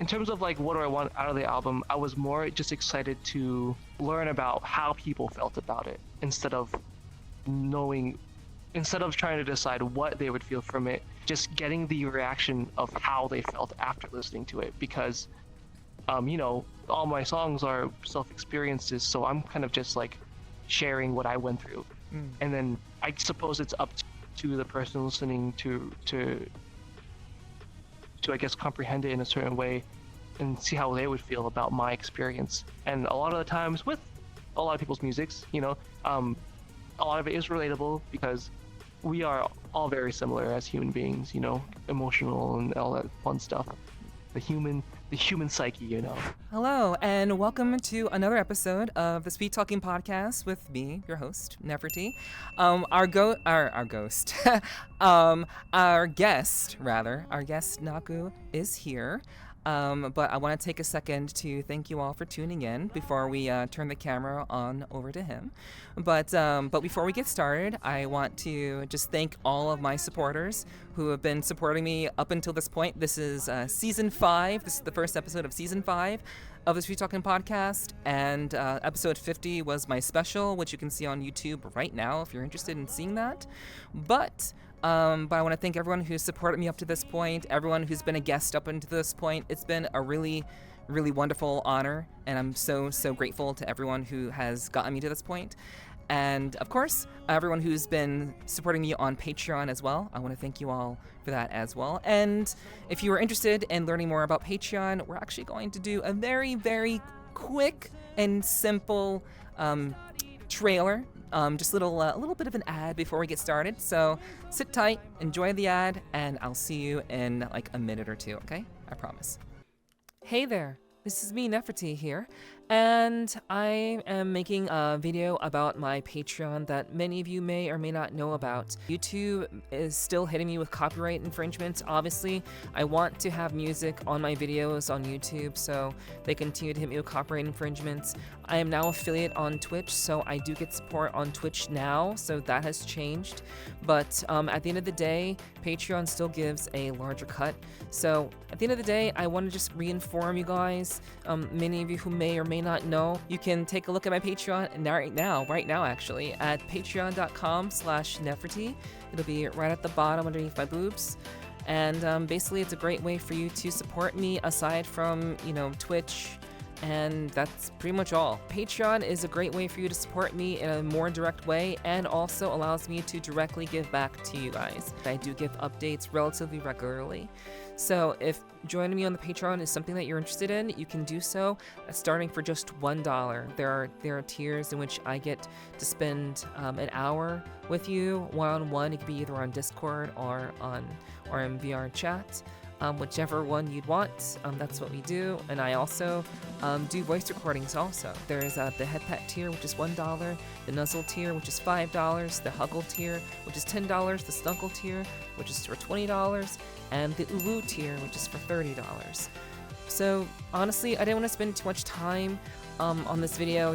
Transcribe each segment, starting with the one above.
in terms of like what do I want out of the album, I was more just excited to learn about how people felt about it knowing instead of trying to decide what they would feel from it, just getting the reaction of how they felt after listening to it. Because all my songs are self-experiences, so I'm kind of just like sharing what I went through. And then I suppose it's up to the person listening to I guess comprehend it in a certain way and see how they would feel about my experience. And a lot of the times with a lot of people's musics, a lot of it is relatable because we are all very similar as human beings, emotional and all that fun stuff. The human psyche. Hello, and welcome to another episode of the Speed Talking Podcast with me, your host, Nepherti. Our guest, Naku, is here. But I want to take a second to thank you all for tuning in before we turn the camera on over to him. But before we get started, I want to just thank all of my supporters who have been supporting me up until this point. This is Season 5. This is the first episode of Season 5 of the Street Talking Podcast. And episode 50 was my special, which you can see on YouTube right now if you're interested in seeing that. But I want to thank everyone who's supported me up to this point, everyone who's been a guest up until this point. It's been a really, really wonderful honor, and I'm so, so grateful to everyone who has gotten me to this point. And, of course, everyone who's been supporting me on Patreon as well. I want to thank you all for that as well. And if you are interested in learning more about Patreon, we're actually going to do a very, very quick and simple trailer. Just a little bit of an ad before we get started. So sit tight, enjoy the ad, and I'll see you in like a minute or two, okay? I promise. Hey there, this is me, Nepherti here, and I am making a video about my Patreon that many of you may or may not know about. YouTube is still hitting me with copyright infringements. Obviously, I want to have music on my videos on YouTube, so they continue to hit me with copyright infringements. I am now affiliate on Twitch, so I do get support on Twitch now, so that has changed. But at the end of the day, Patreon still gives a larger cut. So at the end of the day, I want to just re-inform you guys, many of you who may or may not know, you can take a look at my Patreon right now actually, at patreon.com/Nepherti. It'll be right at the bottom underneath my boobs. And basically it's a great way for you to support me aside from, Twitch. And that's pretty much all. Patreon is a great way for you to support me in a more direct way and also allows me to directly give back to you guys. I do give updates relatively regularly. So if joining me on the Patreon is something that you're interested in, you can do so starting for just $1. There are tiers in which I get to spend an hour with you one-on-one. It could be either on Discord or in VRChat. Whichever one you'd want, that's what we do. And I also do voice recordings also. There's the head pet tier, which is $1, the nuzzle tier, which is $5, the huggle tier, which is $10, the snunkle tier, which is for $20, and the uwu tier, which is for $30. So honestly, I didn't want to spend too much time on this video.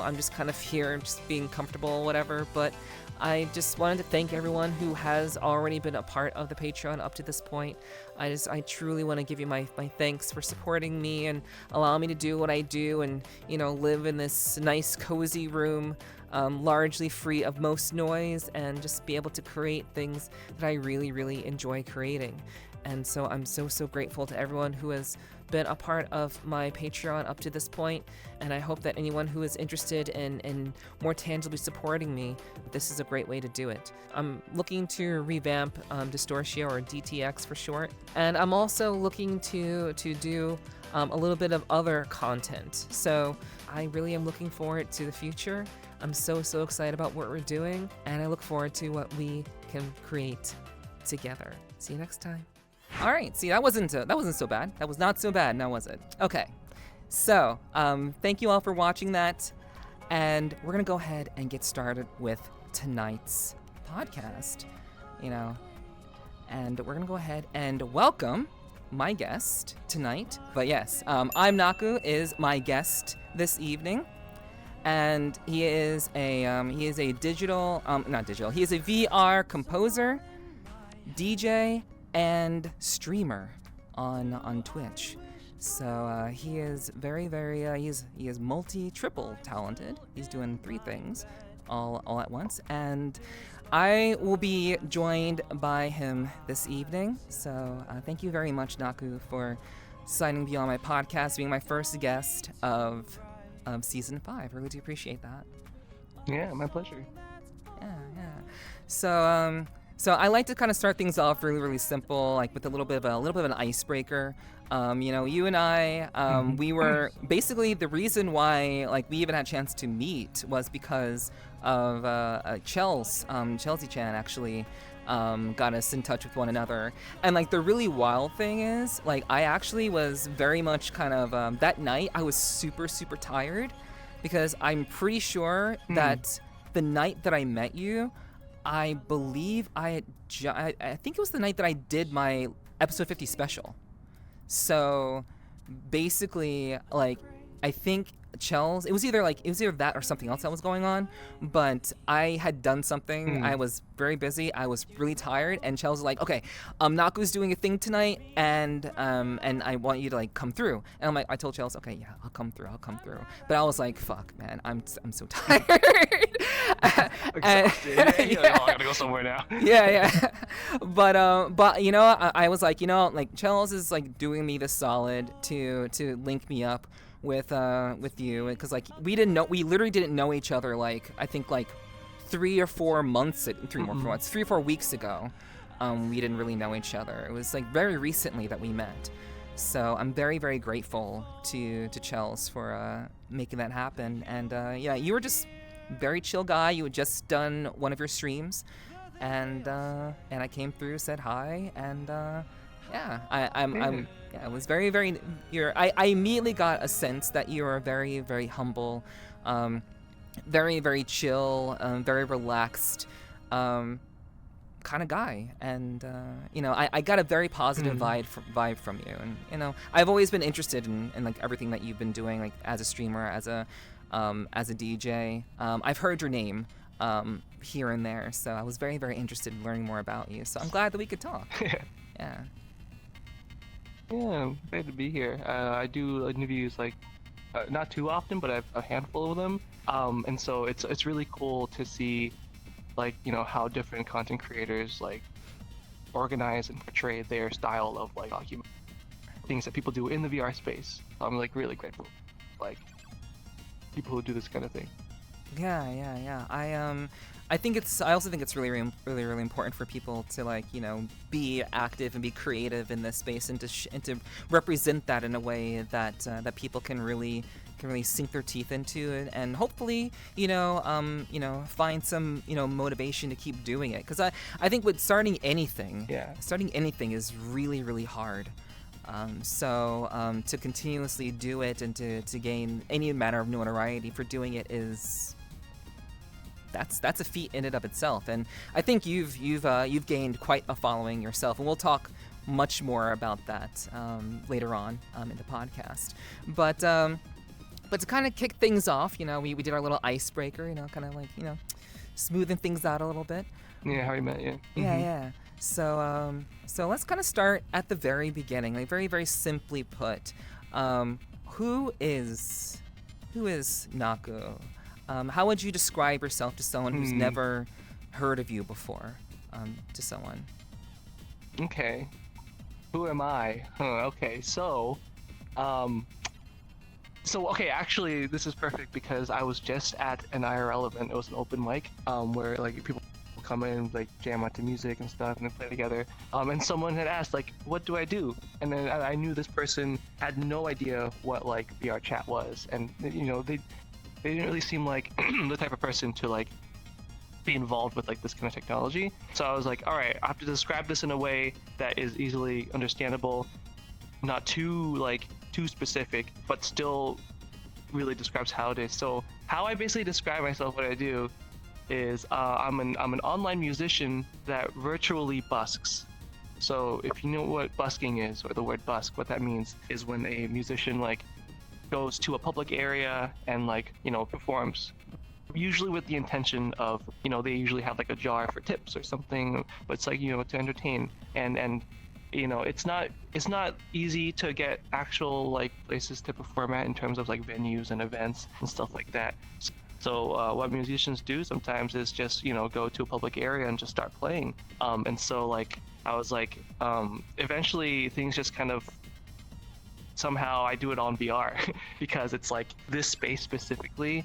I'm just kind of here, just being comfortable, whatever, but I just wanted to thank everyone who has already been a part of the Patreon up to this point. I truly want to give you my thanks for supporting me and allowing me to do what I do and, live in this nice cozy room, largely free of most noise, and just be able to create things that I really, really enjoy creating. And so I'm so, so grateful to everyone who has been a part of my Patreon up to this point, and I hope that anyone who is interested in more tangibly supporting me, this is a great way to do it. I'm looking to revamp Distortio, or DTX for short, and I'm also looking to do a little bit of other content. So I really am looking forward to the future. I'm so, so excited about what we're doing, and I look forward to what we can create together. See you next time. All right, see, that wasn't so bad. That was not so bad, now was it? Okay, so thank you all for watching that, and we're gonna go ahead and get started with tonight's podcast, and we're gonna go ahead and welcome my guest tonight. But yes, I'm Naku is my guest this evening, and he is a VR composer, DJ, and streamer on Twitch. So he is very he is triple talented. He's doing 3 things all at once, and I will be joined by him this evening. So thank you very much, Naku, for signing to be on my podcast, being my first guest of season 5. Really do appreciate that. Yeah, my pleasure. Yeah. So I like to kind of start things off really simple, like with a little bit of an icebreaker. You and I, we were basically the reason why like we even had a chance to meet was because of Chelsea-chan actually got us in touch with one another. And like the really wild thing is, like I actually was very much kind of that night I was super tired because I'm pretty sure that the night that I met you, I believe I think it was the night that I did my episode 50 special. So basically, like, I think Chels, it was either that or something else that was going on, but I had done something. I was very busy. I was really tired, and Chels was like, "Okay, Naku's doing a thing tonight, and I want you to like come through." And I'm like, I told Chels, "Okay, yeah, I'll come through. But I was like, "Fuck, man, I'm so tired." Exhausted. I gotta go somewhere now. Yeah. But I was like, like Chels is like doing me the solid to link me up with you, because like we literally didn't know each other, like I think like 3 or 4 months, 3 or 4 weeks ago. We didn't really know each other. It was like very recently that we met. So I'm very grateful to Chels for making that happen. And you were just very chill guy. You had just done one of your streams, and I came through, said hi, and I was very I immediately got a sense that you are very humble, very chill, very relaxed kind of guy, and I got a very positive vibe from you. And I've always been interested in like everything that you've been doing, like as a streamer, as a DJ. I've heard your name here and there, so I was very interested in learning more about you. So I'm glad that we could talk. Yeah. Yeah, I'm glad to be here. I do interviews like not too often, but I have a handful of them. And so it's really cool to see like how different content creators like organize and portray their style of like document things that people do in the VR space. I'm like really grateful, like people who do this kind of thing. Yeah. I also think it's really important for people to like be active and be creative in this space, and to represent that in a way that that people can really sink their teeth into, and hopefully find some motivation to keep doing it, because I think with starting anything is really hard. So to continuously do it and to gain any manner of notoriety for doing it that's a feat in and of itself. And I think you've gained quite a following yourself, and we'll talk much more about that later on in the podcast. But to kind of kick things off, we did our little icebreaker, kind of like smoothing things out a little bit. Yeah, how we met, yeah. Yeah. So let's kind of start at the very beginning, like very simply put. Who is Naku? How would you describe yourself to someone who's never heard of you before? To someone. Okay. Who am I? Okay, so actually this is perfect because I was just at an IRL event. It was an open mic where like people come in and like jam out to music and stuff and then play together. And someone had asked like, what do I do? And then I knew this person had no idea what like VRChat was, and they didn't really seem like the type of person to like be involved with like this kind of technology. So I was like, all right, I have to describe this in a way that is easily understandable, not too specific, but still really describes how it is. So how I basically describe myself, what I do is I'm an online musician that virtually busks. So if you know what busking is, or the word busk, what that means is when a musician like goes to a public area and like performs, usually with the intention of they usually have like a jar for tips or something, but it's like to entertain, and it's not easy to get actual like places to perform at in terms of like venues and events and stuff like that. So what musicians do sometimes is just go to a public area and just start playing. And so like I was like, eventually things just kind of somehow I do it on VR because it's like this space specifically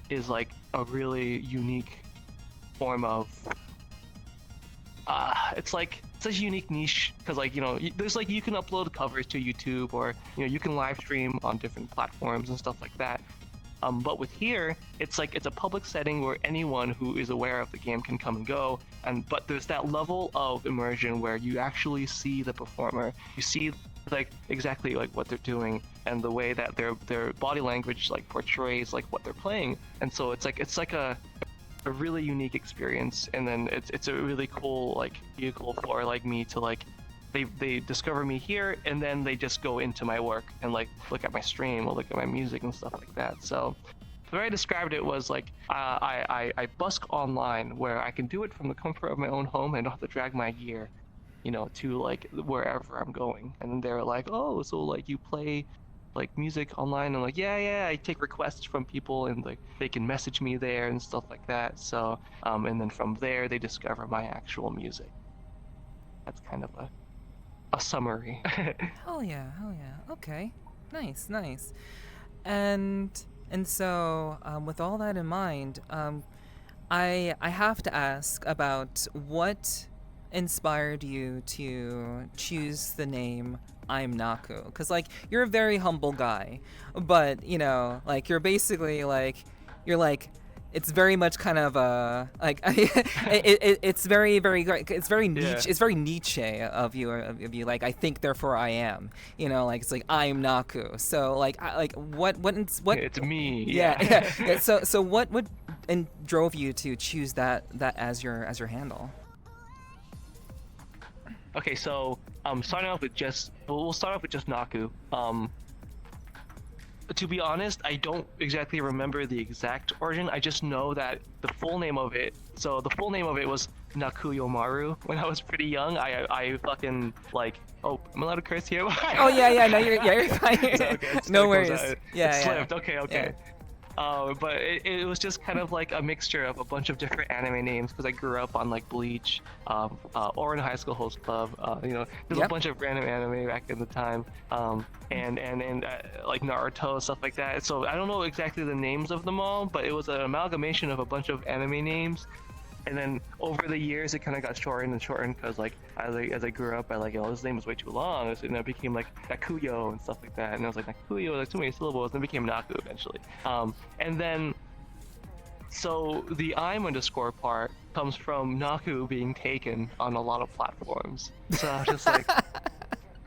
is like a really unique form of it's a unique niche because like there's like you can upload covers to YouTube or you can live stream on different platforms and stuff like that. But with here, it's like it's a public setting where anyone who is aware of the game can come and go, but there's that level of immersion where you actually see the performer, you see like exactly like what they're doing and the way that their body language like portrays like what they're playing, and so it's like a really unique experience, and then it's a really cool like vehicle for like me to like they discover me here and then they just go into my work and like look at my stream or look at my music and stuff like that. So the way I described it was like I busk online where I can do it from the comfort of my own home and don't have to drag my gear to like wherever I'm going. And then they're like, oh, so like you play like music online? I'm like, yeah, I take requests from people and like they can message me there and stuff like that. So and then from there they discover my actual music. That's kind of a summary. Hell yeah. Okay, nice. And so with all that in mind, I have to ask about what inspired you to choose the name I'm Naku, because like you're a very humble guy, but like you're basically like it's very much kind of it's very Nietzsche. Yeah. It's very Nietzsche of you like I think therefore I am, like it's like I'm Naku. So like what It's me. Yeah. So what drove you to choose that as your handle? Okay, so starting off with we'll start off with just Naku. To be honest, I don't exactly remember the exact origin. I just know that the full name of it was Nakuyomaru. When I was pretty young, I fucking like, oh, I'm allowed to curse here? Oh yeah, no, you're fine. Okay, no worries. It slipped. Okay. Yeah. But it was just kind of like a mixture of a bunch of different anime names because I grew up on like Bleach, Orin High School Host Club. There's a bunch of random anime back in the time, and like Naruto, stuff like that. So I don't know exactly the names of them all, but it was an amalgamation of a bunch of anime names. And then over the years, it kind of got shortened because like as I grew up, I like, this name is way too long, and it became like Nakuyo and stuff like that. And I was like, Nakuyo, that's too many syllables, and it became Naku eventually. And then so the I'm underscore part comes from Naku being taken on a lot of platforms. So I was just like,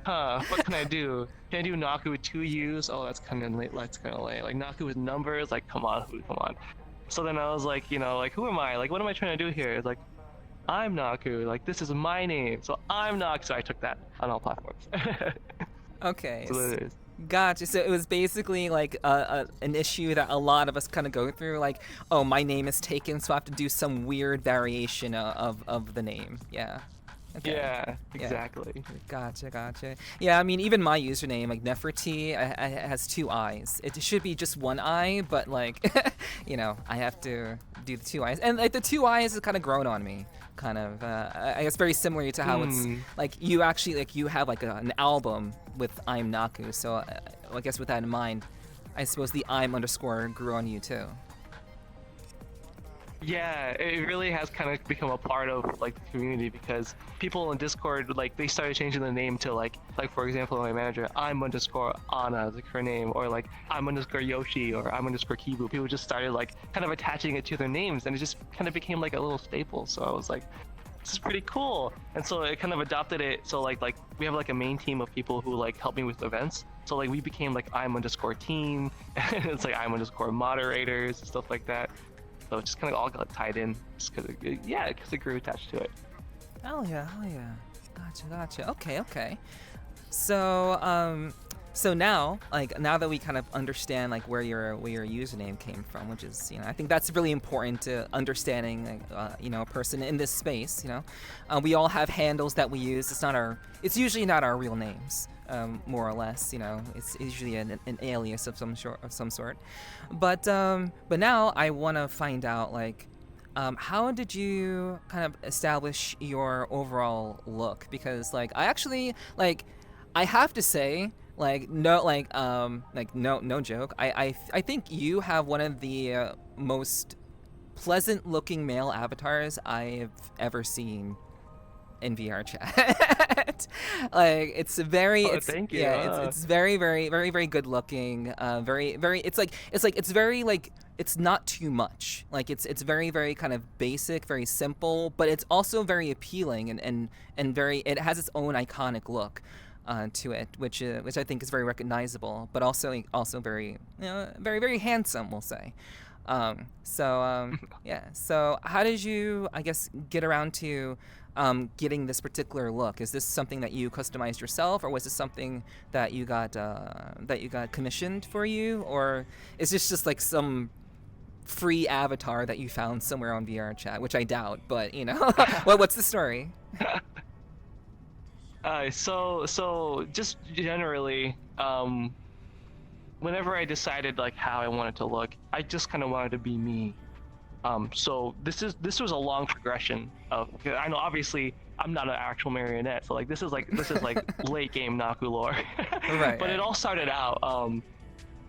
what can I do? Can I do Naku with 2 U's? Oh, that's kind of late. Like Naku with numbers, like come on. So then I was like, like who am I? Like what am I trying to do here? It's like I'm Naku. Like this is my name, so I'm Naku. So I took that on all platforms. Okay. So it is. Gotcha. So it was basically like an issue that a lot of us kind of go through. Like, oh, my name is taken, so I have to do some weird variation of the name. Yeah. Okay. Yeah, exactly. Gotcha. Yeah, I mean, even my username, like Nepherti, has 2 eyes. It should be just 1 eye, but like, I have to do the 2 eyes, and like the 2 eyes has kind of grown on me. Kind of, I guess, very similar to how it's like you actually like you have like an album with I'm Naku. So I guess with that in mind, I suppose the I'm underscore grew on you too. Yeah, it really has kind of become a part of like the community because people in Discord like they started changing the name to like for example my manager I'm underscore Anna, like her name, or like I'm underscore Yoshi or I'm underscore Kibu. People just started like kind of attaching it to their names, and it just kind of became like a little staple. So I was like, this is pretty cool, and so it kind of adopted it. So like we have like a main team of people who like help me with events. So like we became like I'm underscore team, and it's like I'm underscore moderators and stuff like that. So it just kind of all got tied in, just because it grew attached to it. Hell yeah. Gotcha. Okay. So, So now, like now that we kind of understand like where your username came from, which is I think that's really important to understanding a person in this space. We all have handles that we use. It's usually not our real names, more or less. It's usually an alias of some sort. But now I want to find out like. How did you kind of establish your overall look? Because like I actually like I have to say no joke. I think you have one of the most pleasant looking male avatars I've ever seen in VRChat. Like it's Thank you. yeah, it's very very very very good looking. Very very it's very like it's not too much. Like it's very very kind of basic, very simple, but it's also very appealing and very it has its own iconic look to it, which I think is very recognizable, but also very very very handsome, we'll say. Yeah. So how did you, I guess, get around to getting this particular look? Is this something that you customized yourself, or was this something that you got commissioned for you, or is this just like some free avatar that you found somewhere on VRChat, which I doubt, but what's the story? So just generally, whenever I decided like how I wanted to look, I just kind of wanted to be me. So this was a long progression of. I know obviously I'm not an actual marionette, so like this is like late game Naku lore. Right. But it all started out.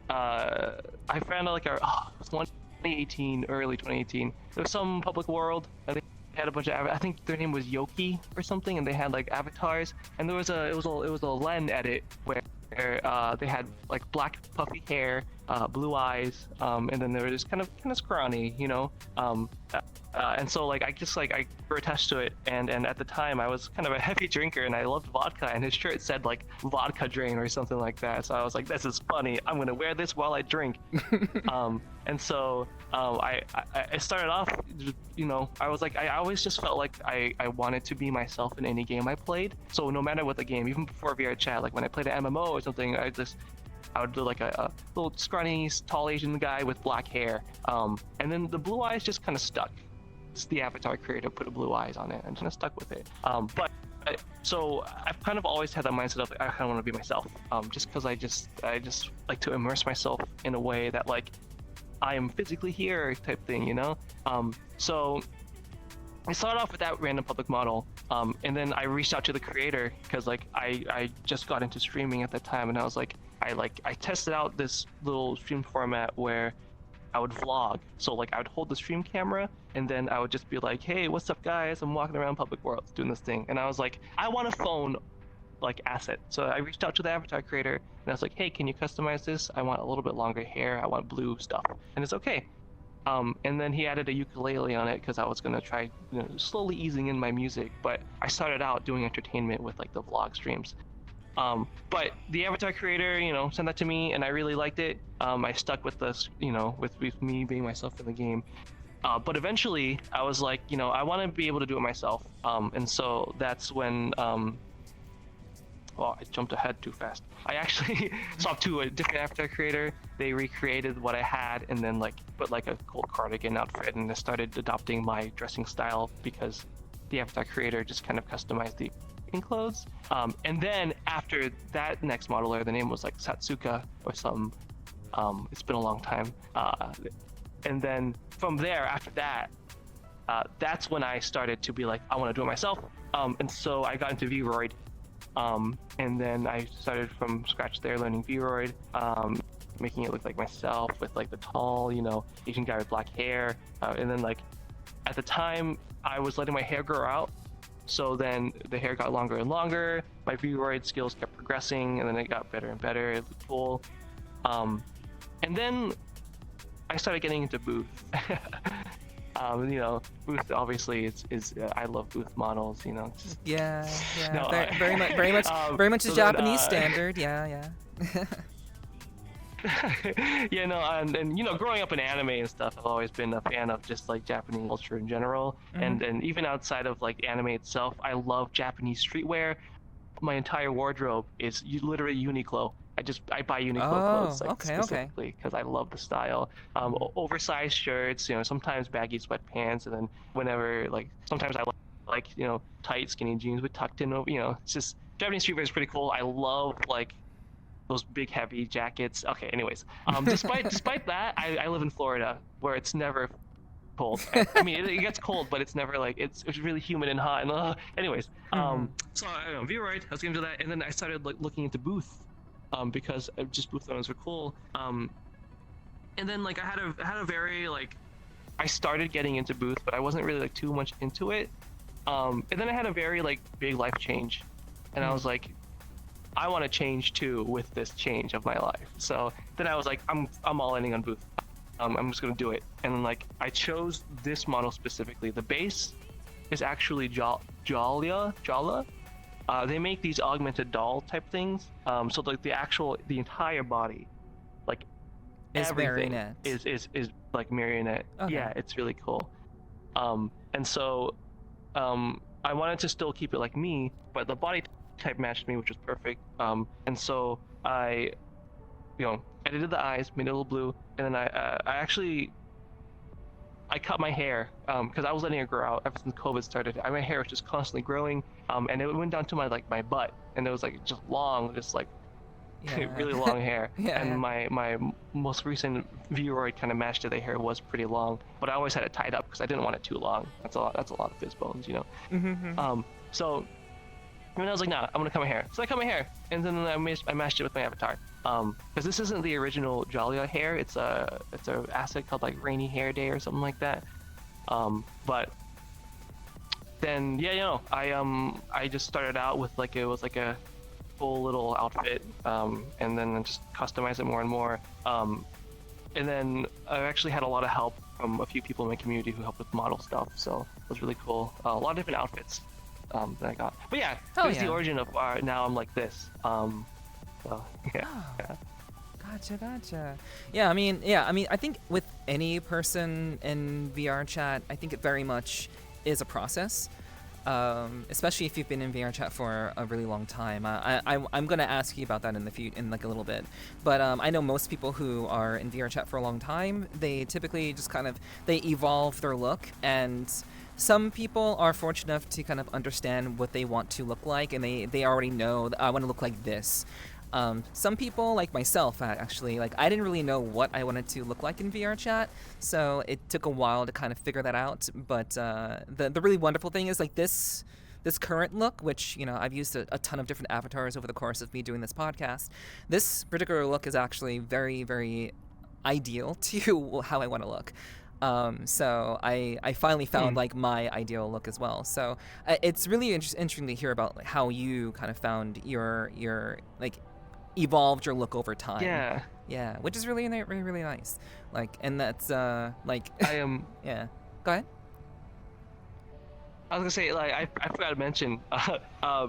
I found out it was 2018, early 2018. There was some public world. I think they had a bunch of. I think their name was Yoki or something, and they had like avatars. And it was a Len edit where they had like black puffy hair, blue eyes, and then they were just kind of scrawny, and so like I grew attached to it, and at the time I was kind of a heavy drinker and I loved vodka, and his shirt said like vodka drain or something like that, so I was like, this is funny, I'm gonna wear this while I drink. And so I started off, I was like, I always just felt like I wanted to be myself in any game I played. So no matter what the game, even before VRChat, like when I played an MMO or something, I would do like a little scrawny, tall Asian guy with black hair. And then the blue eyes just kind of stuck. It's the avatar creator put blue eyes on it and kind of stuck with it. So I've kind of always had that mindset of I kind of want to be myself. Just because I just like to immerse myself in a way that like I am physically here type thing, So I started off with that random public model, and then I reached out to the creator because like I just got into streaming at that time, and I was like I tested out this little stream format where I would vlog. So like I would hold the stream camera and then I would just be like, hey, what's up guys? I'm walking around public worlds doing this thing, and I was like, I want a phone like asset. So I reached out to the avatar creator and I was like, hey, can you customize this? I want a little bit longer hair, I want blue stuff. And it's okay. And then he added a ukulele on it because I was gonna try slowly easing in my music, but I started out doing entertainment with like the vlog streams. But the avatar creator, sent that to me and I really liked it. I stuck with this, with me being myself in the game. But eventually I was like, I want to be able to do it myself. And so that's when I jumped ahead too fast. I actually talked to a different avatar creator. They recreated what I had and then like put like a cool cardigan outfit, and I started adopting my dressing style because the avatar creator just kind of customized the clothes. And then after that next modeler, the name was like Satsuka or something. It's been a long time. And then from there, after that, that's when I started to be like, I want to do it myself. And so I got into Vroid. And then I started from scratch there, learning Vroid, making it look like myself with like the tall, Asian guy with black hair. And then like at the time I was letting my hair grow out. So then the hair got longer and longer, my Vroid skills kept progressing, and then it got better and better. It looked cool. And then I started getting into Booth. Booth obviously is I love Booth models, just, Yeah. No, very much a so Japanese then, standard. Yeah. And growing up in anime and stuff, I've always been a fan of just like Japanese culture in general. Mm-hmm. And even outside of like anime itself, I love Japanese streetwear. My entire wardrobe is literally Uniqlo. I buy Uniqlo clothes like specifically because I love the style. Oversized shirts, sometimes baggy sweatpants, and then whenever sometimes I like tight skinny jeans with tucked in over. It's just Japanese streetwear is pretty cool. I love those big heavy jackets. Okay, anyways, despite that, I live in Florida where it's never cold. I mean, it gets cold, but it's never it's really humid and hot. And anyways, so VRChat, I was getting to that, and then I started looking into booth, because just booth owners were cool. And then I had a very I started getting into booth, but I wasn't really too much into it. And then I had a very big life change, and I was like, I want to change too with this change of my life. So then I was like, I'm all in on booth. I'm just gonna do it. And then I chose this model specifically. The base is actually Jala. They make these augmented doll type things. So the entire body, is everything marionette. is marionette. Okay. Yeah, it's really cool. And so I wanted to still keep it like me, but the body type matched me, which was perfect. And so I edited the eyes, made it a little blue, and then I cut my hair because I was letting it grow out ever since COVID started. My hair was just constantly growing, and it went down to my butt, and it was just long, just really long hair. And my most recent VRChat kind of matched it. The hair was pretty long, but I always had it tied up because I didn't want it too long. That's a lot of fizz bones, So and I was like, nah, I'm gonna cut my hair. So I cut my hair, and then I matched it with my avatar. Because this isn't the original Jalia hair. It's a asset called Rainy Hair Day or something like that. But then I just started out with it was a full little outfit, and then I just customized it more and more. And then I actually had a lot of help from a few people in my community who helped with model stuff, so it was really cool. A lot of different outfits that I got. But yeah, here's the origin of now I'm like this. So yeah. Gotcha. Yeah, I mean, I think with any person in VRChat, I think it very much is a process. Especially if you've been in VRChat for a really long time. I'm gonna ask you about that in a little bit. But I know most people who are in VRChat for a long time, they typically just they evolve their look, and some people are fortunate enough to kind of understand what they want to look like, and they already know I want to look like this. Some people, like myself, actually, I didn't really know what I wanted to look like in VRChat, so it took a while to kind of figure that out. But the really wonderful thing is this current look, which I've used a ton of different avatars over the course of me doing this podcast. This particular look is actually very, very ideal to how I want to look. So I finally found my ideal look as well. So it's really interesting to hear about how you kind of found your evolved your look over time. Yeah, which is really really nice. And that's I am. Yeah, go ahead. I was gonna say I forgot to mention.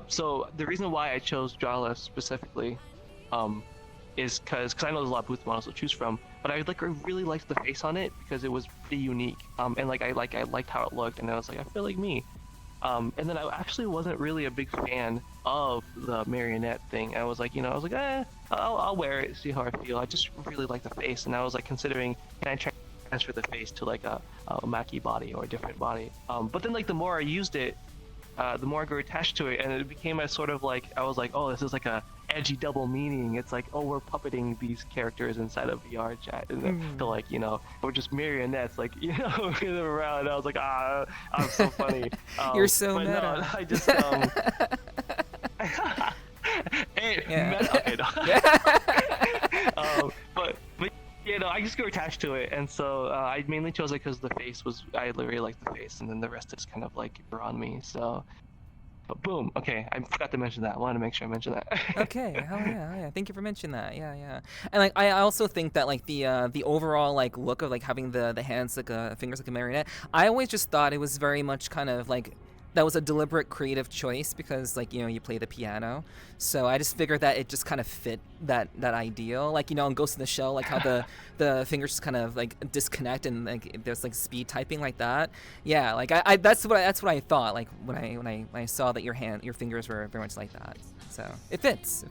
So the reason why I chose Jala specifically, is because I know there's a lot of booth models to choose from, but I really liked the face on it because it was pretty unique. And I liked how it looked, and I was like, I feel like me. And then I actually wasn't really a big fan of the marionette thing. I was I'll wear it, see how I feel. I just really like the face, and I was considering, can I transfer the face to a Maki body or a different body? But then the more I used it, the more I grew attached to it, and it became a sort of I was like, oh, this is a edgy double meaning. It's oh, we're puppeting these characters inside of VRChat, and to we're just marionettes, around. I was like, I'm so funny. You're so meta. No, I just hey, yeah. meta. Okay, but I just grew attached to it, and so I mainly chose it because the face was, I really liked the face, and then the rest is kind of grew on me. So, but boom. Okay, I forgot to mention that. I wanted to make sure I mentioned that. Okay, hell yeah. Thank you for mentioning that. Yeah. And I also think that the overall look of having the hands fingers like a marionette. I always just thought it was very much kind of that was a deliberate creative choice because you play the piano, so I just figured that it just kind of fit that ideal, in Ghost in the Shell, how the fingers just kind of disconnect and there's speed typing like that. Yeah, I that's what I thought when I saw that your fingers were very much like that. So it fits.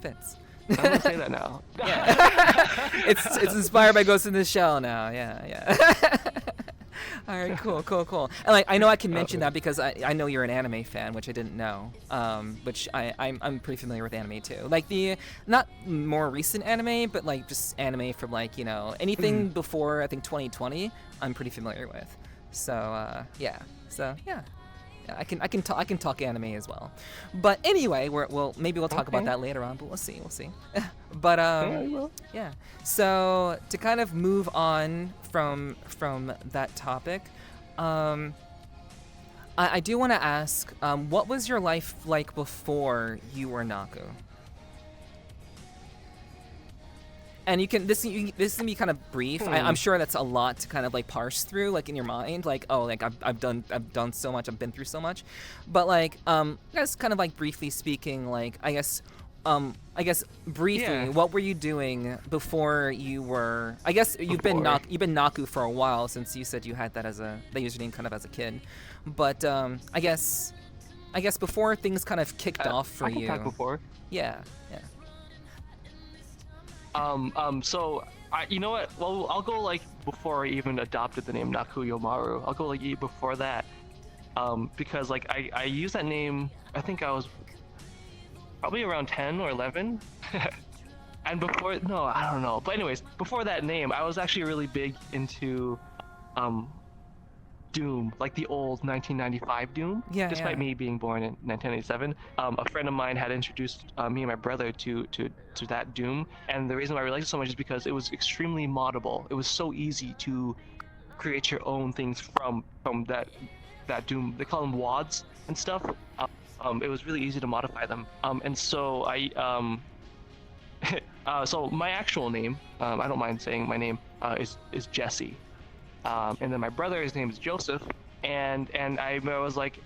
I'm gonna say that now. Yeah. it's inspired by Ghost in the Shell now. Yeah. All right, cool. And like, I know I can mention that because I know you're an anime fan, which I didn't know. Which I'm pretty familiar with anime too. Like the not more recent anime, but like just anime from like anything before I think 2020. I'm pretty familiar with. So yeah. I can talk anime as well. But anyway, maybe we'll talk about that later on. But we'll see. But yeah. So to kind of move on from that topic, I do want to ask, what was your life like before you were Naku? And this can be kind of brief. I'm sure that's a lot to kind of like parse through, like in your mind, like I've done so much, I've been through so much, but like I guess kind of like briefly speaking, like I guess briefly, what were you doing before you were? I guess you've been Naku for a while since you said you had that as that username kind of as a kid, but I guess before things kind of kicked off for you. Talk before. Yeah. So you know what? Well, I'll go like before I even adopted the name Naku Yomaru. I'll go like before that, because like I used that name. I think I was probably around 10 or 11, and I don't know. But anyways, before that name, I was actually really big into Doom, like the old 1995 Doom. Despite me being born in 1987, a friend of mine had introduced me and my brother to that Doom, and the reason why I liked it so much is because it was extremely moddable. It was so easy to create your own things from that Doom. They call them WADs and stuff. It was really easy to modify them. And so so my actual name, I don't mind saying my name, is Jesse. And then my brother, his name is Joseph, and I was like,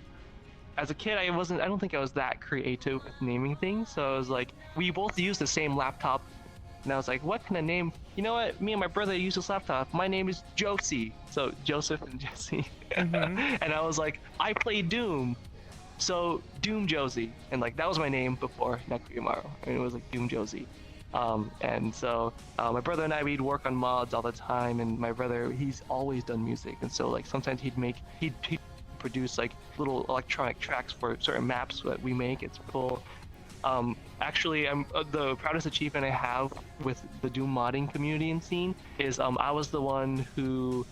as a kid, I don't think I was that creative with naming things. So I was like, we both used the same laptop, and I was like, what can I name? You know what? Me and my brother use this laptop. My name is Josie. So Joseph and Jesse. And I was like, I play Doom, so Doom Josie, and like that was my name before Naku Yomaru. And it was like Doom Josie. And so my brother and I, we'd work on mods all the time, and my brother, he's always done music, and so like sometimes he'd produce like little electronic tracks for certain maps that we make. It's cool. Actually, I'm the proudest achievement I have with the Doom modding community and scene is I was the one who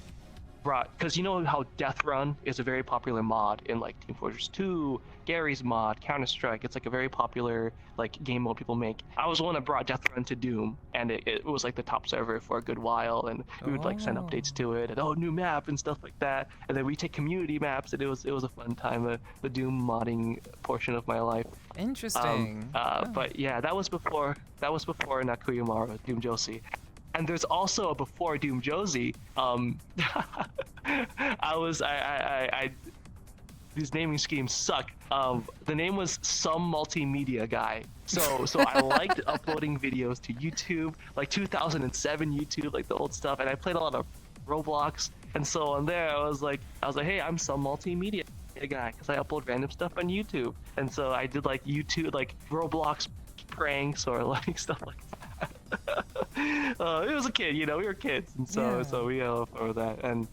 brought, because you know how Death Run is a very popular mod in like Team Fortress 2, Gary's mod, Counter-Strike. It's like a very popular like game mode people make. I was the one that brought Death Run to Doom, and it was like the top server for a good while, and we would like send updates to it, and new map and stuff like that. And then we take community maps, and it was a fun time, the Doom modding portion of my life. Interesting. But yeah, that was before Naku Yomaru, Doom Josie. And there's also a before Doom Josie. These naming schemes suck. The name was Some Multimedia Guy. So I liked uploading videos to YouTube, like 2007 YouTube, like the old stuff, and I played a lot of Roblox. And so on there, I was like, hey, I'm Some Multimedia Guy, because I upload random stuff on YouTube. And so I did like YouTube, like Roblox pranks or like stuff like that. It was a kid, we were kids, and so we for that. And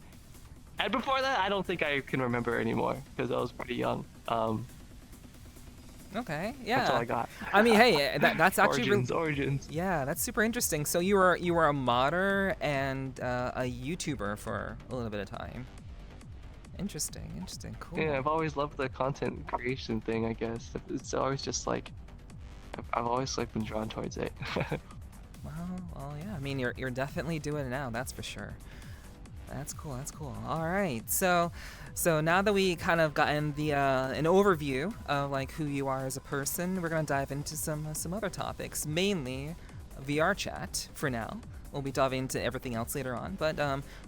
before that, I don't think I can remember anymore because I was pretty young. Okay, yeah. That's all I got. I mean, hey, that's actually origins. Yeah, that's super interesting. So you were a modder and a YouTuber for a little bit of time. Interesting, cool. Yeah, I've always loved the content creation thing. I guess it's always just like I've always like been drawn towards it. Well, yeah. I mean, you're definitely doing it now. That's for sure. That's cool. All right. So now that we kind of gotten the an overview of like who you are as a person, we're gonna dive into some other topics, mainly VRChat for now. We'll be diving into everything else later on, but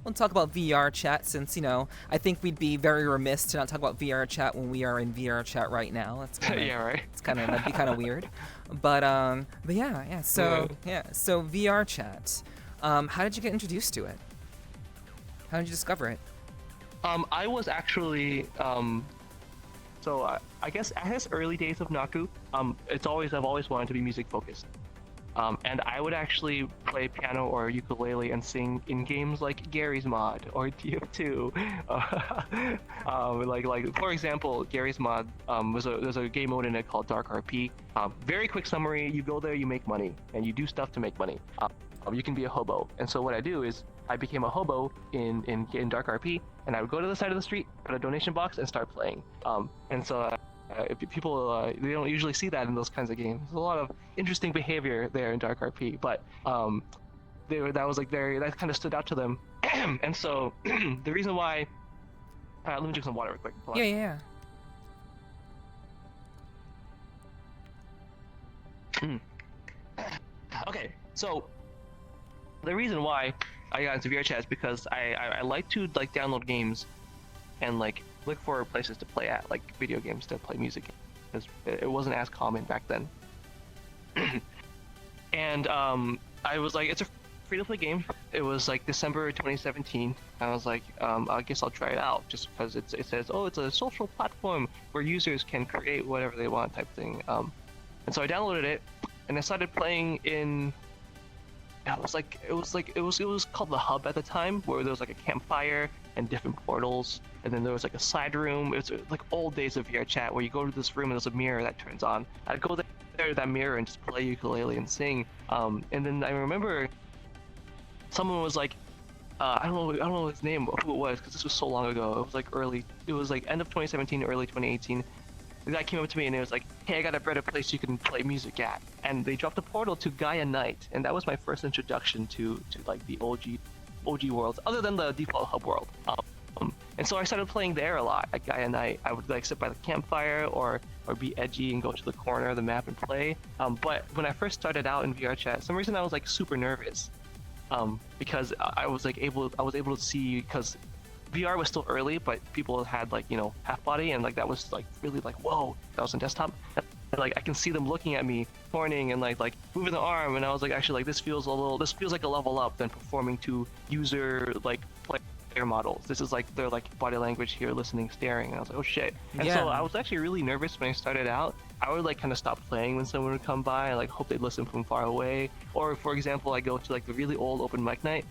we'll talk about VRChat since I think we'd be very remiss to not talk about VRChat when we are in VRChat right now. That's kinda, yeah, right. That'd be kind of weird, but yeah. So VRChat. How did you get introduced to it? How did you discover it? I was actually I guess early days of Naku. I've always wanted to be music focused. And I would actually play piano or ukulele and sing in games like Gary's Mod or TF2. Like for example, Gary's Mod, there's a game mode in it called Dark RP. Very quick summary: you go there, you make money, and you do stuff to make money. You can be a hobo, and so what I do is I became a hobo in Dark RP, and I would go to the side of the street, put a donation box, and start playing. And so. If people they don't usually see that in those kinds of games. There's a lot of interesting behavior there in Dark RP, but that kind of stood out to them. And so the reason why let me drink some water real quick. Yeah. Okay, so the reason why I got into VRChat is because I like to download games and look for places to play at, like video games to play music, because it wasn't as common back then. And I was like, it's a free-to-play game. It was like December 2017. I was like, I guess I'll try it out, just because it says, oh, it's a social platform where users can create whatever they want type thing. And so I downloaded it, and I started playing in. It was called the Hub at the time, where there was like a campfire and different portals, and then there was like a side room. It was like old days of VRChat, where you go to this room and there's a mirror that turns on. I'd go there to that mirror and just play ukulele and sing. And then I remember someone was like, I don't know his name, who it was, because this was so long ago. It was like end of 2017, early 2018. The guy came up to me and it was like, hey, I got a better place you can play music at. And they dropped a portal to Gaia Night, and that was my first introduction to like the OG worlds, other than the default hub world. And so I started playing there a lot at Gaia Night. I would sit by the campfire or be edgy and go to the corner of the map and play. But when I first started out in VRChat, for some reason I was super nervous, because I was able to see, because VR was still early, but people had half body, and that was really whoa, that was on desktop. And, I can see them looking at me, pointing and moving the arm, and I was actually this feels like a level up than performing to user player models. This is their body language here, listening, staring, and I was like, oh shit. And so I was actually really nervous when I started out. I would kind of stop playing when someone would come by and hope they'd listen from far away. Or for example, I go to the really old open mic night,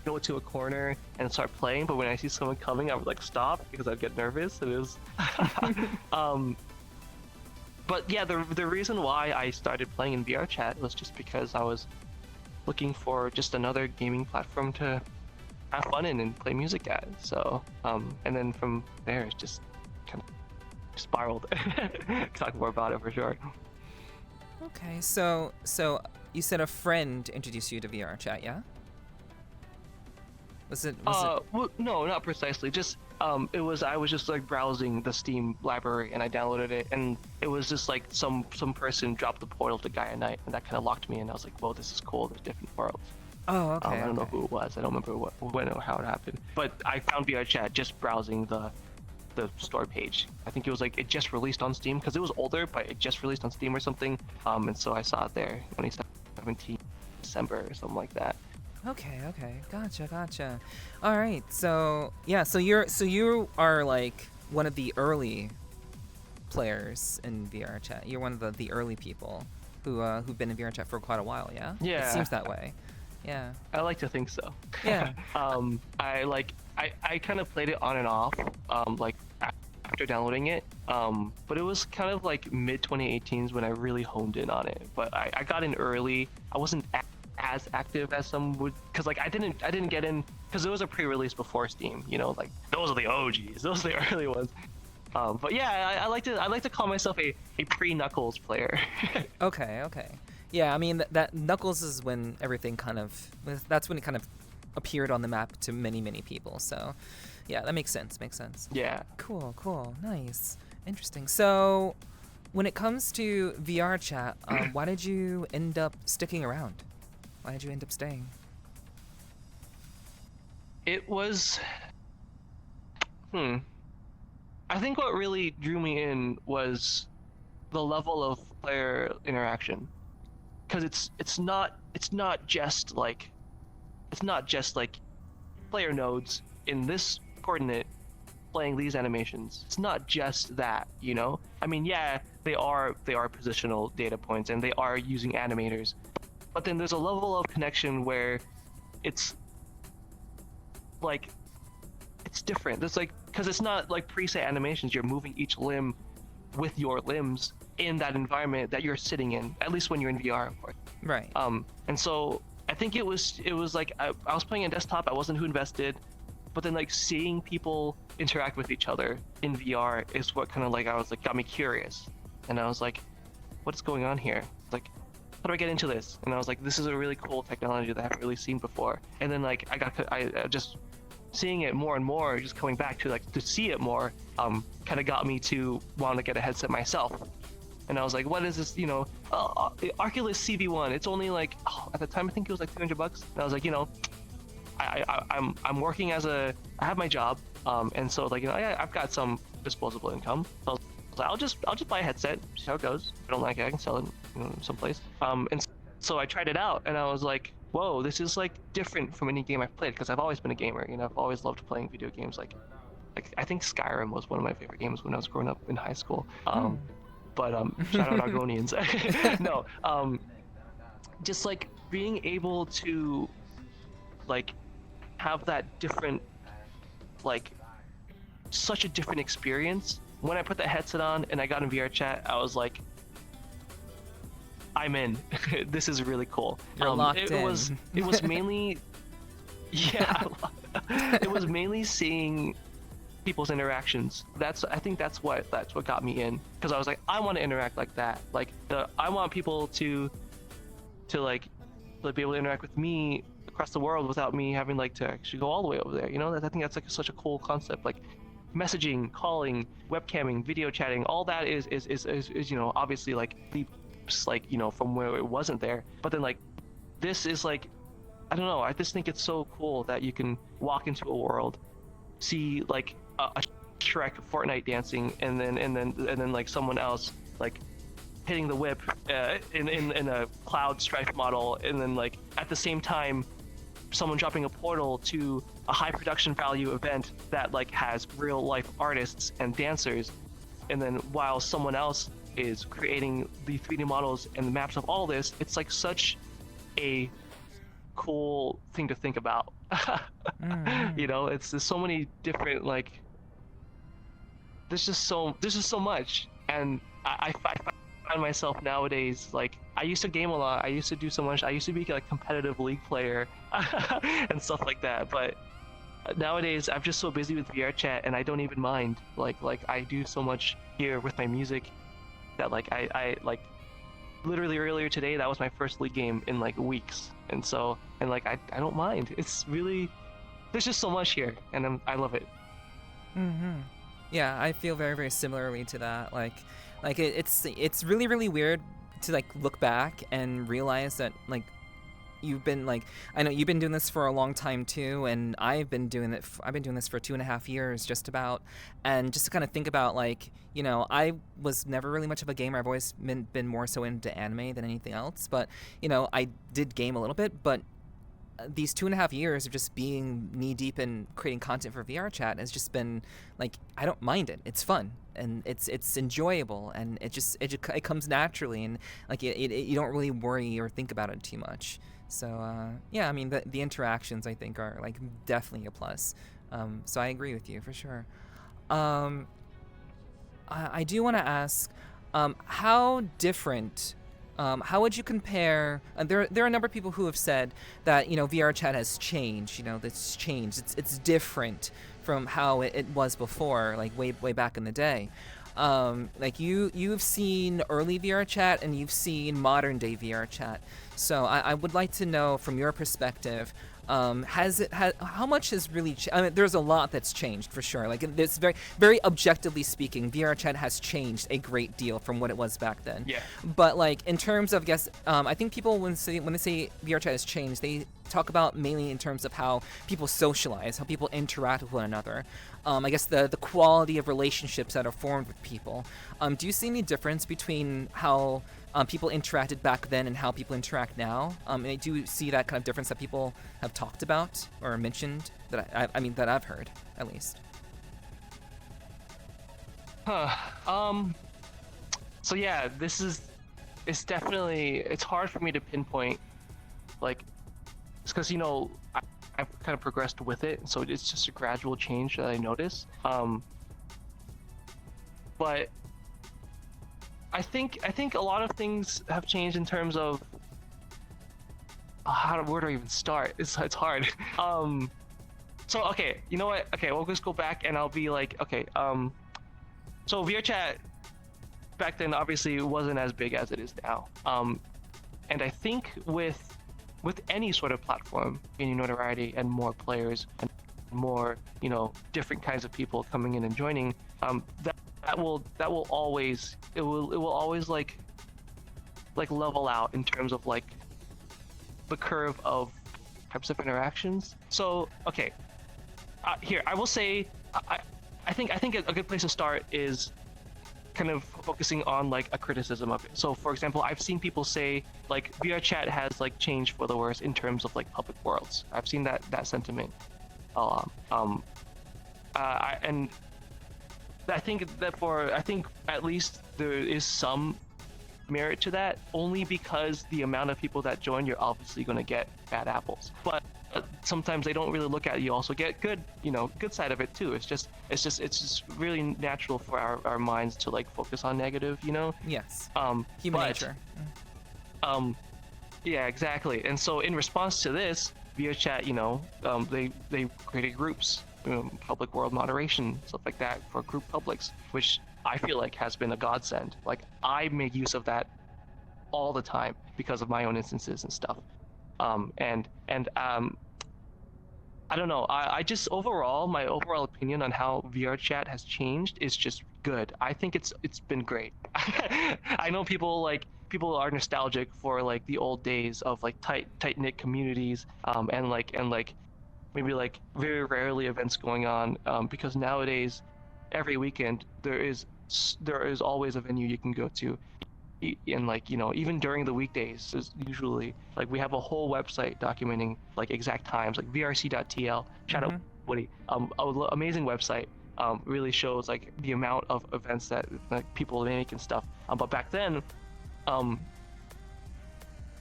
go to a corner and start playing, but when I see someone coming, I would stop because I'd get nervous. And it was but yeah, the reason why I started playing in VRChat was just because I was looking for just another gaming platform to have fun in and play music at. So and then from there it's just kind of spiraled. Talk more about it for sure. Okay, so you said a friend introduced you to VRChat, yeah? Was it? Well, no, not precisely. Just I was just browsing the Steam library and I downloaded it, and it was just some person dropped the portal to Gaia Night, and that kind of locked me in. I was like, whoa, this is cool. There's different worlds. Oh, okay. I don't know who it was. I don't remember when or how it happened. But I found VRChat just browsing the store page. I think it was it just released on Steam, because it was older, but it just released on Steam or something. And so I saw it there, 2017 December or something like that. Okay, gotcha. All right, so yeah, so you are one of the early players in VRChat. You're one of the early people who've been in VRChat for quite a while, yeah? Yeah. It seems that way. Yeah. I like to think so. Yeah. I kind of played it on and off, after downloading it. But it was kind of mid 2018s when I really honed in on it. But I got in early. I wasn't as active as some would, because I didn't get in because it was a pre-release before Steam. Those are the OGs. Those are the early ones. But yeah, I like to call myself a pre-Knuckles player. Okay. Yeah, I mean that Knuckles is when everything that's when it kind of appeared on the map to many people. So yeah, that makes sense. Yeah. Cool. Nice. Interesting. So when it comes to VRChat, why did you end up sticking around? Why did you end up staying? It was I think what really drew me in was the level of player interaction, because it's not just player nodes in this coordinate playing these animations. It's not just that, I mean, yeah, they are positional data points and they are using animators, but then there's a level of connection where it's like it's different. It's like, because it's not like preset animations. You're moving each limb with your limbs in that environment that you're sitting in, at least when you're in VR, of course. Right. And so I think it was like I was playing on desktop. I wasn't who invested, but then like seeing people interact with each other in VR is what kind of like I was like got me curious, and I was like, what's going on here? Like, how do I get into this? And I was like, this is a really cool technology that I haven't really seen before. And then like I just seeing it more and more, just coming back to like to see it more, kind of got me to want to get a headset myself. And I was like, what is this? You know, Oculus CV1. It's only like at the time I think it was like $300. And I was like, you know, I'm working as I have my job, and so like, you know, I've got some disposable income. So I was like, I'll just buy a headset, see how it goes. If I don't like it, I can sell it, you know, someplace. And so I tried it out, and I was like, whoa, this is like different from any game I've played, because I've always been a gamer. You know, I've always loved playing video games. Like I think Skyrim was one of my favorite games when I was growing up in high school. But shout out Argonians. No, just like being able to like have that different, like such a different experience. When I put that headset on and I got in VRChat, I was like, I'm in. This is really cool. You're locked in. It was mainly yeah, it was mainly seeing people's interactions. I think that's what got me in, because I was like, I want to interact like that. Like I want people to like be able to interact with me across the world without me having like to actually go all the way over there. You know, I think that's like such a cool concept. Like messaging, calling, webcamming, video chatting, all that is you know, obviously like leaps, like, you know, from where it wasn't there. But then like this is like, I don't know, I just think it's so cool that you can walk into a world, see like a Shrek Fortnite dancing, and then like someone else like hitting the whip in a Cloud Strife model, and then like at the same time someone dropping a portal to a high production value event that like has real life artists and dancers, and then while someone else is creating the 3D models and the maps of all this. It's like such a cool thing to think about. You know, there's so many different, like, there's just so much, and I find myself nowadays, like, I used to game a lot, I used to do so much, I used to be like a competitive League player and stuff like that, but nowadays I'm just so busy with VRChat and I don't even mind, like I do so much here with my music that like I like literally earlier today that was my first League game in like weeks, and so like I don't mind. It's really, there's just so much here, and I love it. Yeah, I feel very, very similarly to that. Like it's really, really weird to like look back and realize that like you've been like, I know you've been doing this for a long time too, and I've been doing this for 2.5 years just about, and just to kind of think about, like, you know, I was never really much of a gamer. I've always been more so into anime than anything else, but you know, I did game a little bit, but these 2.5 years of just being knee deep in creating content for VRChat has just been like, I don't mind it. It's fun and it's enjoyable, and it comes naturally, and like you don't really worry or think about it too much. So yeah, I mean the interactions I think are like definitely a plus. So I agree with you for sure. I do want to ask, how different. How would you compare? There are a number of people who have said that, you know, VRChat has changed. You know, it's changed. It's different from how it was before, like way back in the day. Like you've seen early VRChat and you've seen modern day VRChat. So I would like to know from your perspective, how much has really I mean, there's a lot that's changed for sure. Like, it's very, very objectively speaking, VRChat has changed a great deal from what it was back then. Yeah. But like in terms of, I think people when they say VRChat has changed, they talk about mainly in terms of how people socialize, how people interact with one another. I guess the quality of relationships that are formed with people. Do you see any difference between how people interacted back then and how people interact now? And I do see that kind of difference that people have talked about or mentioned, that I mean that I've heard at least. So yeah, it's definitely, it's hard for me to pinpoint Like, it's because, you know, I've kind of progressed with it, so it's just a gradual change that I notice. But I think a lot of things have changed in terms of where do I even start? It's hard. So okay, you know what? Okay, we'll just go back and I'll be like, okay, so VRChat back then obviously wasn't as big as it is now. And I think with any sort of platform gaining notoriety and more players and more, you know, different kinds of people coming in and joining, that will always like level out in terms of like the curve of types of interactions. So okay, here I will say I think a good place to start is kind of focusing on like a criticism of it. So for example, I've seen people say like VRChat has like changed for the worse in terms of like public worlds. I've seen that sentiment. And I think at least there is some merit to that, only because the amount of people that join, you're obviously going to get bad apples. But sometimes they don't really look at it. You also get good side of it too. It's just really natural for our minds to like focus on negative, you know? Yes. Human nature. Yeah, exactly. And so in response to this, VRChat, you know, they created groups, public world moderation, stuff like that for group publics, which I feel like has been a godsend. Like I make use of that all the time because of my own instances and stuff. I don't know. I just my overall opinion on how VRChat has changed is just good. I think it's been great. I know people are nostalgic for like the old days of like tight-knit communities, and maybe like very rarely events going on, because nowadays every weekend there is always a venue you can go to. And like, you know, even during the weekdays, is usually like we have a whole website documenting like exact times, like vrc.tl. Shout out Woody. Amazing website. Really shows like the amount of events that like people make and stuff. But back then,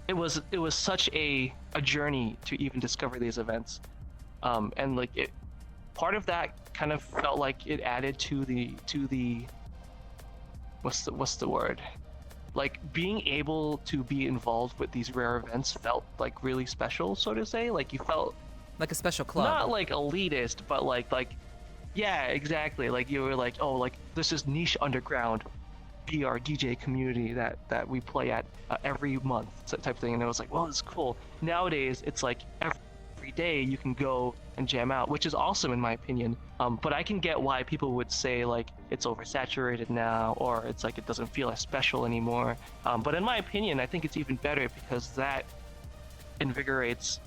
it was such a journey to even discover these events. And like part of that kind of felt like it added to the what's the word? Like being able to be involved with these rare events felt like really special, so to say. Like you felt like a special club. Not like elitist, but like yeah, exactly. Like you were like, oh, like this is niche underground VR DJ community that we play at every month, type thing. And it was like, well, it's cool. Nowadays, it's like every day you can go and jam out, which is awesome in my opinion. But I can get why people would say like it's oversaturated now, or it's like it doesn't feel as special anymore. But in my opinion, I think it's even better because that invigorates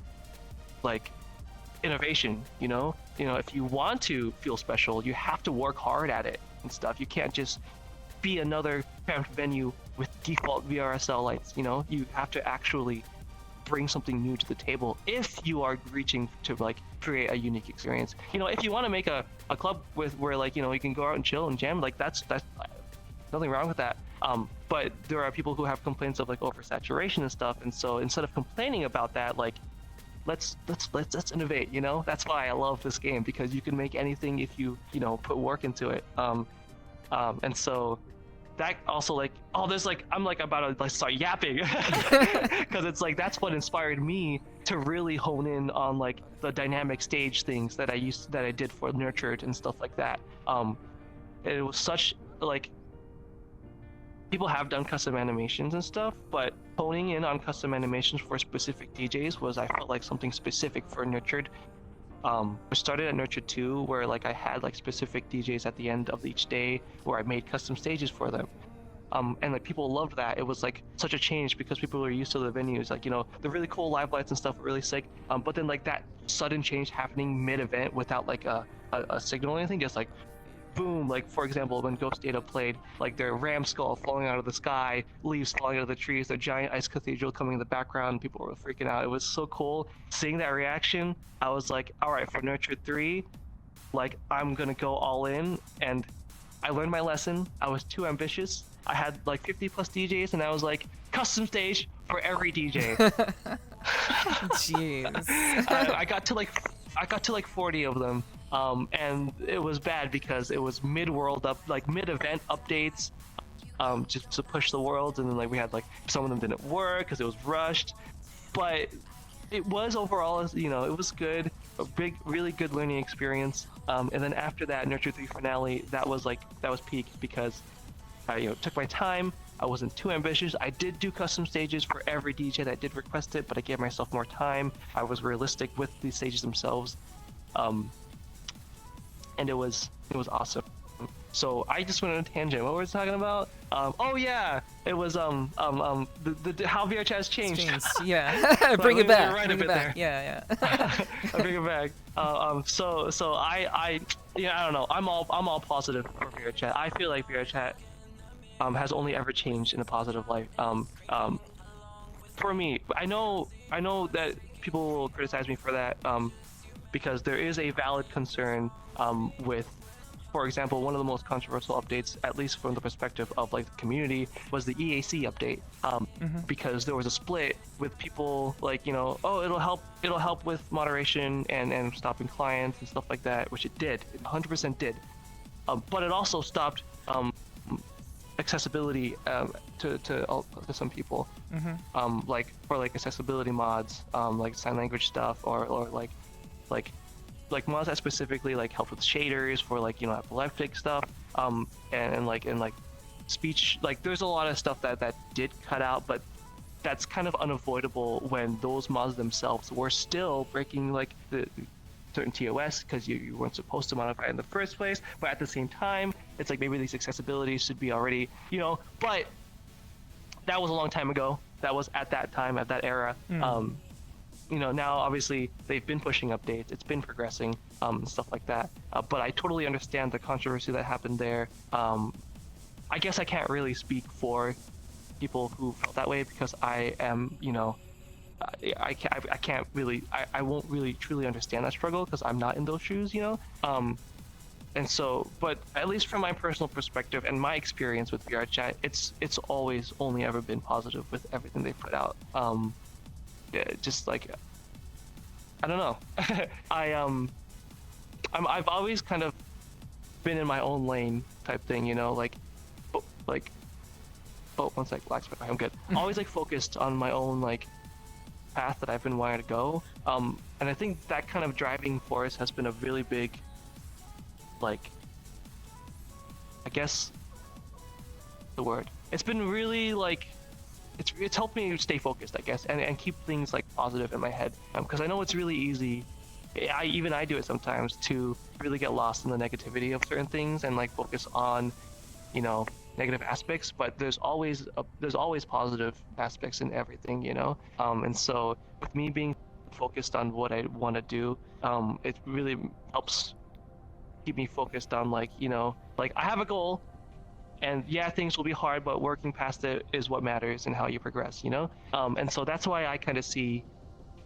like innovation. You know, if you want to feel special, you have to work hard at it and stuff. You can't just be another cramped venue with default VRSL lights. You know, you have to actually bring something new to the table if you are reaching to like create a unique experience. You know, if you want to make a club where like, you know, you can go out and chill and jam, like that's nothing wrong with that. But there are people who have complaints of like oversaturation and stuff, and so instead of complaining about that, like let's innovate. You know, that's why I love this game, because you can make anything if you put work into it. And so that also like, oh, there's like, I'm like about to like start yapping because it's like that's what inspired me to really hone in on like the dynamic stage things that I did for Nurtured and stuff like that. It was such like, people have done custom animations and stuff, but honing in on custom animations for specific DJs was, I felt like, something specific for Nurtured. I started at Nurtured 2, where like I had like specific DJs at the end of each day where I made custom stages for them. And like people loved that. It was like such a change because people were used to the venues, like, you know, the really cool live lights and stuff were really sick. But then like that sudden change happening mid-event without like a signal or anything, just like boom. Like for example, when Ghost Data played, like their ram skull falling out of the sky, leaves falling out of the trees, their giant ice cathedral coming in the background, people were freaking out. It was so cool seeing that reaction. I was like, all right, for Nurtured 3, like I'm gonna go all in. And I learned my lesson. I was too ambitious. I had like 50 plus DJs, and I was like, custom stage for every DJ. Jeez. I got to like 40 of them, and it was bad because it was mid-event updates, just to push the world, and then like we had like some of them didn't work because it was rushed, but it was overall, it was good, really good learning experience. And then after that, Nurture 3 finale, that was peak because I took my time. I wasn't too ambitious. I did do custom stages for every DJ that did request it, but I gave myself more time. I was realistic with the stages themselves, and it was awesome. So I just went on a tangent. What were we talking about? Oh yeah, it was the how VRChat has changed. Yeah, bring it back. Right bring it back. There. Yeah. I bring it back. So I don't know. I'm all positive for VRChat. I feel like VRChat has only ever changed in a positive light. For me, I know that people will criticize me for that, because there is a valid concern with, for example, one of the most controversial updates, at least from the perspective of like the community, was the EAC update, because there was a split with people like, oh, it'll help with moderation and stopping clients and stuff like that, which it did, it 100% did, but it also stopped accessibility to some people, like for like accessibility mods, like sign language stuff, or like mods that specifically like help with shaders for like epileptic stuff, and like speech, like there's a lot of stuff that did cut out, but that's kind of unavoidable when those mods themselves were still breaking like the certain TOS because you weren't supposed to modify in the first place. But at the same time, it's like maybe these accessibilities should be already, but that was a long time ago. That was at that time, at that era. Now obviously they've been pushing updates, it's been progressing, stuff like that, but I totally understand the controversy that happened there. I guess I can't really speak for people who felt that way because I am, I can't really, I won't really truly understand that struggle because I'm not in those shoes, and so, but at least from my personal perspective and my experience with VRChat, it's always only ever been positive with everything they put out. Just like, I don't know. I've always kind of been in my own lane type thing, one sec, relax, I'm good. Always like focused on my own like path that I've been wanting to go. And I think that kind of driving force has been a really big, like, I guess the word. It's been really like, it's helped me stay focused, I guess, and keep things like positive in my head, because I know it's really easy, I do it sometimes, to really get lost in the negativity of certain things and like focus on negative aspects, but there's always positive aspects in everything, and so with me being focused on what I want to do, it really helps keep me focused on like I have a goal. And yeah, things will be hard, but working past it is what matters and how you progress, and so that's why I kind of see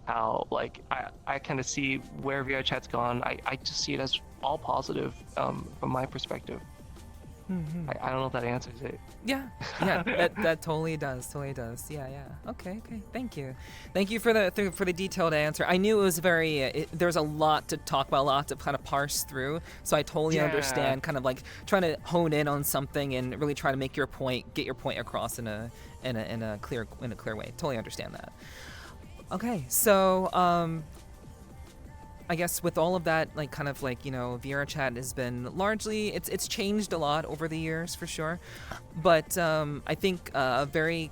how, like, I kind of see where VRChat's gone. I just see it as all positive, from my perspective. I don't know if that answers it. Yeah, that totally does. Yeah. Okay. Thank you for the detailed answer. I knew it was there's a lot to talk about, a lot to kind of parse through. So I totally understand, kind of like trying to hone in on something and really try to make your point, get your point across in a clear way. Totally understand that. Okay, so I guess with all of that, like, kind of like, VRChat has been largely, it's changed a lot over the years for sure, but I think a very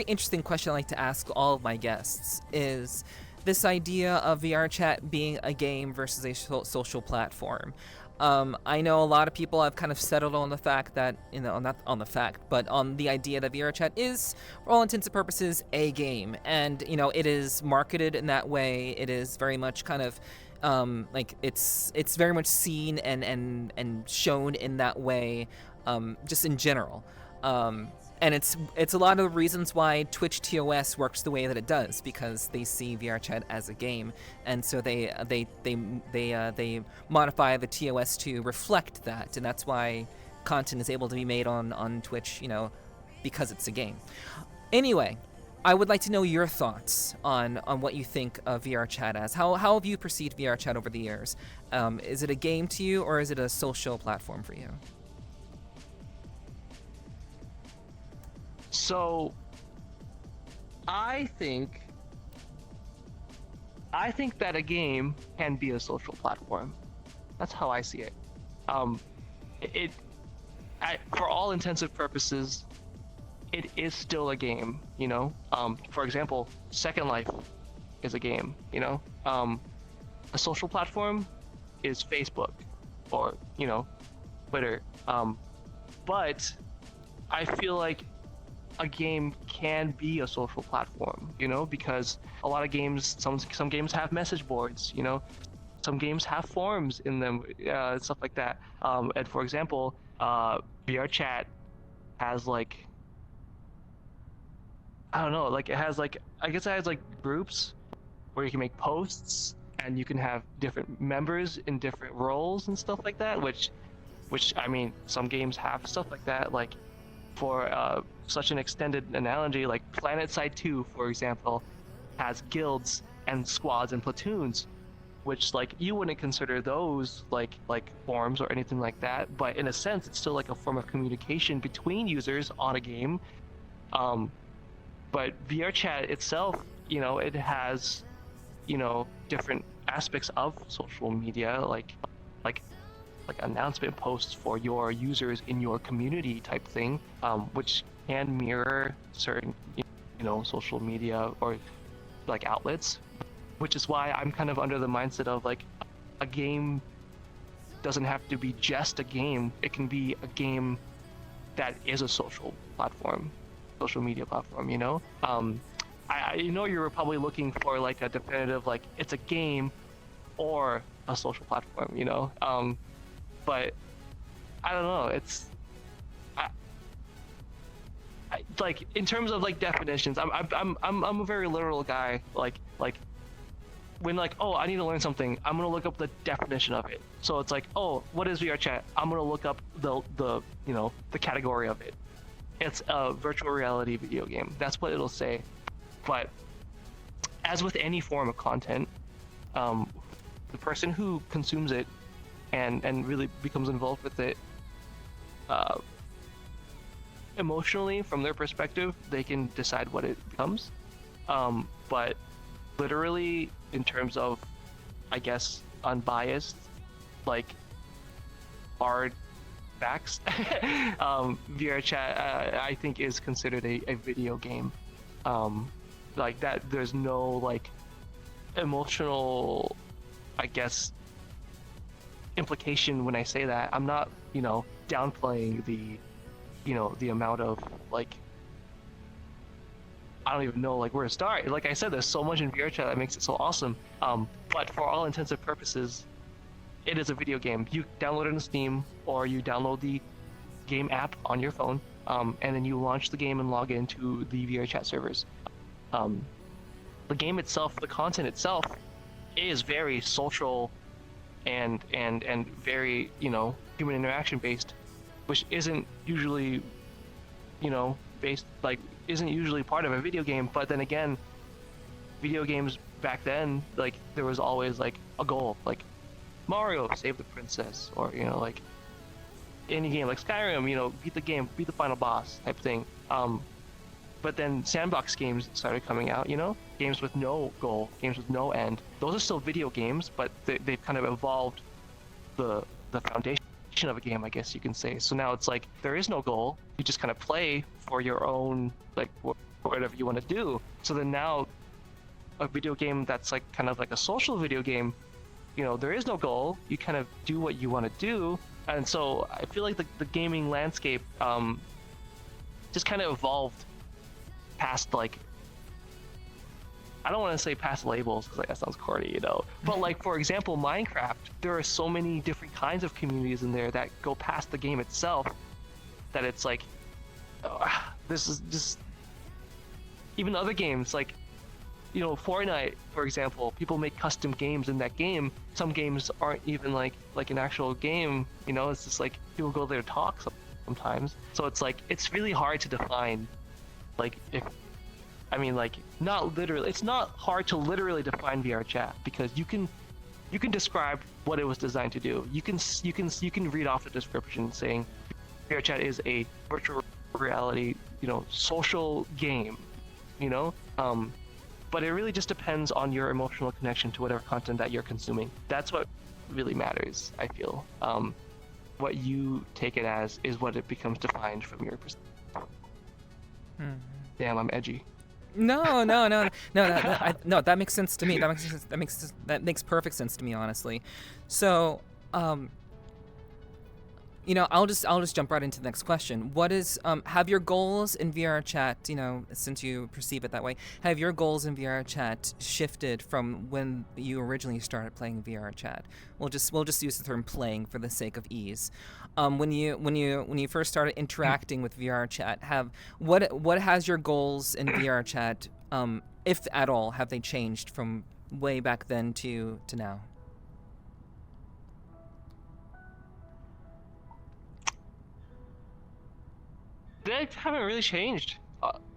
interesting question I like to ask all of my guests is this idea of VRChat being a game versus a social platform. I know a lot of people have kind of settled on the fact that, not on the fact, but on the idea that VRChat is, for all intents and purposes, a game. And, it is marketed in that way. It is very much kind of, like, it's very much seen and shown in that way, just in general. And it's a lot of the reasons why Twitch TOS works the way that it does, because they see VRChat as a game, and so they modify the TOS to reflect that, and that's why content is able to be made on Twitch, because it's a game. Anyway, I would like to know your thoughts on what you think of VRChat as. How have you perceived VRChat over the years? Is it a game to you, or is it a social platform for you? So, I think that a game can be a social platform. That's how I see it. It for all intensive purposes, it is still a game. You know, for example, Second Life is a game. You know, a social platform is Facebook or Twitter. But I feel like a game can be a social platform, because a lot of games, some games have message boards, some games have forums in them, stuff like that. And for example, VRChat has like, I don't know, like I guess it has like groups where you can make posts and you can have different members in different roles and stuff like that, which I mean, some games have stuff like that, like for such an extended analogy, like PlanetSide 2, for example, has guilds and squads and platoons, which like you wouldn't consider those like forums or anything like that, but in a sense it's still like a form of communication between users on a game. But VRChat itself, it has different aspects of social media, like announcement posts for your users in your community type thing, which can mirror certain social media or like outlets, which is why I'm kind of under the mindset of like a game doesn't have to be just a game. It can be a game that is a social media platform. I know you were probably looking for like a definitive, like it's a game or a social platform, but I don't know. It's like in terms of like definitions, I'm a very literal guy. Like when like, oh, I need to learn something, I'm gonna look up the definition of it. So it's like, oh, what is VRChat? I'm gonna look up the category of it. It's a virtual reality video game. That's what it'll say. But as with any form of content, the person who consumes it and really becomes involved with it, emotionally, from their perspective, they can decide what it becomes. But literally, in terms of, I guess, unbiased, like hard facts, VRChat, I think, is considered a video game. Like that, there's no like emotional, I guess, implication when I say that. I'm not, downplaying the amount of like, I don't even know like where to start. Like I said, there's so much in VRChat that makes it so awesome. But for all intensive purposes, it is a video game. You download it on Steam, or you download the game app on your phone, and then you launch the game and log into the VRChat servers. The game itself, the content itself, is very social and very human interaction based, which isn't usually isn't usually part of a video game. But then again, video games back then, like there was always like a goal, like Mario, save the princess, or like any game like Skyrim, beat the final boss type thing. But then sandbox games started coming out, games with no goal, games with no end. Those are still video games, but they've kind of evolved the foundation of a game, I guess you can say. So now it's like there is no goal. You just kind of play for your own, like whatever you want to do. So then now a video game that's like kind of like a social video game, there is no goal. You kind of do what you want to do. And so I feel like the gaming landscape just kind of evolved past, like, I don't want to say past labels because that sounds corny, but like, for example, Minecraft, there are so many different kinds of communities in there that go past the game itself that it's like, this is just, even other games like, Fortnite, for example, people make custom games in that game. Some games aren't even like an actual game, it's just like people go there to talk sometimes. So it's like, it's really hard to define, like, if I mean, like, not literally. It's not hard to literally define VRChat because you can describe what it was designed to do. You can read off the description saying VRChat is a virtual reality, social game, but it really just depends on your emotional connection to whatever content that you're consuming. That's what really matters, I feel. What you take it as is what it becomes defined from your perspective. Damn, I'm edgy. No. That makes sense to me. That makes perfect sense to me, honestly. So, I'll just jump right into the next question. What is have your goals in VRChat, since you perceive it that way, have your goals in VRChat shifted from when you originally started playing VRChat? We'll just use the term playing for the sake of ease. When you first started interacting with VRChat, what has your goals in VRChat, if at all, have they changed from way back then to now? They haven't really changed.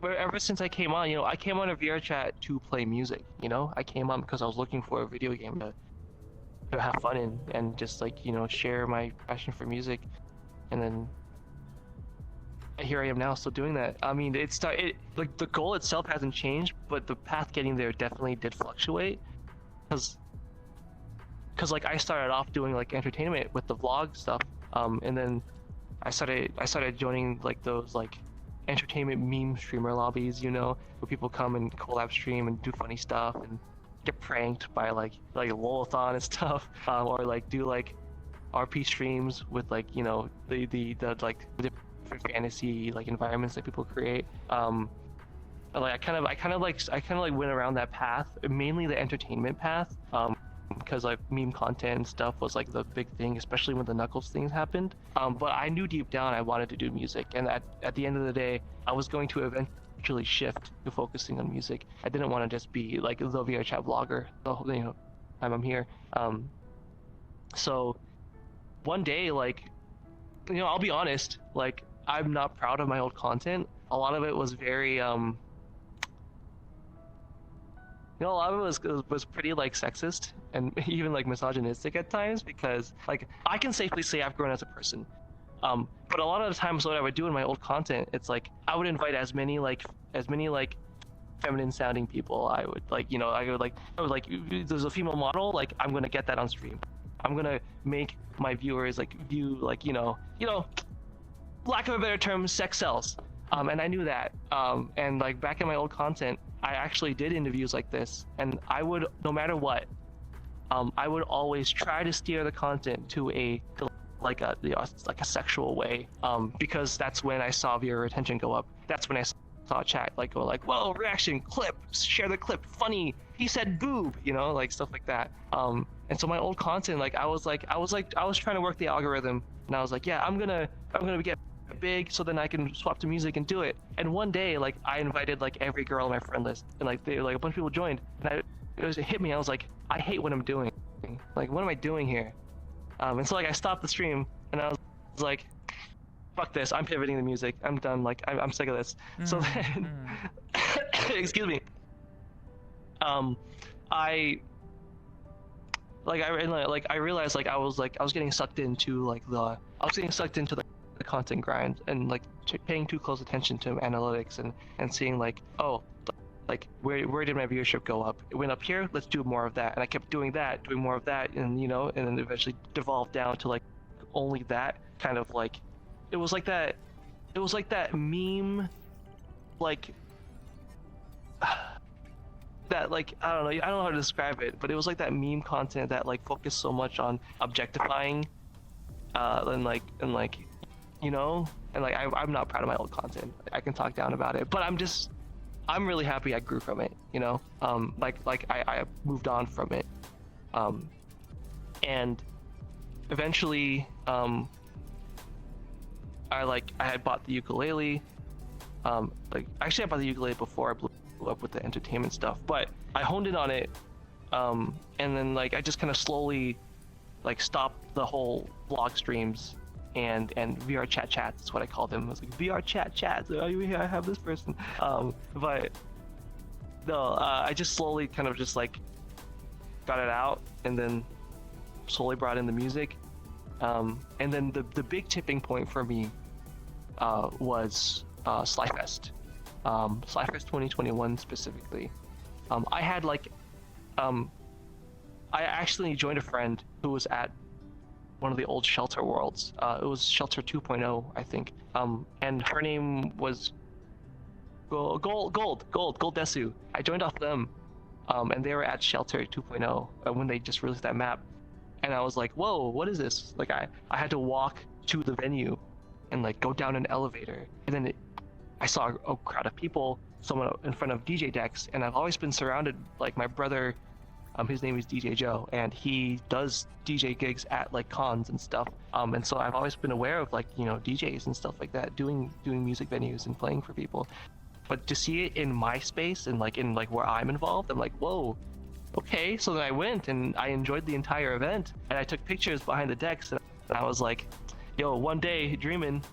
Ever since I came on, I came on a VRChat to play music. I came on because I was looking for a video game to have fun in and just share my passion for music. And then here I am now, still doing that. I mean, like the goal itself hasn't changed, but the path getting there definitely did fluctuate. Because like I started off doing like entertainment with the vlog stuff, and then I started joining like those like entertainment meme streamer lobbies, where people come and collab stream and do funny stuff and get pranked by like Lolathon and stuff, or like do like RP streams with like the like different fantasy like environments that people create. Like I kind of like went around that path, mainly the entertainment path. Because like meme content and stuff was like the big thing, especially when the Knuckles things happened. But I knew deep down I wanted to do music, and at the end of the day, I was going to eventually shift to focusing on music. I didn't want to just be like the VRChat vlogger the whole time I'm here. So one day, like, I'll be honest, like I'm not proud of my old content. A lot of it was very a lot of it was pretty like sexist and even like misogynistic at times, because like I can safely say I've grown as a person. But a lot of the times what I would do in my old content, it's like I would invite as many like feminine sounding people. I would there's a female model, like I'm gonna get that on stream. I'm gonna make my viewers like view like lack of a better term, sex sells. And I knew that. And like back in my old content, I actually did interviews like this, and I would, no matter what, I would always try to steer the content to a sexual way, because that's when I saw viewer retention go up. That's when I saw chat like go like, whoa, reaction, clip, share the clip, funny, he said boob, like stuff like that. And so my old content, like I was trying to work the algorithm, and I was like, yeah, I'm gonna get big so then I can swap to music and do it. And one day, like I invited like every girl on my friend list, and like a bunch of people joined, and it hit me. I was like, I hate what I'm doing. Like, what am I doing here? And so like I stopped the stream, and I was like, fuck this, I'm pivoting to music. I'm done. Like I'm sick of this. So then, excuse me. I realized like I was getting sucked into the content grind, and like paying too close attention to analytics and seeing like, oh, like where did my viewership go up? It went up here, let's do more of that. And I kept doing more of that, and and then eventually devolved down to like only that kind of like, it was like that meme, like that, like I don't know how to describe it, but it was like that meme content that like focused so much on objectifying and I'm not proud of my old content. I can talk down about it, but I'm really happy I grew from it, I moved on from it, and eventually I had bought the ukulele. Actually I bought the ukulele before I blew up with the entertainment stuff, but I honed in on it, and then like I just kind of slowly like stopped the whole vlog streams and VRChat chats. That's what I call them. I was like, VRChat chats. Oh, I have this person. But No, I just slowly kind of just like got it out, and then slowly brought in the music. And then the big tipping point for me was Slyfest. Slyfest 2021 specifically. I had like, I actually joined a friend who was at one of the old Shelter worlds. It was Shelter 2.0, I think. And her name was Gold Desu. I joined off them, and they were at Shelter 2.0 when they just released that map. And I was like, whoa, what is this? Like I had to walk to the venue and like go down an elevator, and then I saw a crowd of people, someone in front of DJ decks, and I've always been surrounded, like my brother, his name is DJ Joe, and he does DJ gigs at like cons and stuff. And so I've always been aware of like, you know, DJs and stuff like that, doing music venues and playing for people. But to see it in my space and like in like where I'm involved, I'm like, whoa, okay. So then I went and I enjoyed the entire event, and I took pictures behind the decks, and I was like, yo, one day dreaming.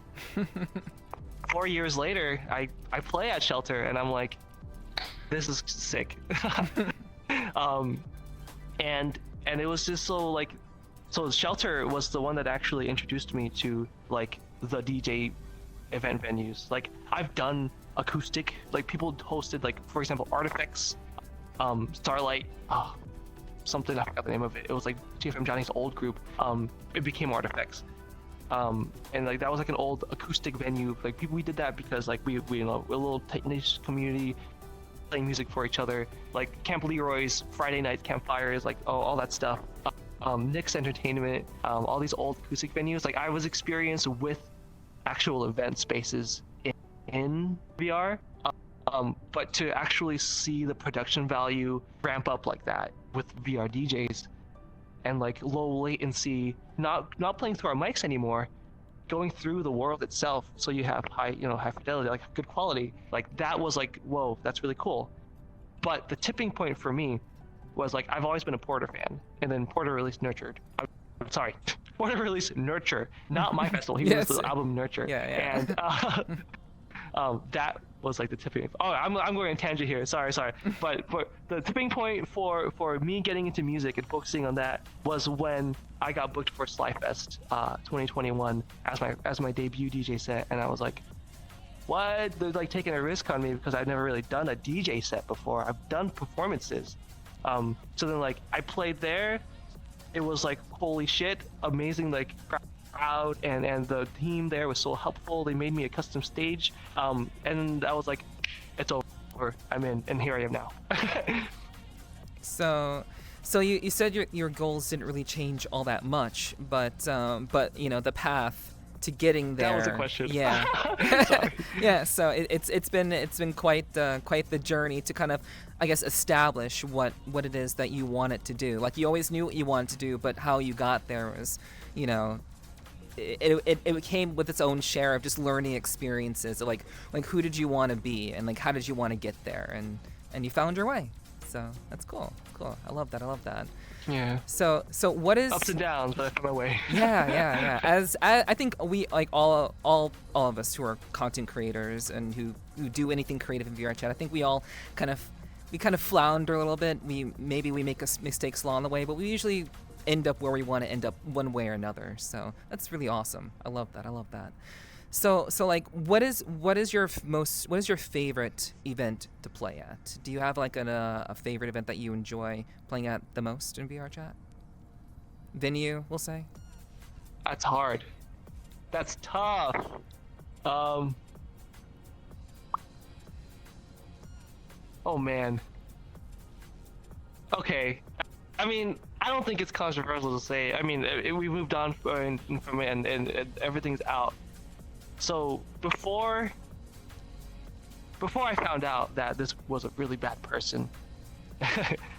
4 years later, I play at Shelter, and I'm like, this is sick. And it was just so like, so Shelter was the one that actually introduced me to like the DJ event venues. Like I've done acoustic, like people hosted like, for example, Artifacts, Starlight, something, I forgot the name of it. It was like TFM Johnny's old group. It became Artifacts. And like that was like an old acoustic venue. Like we did that because like we you know, we're a little tight knit community, playing music for each other. Like Camp Leroy's Friday night campfires, like all that stuff. Nick's Entertainment, all these old acoustic venues. Like I was experienced with actual event spaces in VR, but to actually see the production value ramp up like that with VR DJs, and like low latency, not playing through our mics anymore, going through the world itself, so you have high fidelity, like good quality. Like that was like, whoa, that's really cool. But the tipping point for me was like, I've always been a Porter fan, and then Porter released Nurtured. I'm sorry, Porter released Nurture, not my festival. He released the album Nurture. Yeah. And that was like the tipping. Oh, I'm going on a tangent here. Sorry. But the tipping point for me getting into music and focusing on that was when I got booked for Slyfest 2021 as my debut DJ set, and I was like, what? They're like taking a risk on me because I've never really done a DJ set before. I've done performances. So then like I played there. It was like, holy shit, amazing, like crowd, and the team there was so helpful. They made me a custom stage, and I was like, it's over, I'm in, and here I am now. So you said your goals didn't really change all that much, but you know, the path to getting there. That was a question. Yeah. Sorry. Yeah. So it's been quite the journey to kind of, I guess, establish what it is that you want it to do. Like you always knew what you wanted to do, but how you got there was, you know, it came with its own share of just learning experiences. Like who did you want to be, and like how did you want to get there, and you found your way. So that's cool. I love that. Yeah. So what is ups and downs, but I found my way. Yeah. As I think we, like all of us who are content creators and who do anything creative in VRChat, I think we all kind of flounder a little bit. We make mistakes along the way, but we usually end up where we want to end up one way or another. So that's really awesome. I love that. So like, what is your favorite event to play at? Do you have like a favorite event that you enjoy playing at the most in VRChat? Venue, we'll say. That's hard. That's tough. Oh man. Okay. I mean, I don't think it's controversial to say. I mean, we moved on from it, and everything's out. So before I found out that this was a really bad person,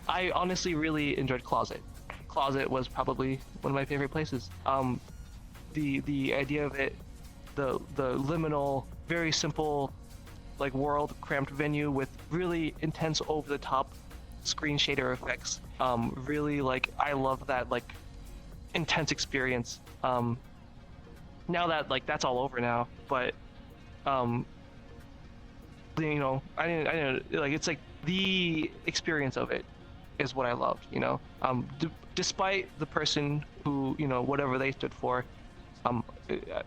I honestly really enjoyed Closet. Closet was probably one of my favorite places. The idea of it, the liminal, very simple, like world cramped venue with really intense over the top screen shader effects. Really, like, I love that like intense experience. Now that like that's all over now, but you know, I didn't like, it's like the experience of it is what I loved, you know. Despite the person who, you know, whatever they stood for,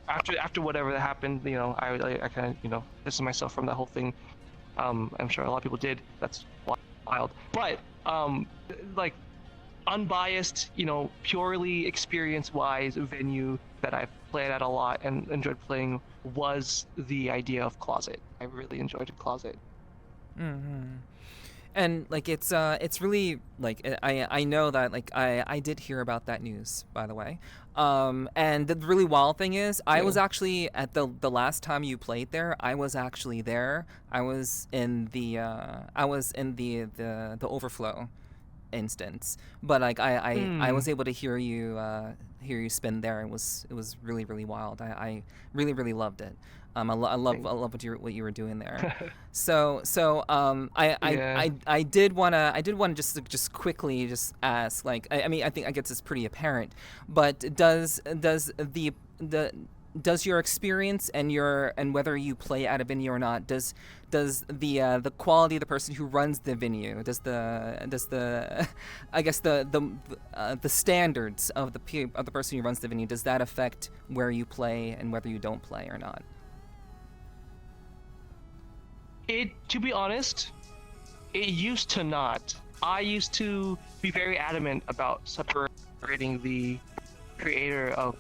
after whatever that happened, you know, I kind of, you know, distanced myself from that whole thing. I'm sure a lot of people did. That's wild. But like unbiased, you know, purely experience-wise venue that I've played at a lot and enjoyed playing was the idea of Closet. I really enjoyed Closet. Mm-hmm. And like it's really like I know that like I did hear about that news, by the way. And the really wild thing is I was actually at the last time you played there, I was actually there. I was in the the overflow instance, but like I was able to hear you spin there. It was really really wild. I really really loved it. I love what you were doing there. I did wanna just quickly just ask, like, I mean, I think I guess it's pretty apparent, but does your experience and whether you play at a venue or not, does the quality of the person who runs the venue, does the I guess the standards of the person who runs the venue, does that affect where you play and whether you don't play or not? To be honest, it used to not. I used to be very adamant about separating the creator of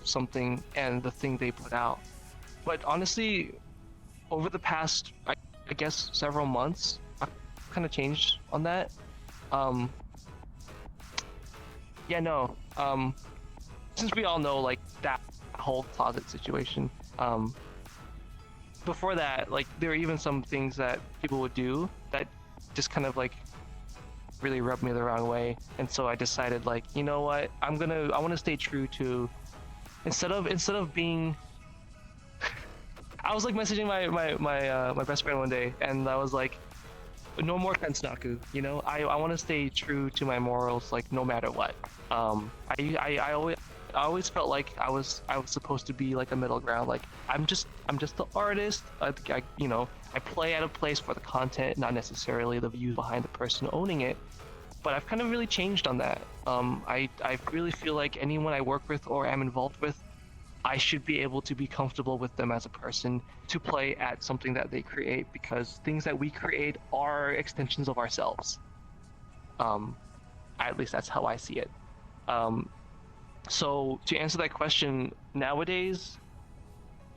something and the thing they put out. But honestly, over the past, I guess, several months, I've kind of changed on that. Since we all know, like, that whole Closet situation, before that, like, there were even some things that people would do that just kind of like really rubbed me the wrong way, and so I decided, like, you know what, I want to stay true to, instead of being I was like messaging my best friend one day, and I was like, no more offense, Naku, you know, I want to stay true to my morals, like, no matter what. I always felt like I was supposed to be like a middle ground. Like, I'm just the artist. I you know, I play at a place for the content, not necessarily the views behind the person owning it. But I've kind of really changed on that. I really feel like anyone I work with or am involved with, I should be able to be comfortable with them as a person to play at something that they create, because things that we create are extensions of ourselves. At least that's how I see it. So to answer that question, nowadays,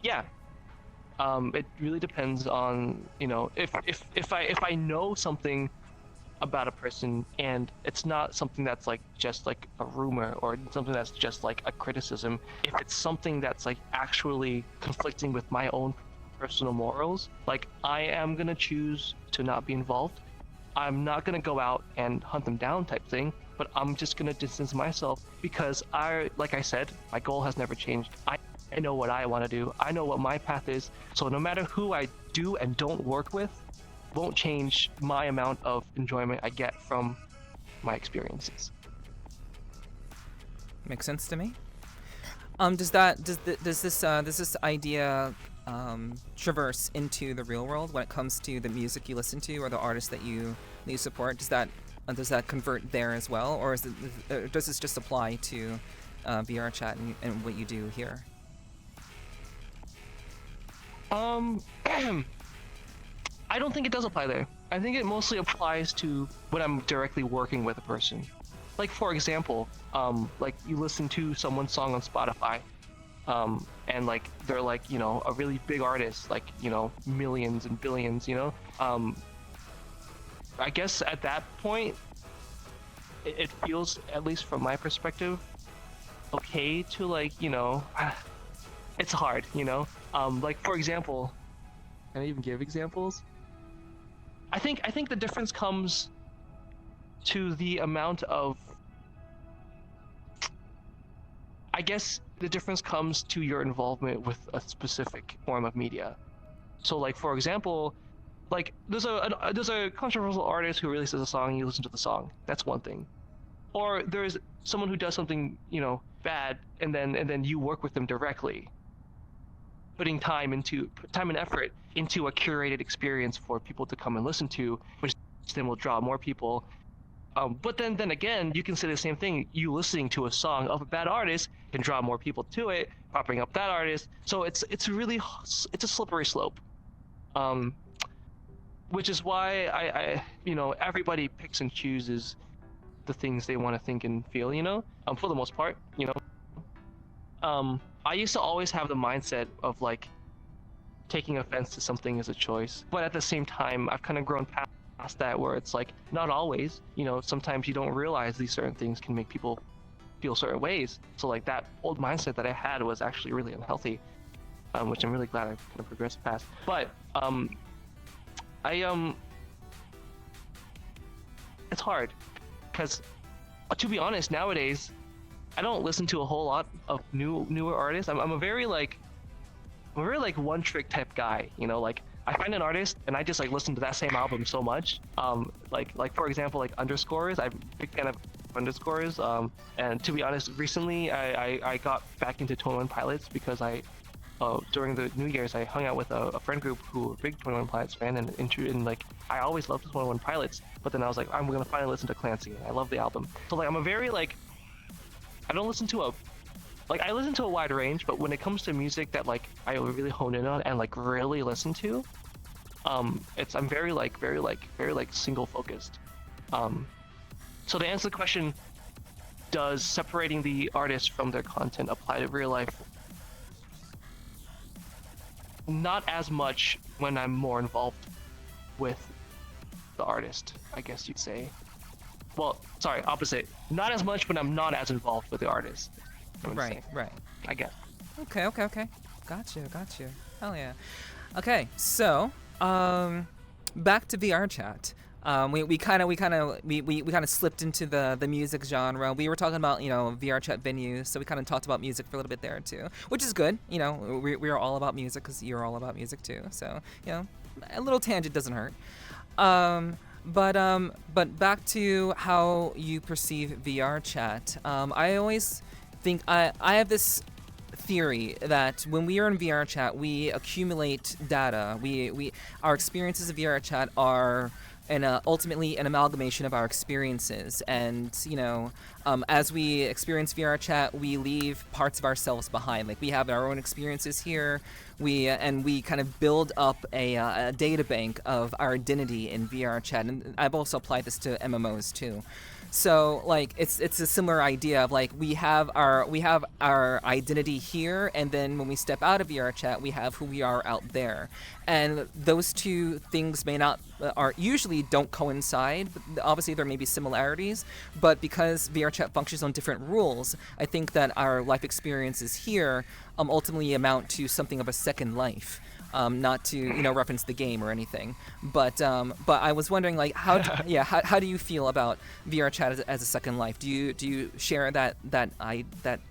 yeah, it really depends on, you know, if I know something about a person and it's not something that's like just like a rumor or something that's just like a criticism, if it's something that's like actually conflicting with my own personal morals, like, I am gonna choose to not be involved. I'm not gonna go out and hunt them down type thing, but I'm just gonna distance myself, because like I said, my goal has never changed. I know what I want to do. I know what my path is. So no matter who I do and don't work with, won't change my amount of enjoyment I get from my experiences. Makes sense to me. Does this idea traverse into the real world when it comes to the music you listen to or the artists that you support? Does that convert there as well, or does this just apply to VRChat and what you do here? I don't think it does apply there. I think it mostly applies to when I'm directly working with a person. Like, for example, like, you listen to someone's song on Spotify, and like, they're like, you know, a really big artist, like, you know, millions and billions, you know. I guess at that point, it feels, at least from my perspective, okay to, like, you know, it's hard, you know. Like, for example, can I even give examples? I think the difference comes to the amount of, I guess the difference comes to your involvement with a specific form of media. So, like, for example, like, there's a controversial artist who releases a song and you listen to the song. That's one thing. Or there's someone who does something, you know, bad, and then you work with them directly, putting time and effort into a curated experience for people to come and listen to, which then will draw more people. But then again, you can say the same thing. You listening to a song of a bad artist can draw more people to it, propping up that artist. So it's a slippery slope. Which is why I everybody picks and chooses the things they want to think and feel, for the most part, I used to always have the mindset of like taking offense to something as a choice, but at the same time, I've kind of grown past that, where it's like not always, sometimes you don't realize these certain things can make people feel certain ways. So like that old mindset that I had was actually really unhealthy, which I'm really glad I've kind of progressed past. But it's hard because, to be honest, nowadays I don't listen to a whole lot of newer artists. I'm a very one trick type guy, like I find an artist and I just like listen to that same album so much. Like for example, like Underscores. I'm a big fan of Underscores. And to be honest, recently I got back into 21 Pilots because during the New Year's I hung out with a friend group who were a big 21 Pilots fan, and like I always loved 21 Pilots, but then I was like, I'm gonna finally listen to Clancy, and I love the album. So like I'm a very like, I don't listen to I listen to a wide range, but when it comes to music that like I really hone in on and like really listen to, I'm very single focused. So to answer the question, does separating the artist from their content apply to real life? Not as much when I'm more involved with the artist, I guess you'd say. Well, sorry, opposite. Not as much when I'm not as involved with the artist. Right. I guess. Okay. Gotcha. Hell yeah. Okay, so back to VRChat. We kind of slipped into the music genre. We were talking about VRChat venues, so we kind of talked about music for a little bit there too, which is good. We're all about music because you're all about music too. So a little tangent doesn't hurt. But back to how you perceive VRChat. I always think I have this theory that when we are in VRChat, we accumulate data. Our experiences of VRChat are ultimately an amalgamation of our experiences, and as we experience VRChat, we leave parts of ourselves behind. Like we have our own experiences here, we kind of build up a data bank of our identity in VRChat, and I've also applied this to MMOs too. So like it's a similar idea of like we have our identity here, and then when we step out of VRChat, we have who we are out there, and those two things usually don't coincide. Obviously there may be similarities, but because VRChat functions on different rules, I think that our life experiences here ultimately amount to something of a second life. Not to reference the game or anything, but I was wondering like how do you feel about VRChat as a second life? Do you share that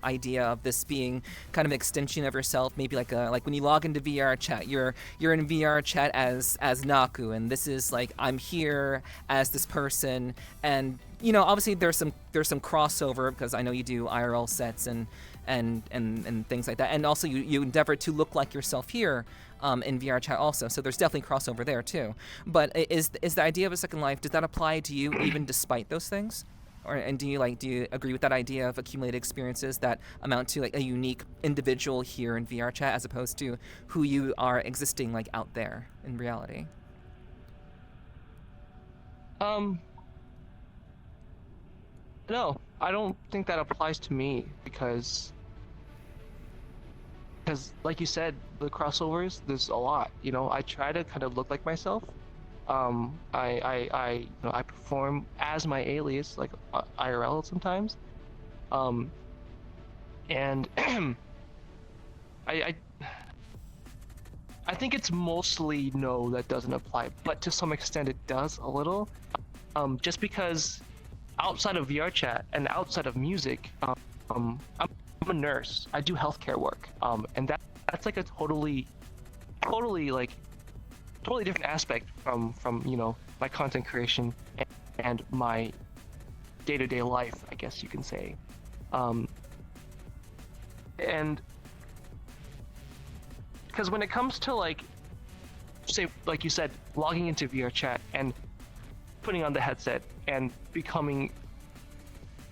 idea of this being kind of an extension of yourself? Maybe like when you log into VRChat, you're in VRChat as Naku, and this is like I'm here as this person, and obviously there's some crossover because I know you do IRL sets and things like that, and also you endeavor to look like yourself here in VRChat also, so there's definitely crossover there too. But is the idea of a second life, does that apply to you even despite those things? And do you agree with that idea of accumulated experiences that amount to like a unique individual here in VRChat as opposed to who you are existing like out there in reality? No, I don't think that applies to me because like you said, the crossovers, there's a lot. I try to kind of look like myself. I perform as my alias, like IRL sometimes. And I think it's mostly no, that doesn't apply, but to some extent it does a little. Just because outside of VRChat and outside of music, I'm a nurse. I do healthcare work, and that's like a totally different aspect from my content creation and my day-to-day life, I guess you can say. And because when it comes to like, say, like you said, logging into VRChat and putting on the headset and becoming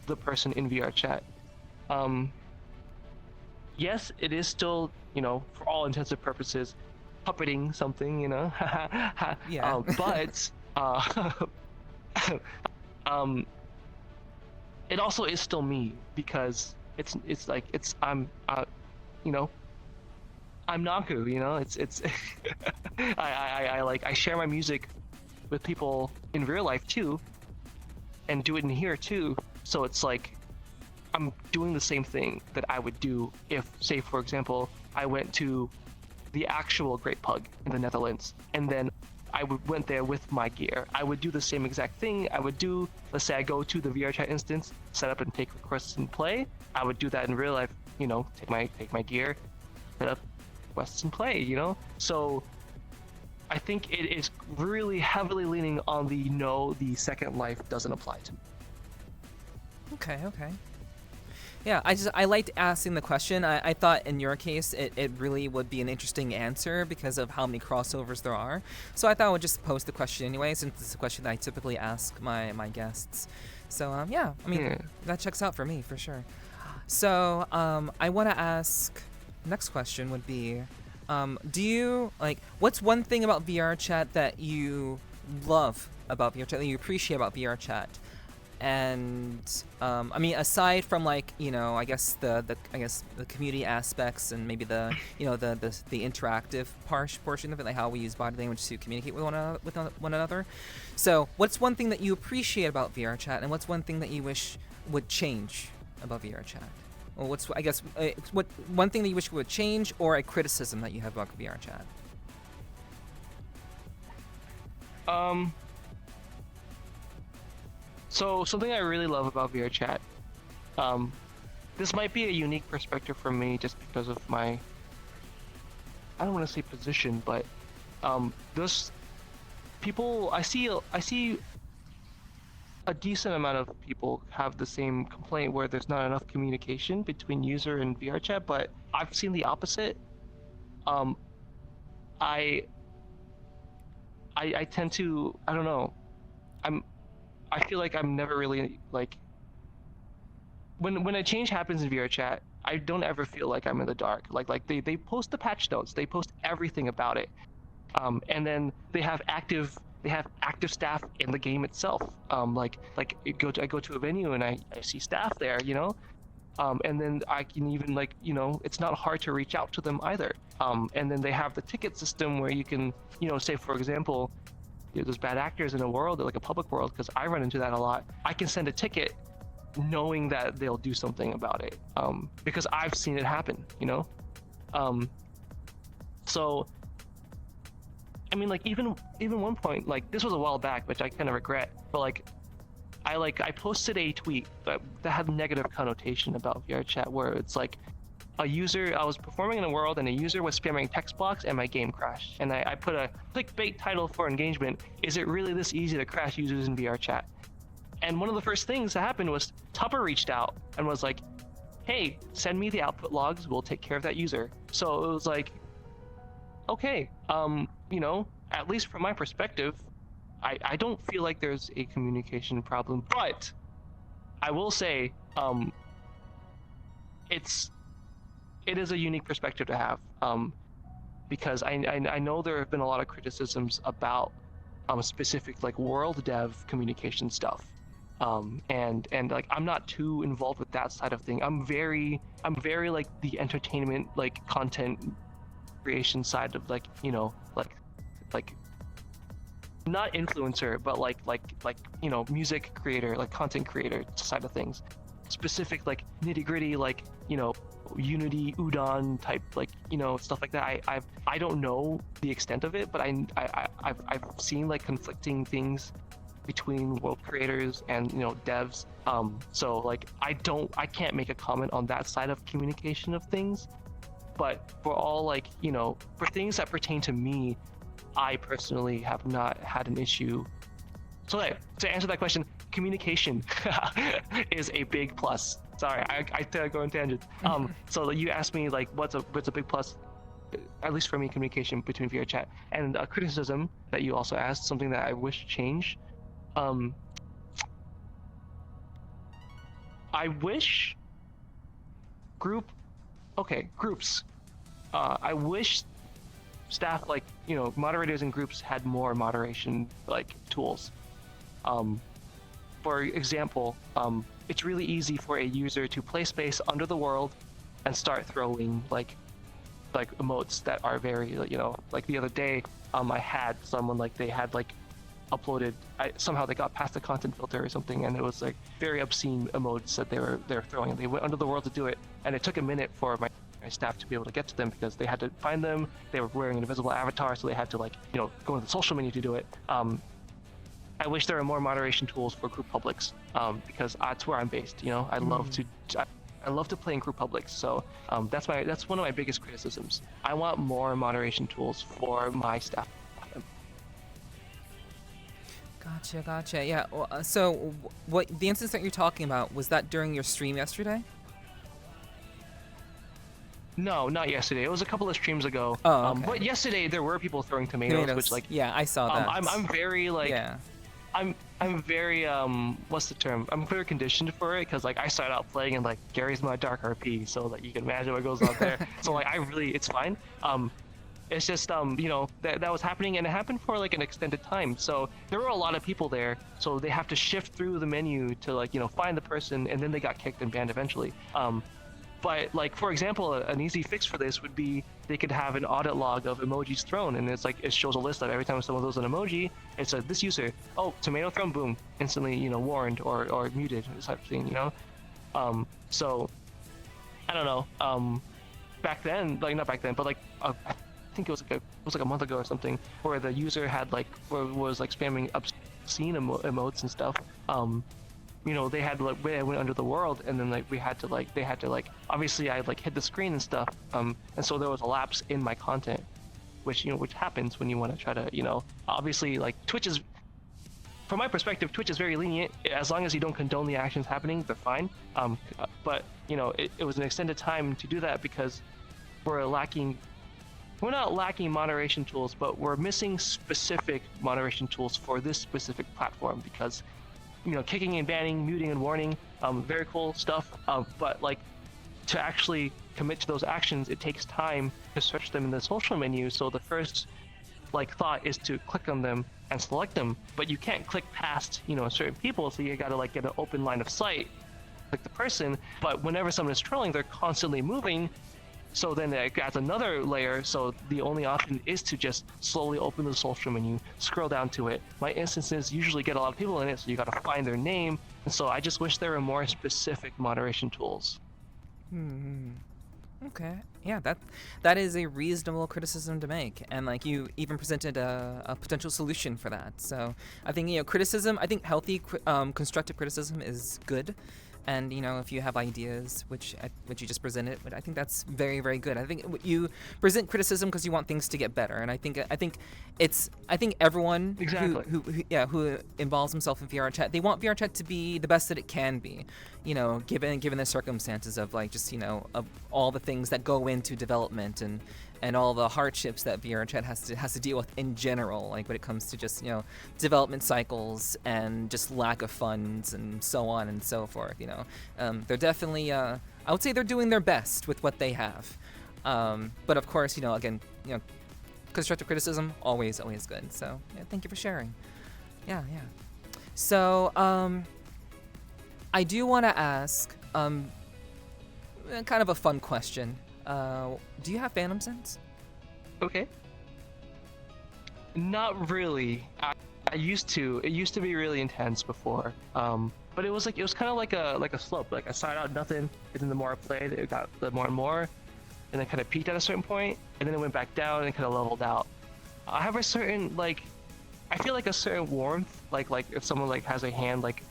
the person in VRChat. Yes, it is still, for all intents and purposes, puppeting something, Yeah. but it also is still me, because I'm Naku, it's I share my music with people in real life too, and do it in here too. So it's like I'm doing the same thing that I would do if, say, for example, I went to the actual Great Pug in the Netherlands, and then went there with my gear. I would do the same exact thing. I would do, let's say I go to the VRChat instance, set up and take requests and play. I would do that in real life, take my gear, set up requests and play, So I think it is really heavily leaning on the Second Life doesn't apply to me. Okay. Yeah, I liked asking the question. I thought in your case it really would be an interesting answer because of how many crossovers there are. So I thought I would just pose the question anyway, since it's a question that I typically ask my guests. So that checks out for me for sure. So I want to ask, next question would be, do you what's one thing about VRChat that you love about VRChat, that you appreciate about VRChat? And aside from I guess the community aspects and maybe the interactive portion of it, like how we use body language to communicate with one another. So what's one thing that you appreciate about VRChat, and what's one thing that you wish would change about VRChat? Or what one thing that you wish would change, or a criticism that you have about VRChat? So something I really love about VRChat, this might be a unique perspective for me just because of my, I don't want to say position, but those people, I see a decent amount of people have the same complaint where there's not enough communication between user and VRChat, but I've seen the opposite. I tend to, I don't know, I feel like I'm never really when a change happens in VRChat, I don't ever feel like I'm in the dark. Like they post the patch notes, they post everything about it, and then they have active staff in the game itself. I go to a venue and I see staff there, and then I can even it's not hard to reach out to them either. And then they have the ticket system where you can say, for example, there's bad actors in a world, like a public world, because I run into that a lot. I can send a ticket knowing that they'll do something about it, because I've seen it happen, so even one point, this was a while back, which I kind of regret, but I posted a tweet that had negative connotation about VRChat, where it's a user, I was performing in a world and a user was spamming text blocks and my game crashed. And I put a clickbait title for engagement: is it really this easy to crash users in VRChat? And one of the first things that happened was Tupper reached out and was like, hey, send me the output logs, we'll take care of that user. So it was okay, at least from my perspective, I don't feel like there's a communication problem, but I will say, it is a unique perspective to have, because I know there have been a lot of criticisms about specific world dev communication stuff, and I'm not too involved with that side of thing. I'm very the entertainment content creation side of not influencer, but music creator, content creator side of things, specific nitty gritty Unity udon type stuff like that. I don't know the extent of it, but I've seen conflicting things between world creators and devs, so I can't make a comment on that side of communication of things. But for all for things that pertain to me, I personally have not had an issue. So to answer that question, communication is a big plus. Sorry, I go on tangents. So you asked me what's a big plus, at least for me, communication between VRChat, and a criticism that you also asked, something that I wish changed. Um, I wish groups. I wish staff, like, moderators and groups had more moderation like tools. Um, for example, it's really easy for a user to play space under the world and start throwing like emotes that are very, like the other day, I had someone, like, they had like uploaded, somehow they got past the content filter or something, and it was like very obscene emotes that they were throwing, and they went under the world to do it, and it took a minute for my staff to be able to get to them because they had to find them. They were wearing an invisible avatar, so they had to, like, go into the social menu to do it. I wish there were more moderation tools for group publics, because that's where I'm based. I love to play in group publics, so that's one of my biggest criticisms. I want more moderation tools for my staff. Gotcha. Yeah. So, what the instance that you're talking about, was that during your stream yesterday? No, not yesterday. It was a couple of streams ago. Oh, okay. But yesterday there were people throwing tomatoes, which, like, yeah, I saw that. I'm very, like, yeah. I'm very what's the term? I'm very conditioned for it because, like, I started out playing in, like, Gary's Mod Dark RP, so, like, you can imagine what goes on there. So, like, it's fine. It's just that was happening, and it happened for, like, an extended time. So there were a lot of people there, so they have to shift through the menu to, like, find the person, and then they got kicked and banned eventually. But, like, for example, an easy fix for this would be they could have an audit log of emojis thrown, and it's like it shows a list of every time someone throws an emoji. It says this user, oh, tomato thrown, boom, instantly, warned or muted, this type of thing, So I don't know. Back then, like, not back then, but, like, I think it was like a month ago or something, where the user had, like, was like spamming obscene emotes and stuff. They had, like, they went under the world, and then, like, they had to obviously I, like, hid the screen and stuff, and so there was a lapse in my content, which happens when you want to try to, obviously, like, from my perspective, Twitch is very lenient. As long as you don't condone the actions happening, they're fine. But it was an extended time to do that because we're not lacking moderation tools, but we're missing specific moderation tools for this specific platform because kicking and banning, muting and warning, very cool stuff. But, like, to actually commit to those actions, it takes time to search them in the social menu. So the first, like, thought is to click on them and select them, but you can't click past, certain people. So you got to, like, get an open line of sight, click the person. But whenever someone is trolling, they're constantly moving. So then it adds another layer, so the only option is to just slowly open the social menu, scroll down to it. My instances usually get a lot of people in it, so you gotta find their name, and so I just wish there were more specific moderation tools. Okay. Yeah, that is a reasonable criticism to make, and, like, you even presented a potential solution for that. So I think I think healthy constructive criticism is good. And if you have ideas, which you just presented, but I think that's very, very good. I think you present criticism because you want things to get better, and I think everyone Exactly. who involves himself in VRChat, they want VRChat to be the best that it can be, given the circumstances of, like, just of all the things that go into development and all the hardships that VRChat has to deal with in general, like when it comes to just development cycles and just lack of funds and so on and so forth. They're definitely I would say they're doing their best with what they have, but of course again constructive criticism always good. So yeah, thank you for sharing. Yeah. So I do want to ask kind of a fun question. Do you have Phantom Sense? Okay. Not really. I used to. It used to be really intense before. But it was kind of like a slope. Like, I started out nothing, and then the more I played, it got more and more, and then kind of peaked at a certain point, and then it went back down and kind of leveled out. I have a certain, like, I feel like a certain warmth, like if someone, like, has a hand, like,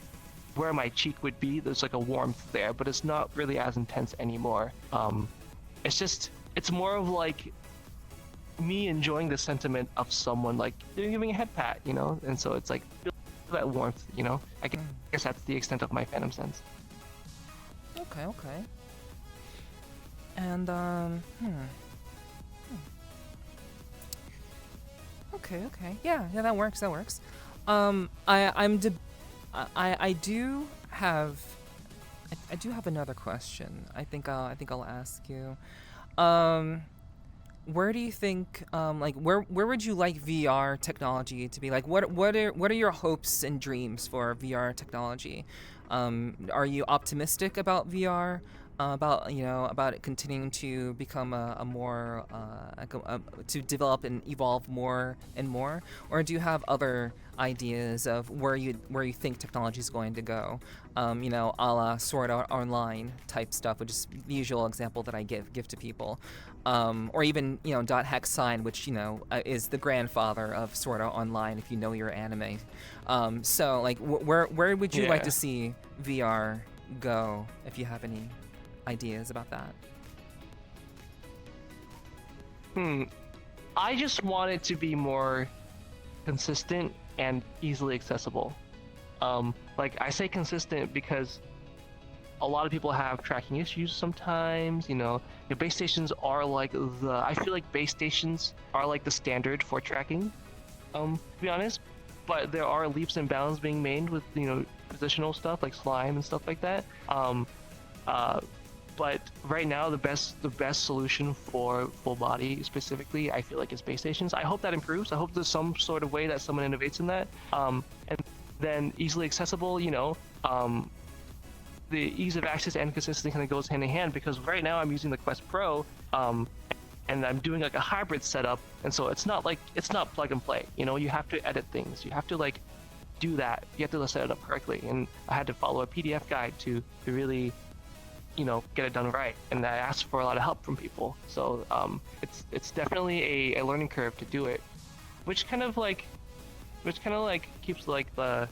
where my cheek would be, there's, like, a warmth there, but it's not really as intense anymore. It's more of, like, me enjoying the sentiment of someone, like, giving a head pat, and so it's like feel that warmth, I guess that's the extent of my Phantom Sense. Okay. And Okay. Yeah, that works. I do have I do have another question. I think I'll ask you. Um, where do you think like where would you like VR technology to be? Like what are your hopes and dreams for VR technology? Are you optimistic about VR? About about it continuing to become a more to develop and evolve more and more, or do you have other ideas of where you think technology is going to go? A la Sword Art Online type stuff, which is the usual example that I give to people, or even Dot Hex Sign, which is the grandfather of Sword Art Online if you know your anime. So like where would you like Yeah. to see VR go if you have any ideas about that? I just want it to be more consistent and easily accessible. Like I say consistent because a lot of people have tracking issues sometimes. Base stations are like I feel like base stations are like the standard for tracking, to be honest. But there are leaps and bounds being made with, positional stuff like slime and stuff like that. But right now the best solution for full body specifically, I feel like, is base stations. I hope that improves. I hope there's some sort of way that someone innovates in that. And then easily accessible, the ease of access and consistency kind of goes hand in hand, because right now I'm using the Quest Pro, and I'm doing like a hybrid setup, and so it's not plug and play. You have to edit things. You have to like do that. You have to set it up correctly, and I had to follow a PDF guide to really get it done right, and I asked for a lot of help from people. So it's definitely a learning curve to do it, which kind of like keeps like the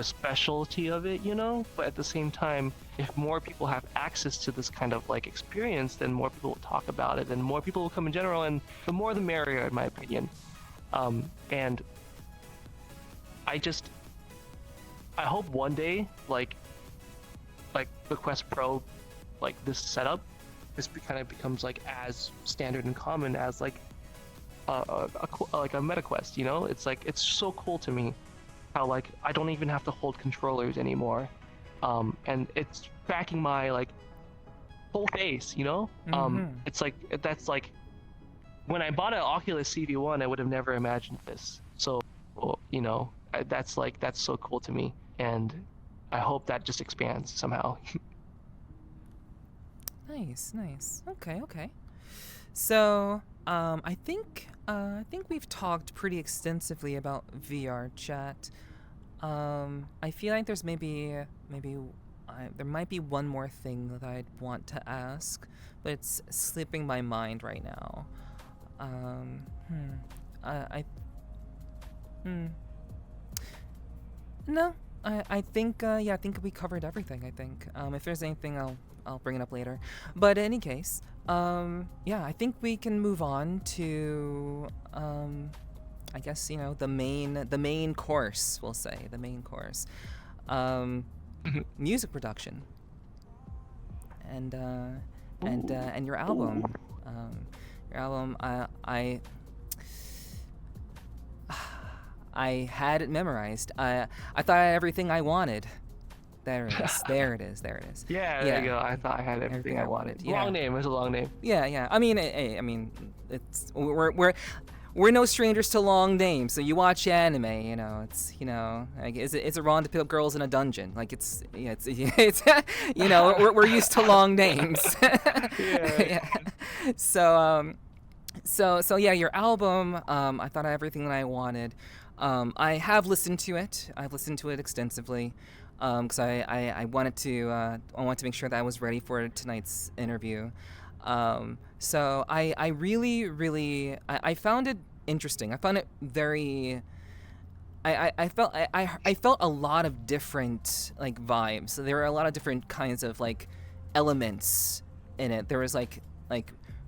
specialty of it, but at the same time, if more people have access to this kind of like experience, then more people will talk about it, and more people will come in general, and the more the merrier, in my opinion. And I hope one day like the Quest Pro, like this setup, this kind of becomes like as standard and common as like a MetaQuest. It's so cool to me how like I don't even have to hold controllers anymore, and it's tracking my like whole face. It's like that's like when I bought an Oculus CV1, I would have never imagined this. So that's so cool to me, and I hope that just expands somehow. Nice. Okay. So, I think we've talked pretty extensively about VRChat. I feel like there's maybe there might be one more thing that I'd want to ask, but it's slipping my mind right now. I No, I think I think we covered everything. I think if there's anything, I'll bring it up later. But in any case, I think we can move on to I guess the main course. We'll say the main course, music production, and your album. Your album. I had it memorized. I thought I had everything I wanted. There it is. There it is. Yeah, there you go. I thought I had everything I wanted. Yeah. Long name. It's a long name. Yeah. I mean, it's we're no strangers to long names. So you watch anime, it's like, is it wrong to put girls in a dungeon? Like it's we're used to long names. Yeah. So yeah, your album. I thought I had everything that I wanted. I have listened to it. I've listened to it extensively, because I wanted to make sure that I was ready for tonight's interview. So I really I found it interesting. I found it very. I felt a lot of different like vibes. So there were a lot of different kinds of like elements in it. There was like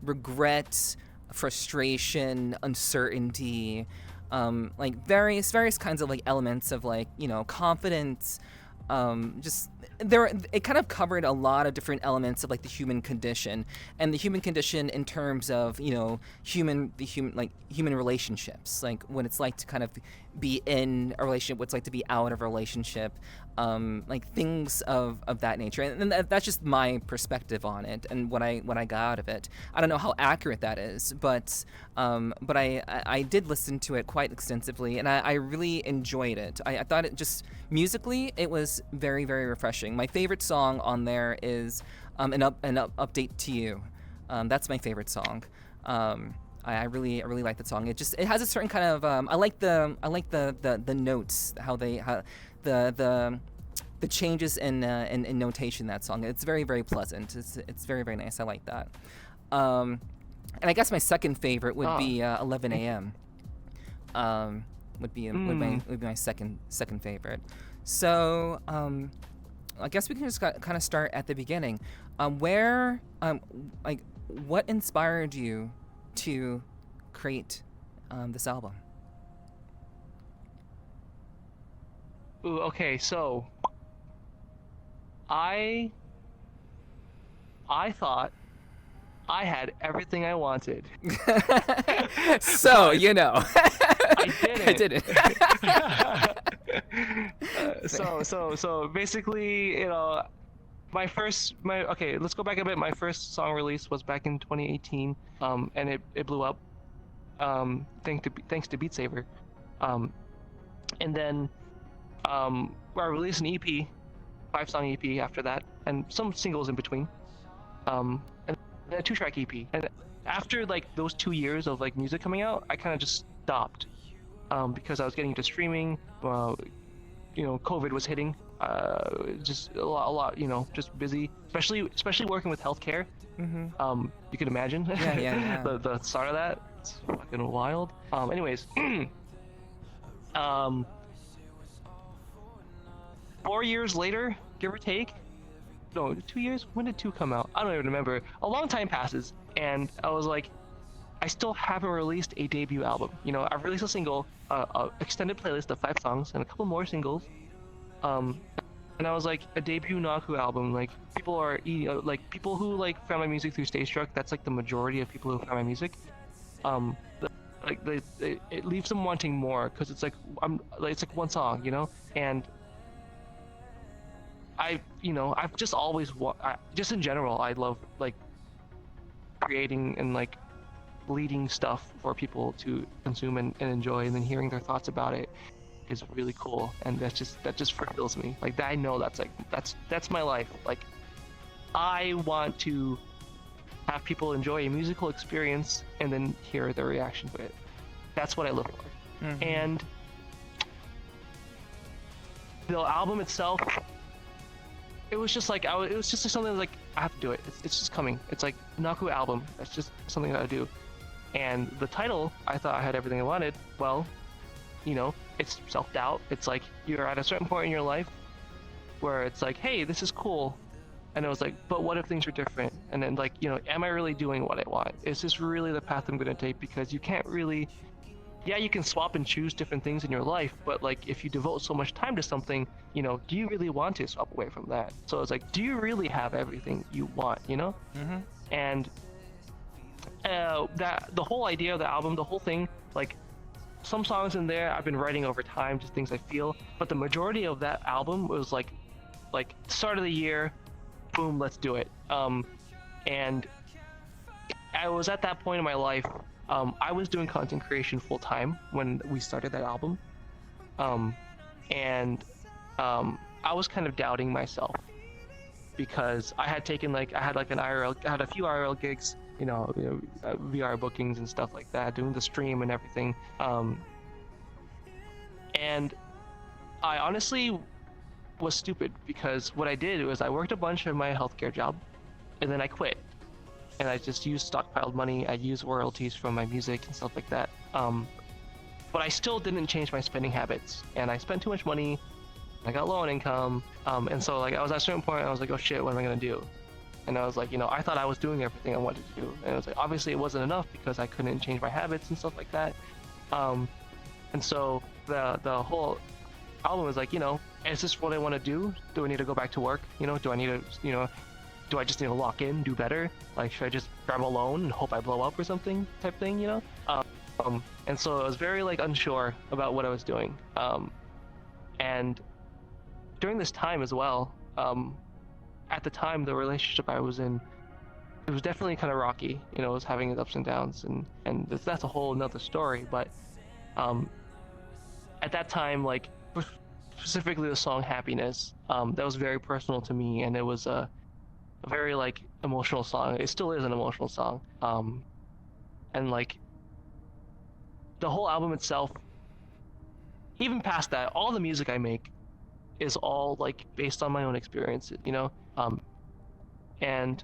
regret, frustration, uncertainty, like various kinds of like elements of like confidence, just there, it kind of covered a lot of different elements of like the human condition, and the human condition in terms of human relationships, like what it's like to kind of be in a relationship, what it's like to be out of a relationship, like things of that nature, and that's just my perspective on it and what I got out of it. I don't know how accurate that is, but I did listen to it quite extensively, and I really enjoyed it. I thought it just musically it was very, very refreshing. My favorite song on there is an update to you. That's my favorite song. I really like that song. It has a certain kind of I like the notes, how the changes in notation in that song. It's very, very pleasant. It's very, very nice. I like that. And I guess my second favorite would be 11 a.m. Would be my second favorite. So I guess we can just kind of start at the beginning. What inspired you to create this album? Ooh, okay, so I thought I had everything I wanted. So, I didn't. I didn't. So basically, let's go back a bit. My first song release was back in 2018, and it blew up, thanks to Beat Saber, and then I released an EP, 5-song EP after that, and some singles in between, and a 2-track EP. And after like those 2 years of like music coming out, I kind of just stopped, because I was getting into streaming. COVID was hitting. Just a lot, just busy, especially working with healthcare. Mm-hmm. You can imagine. Yeah. the start of that, it's fucking wild. Anyways, 4 years later, give or take. No, 2 years? When did 2 come out? I don't even remember. A long time passes, and I was like, I still haven't released a debut album. I've released a single, a extended playlist of 5 songs, and a couple more singles. And I was like, a debut Naku album, like people are eating, like people who like found my music through Stage Struck, that's like the majority of people who found my music. It leaves them wanting more, because it's like it's like one song, and I've just always just in general, I love like creating and like leading stuff for people to consume and enjoy, and then hearing their thoughts about it is really cool, and that just fulfills me. Like that, I know that's my life. Like I want to have people enjoy a musical experience and then hear their reaction to it. That's what I live for. Mm-hmm. And the album itself, it was just like it was just something like I have to do it. It's just coming. It's like Naku album. That's just something that I do. And the title, I thought I had everything I wanted. Well, it's self-doubt. It's like you're at a certain point in your life where it's like, hey, this is cool. And it was like, but what if things are different? And then like, am I really doing what I want? Is this really the path I'm going to take? Because you can't really, you can swap and choose different things in your life, but like if you devote so much time to something, do you really want to swap away from that? So it's like, do you really have everything you want, Mm-hmm. And that the whole idea of the album, the whole thing, like some songs in there I've been writing over time, just things I feel, but the majority of that album was like start of the year, boom, let's do it. And I was at that point in my life, I was doing content creation full time when we started that album, and I was kind of doubting myself, because I had taken I had a few IRL gigs, VR bookings and stuff like that, doing the stream and everything. And I honestly was stupid, because what I did was I worked a bunch of my healthcare job, and then I quit. And I just used stockpiled money. I used royalties from my music and stuff like that. But I still didn't change my spending habits, and I spent too much money. I got low on income, and so I was at a certain point, I was like, oh shit, what am I gonna do? And I was like, I thought I was doing everything I wanted to do, and it was like, obviously it wasn't enough, because I couldn't change my habits and stuff like that. And so the whole album was like, is this what I want to do? Do I need to go back to work? Do I need to, do I just need to lock in, do better? Like, should I just grab a loan and hope I blow up or something type thing, And so I was very like unsure about what I was doing. And during this time as well, at the time, the relationship I was in, it was definitely kind of rocky. It was having its ups and downs, and that's a whole nother story. But at that time, like specifically the song "Happiness," that was very personal to me, and it was a very like emotional song. It still is an emotional song. And like the whole album itself, even past that, all the music I make is all like based on my own experiences, and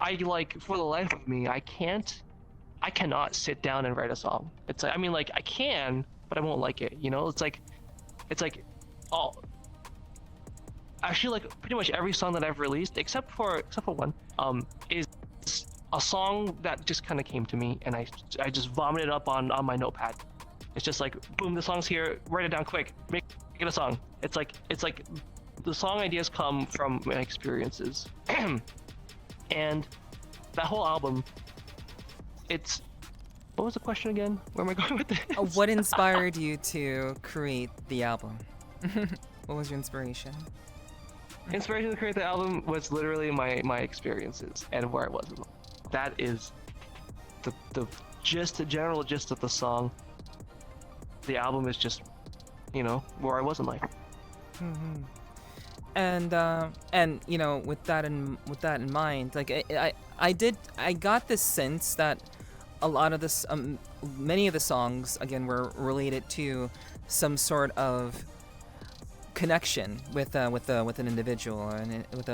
I like, for the life of me, I cannot sit down and write a song. It's like, I mean, like I can, but I won't like it, it's like all, actually, like pretty much every song that I've released, except for one, is a song that just kind of came to me, and I just vomited up on my notepad. It's just like, boom, the song's here, write it down quick, make it a song. It's like the song ideas come from my experiences. And that whole album, it's, what was the question again? Where am I going with this? What inspired you to create the album? What was your inspiration? Inspiration to create the album was literally my experiences and where I was. That is the general gist of the song. The album is just, where I was in life. Mm-hmm. And with that in mind, like I got this sense that a lot of this, many of the songs again were related to some sort of connection with an individual, and with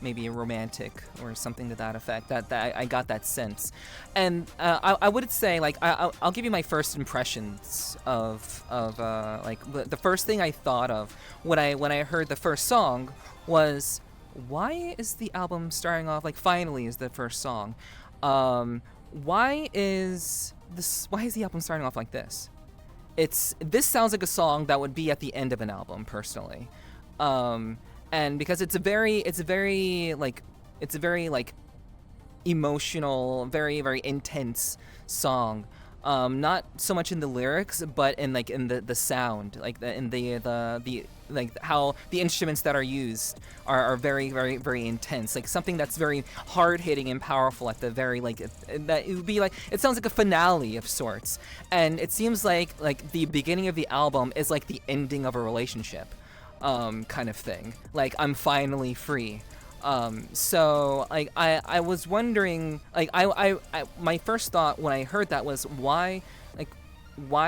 maybe a romantic or something to that effect. That I got that sense, and I would say, like, I'll give you my first impressions of like the first thing I thought of when I heard the first song was, why is the album starting off like "Finally" is the first song? Why is the album starting off like this? This sounds like a song that would be at the end of an album, personally, and because it's a very emotional, very very intense song. Not so much in the lyrics, but in the sound, in the how the instruments that are used are very very very intense, like something that's very hard hitting and powerful at the very that it would be like, it sounds like a finale of sorts, and it seems like the beginning of the album is like the ending of a relationship, kind of thing, like I'm finally free. So like I was wondering, like I my first thought when I heard that was, why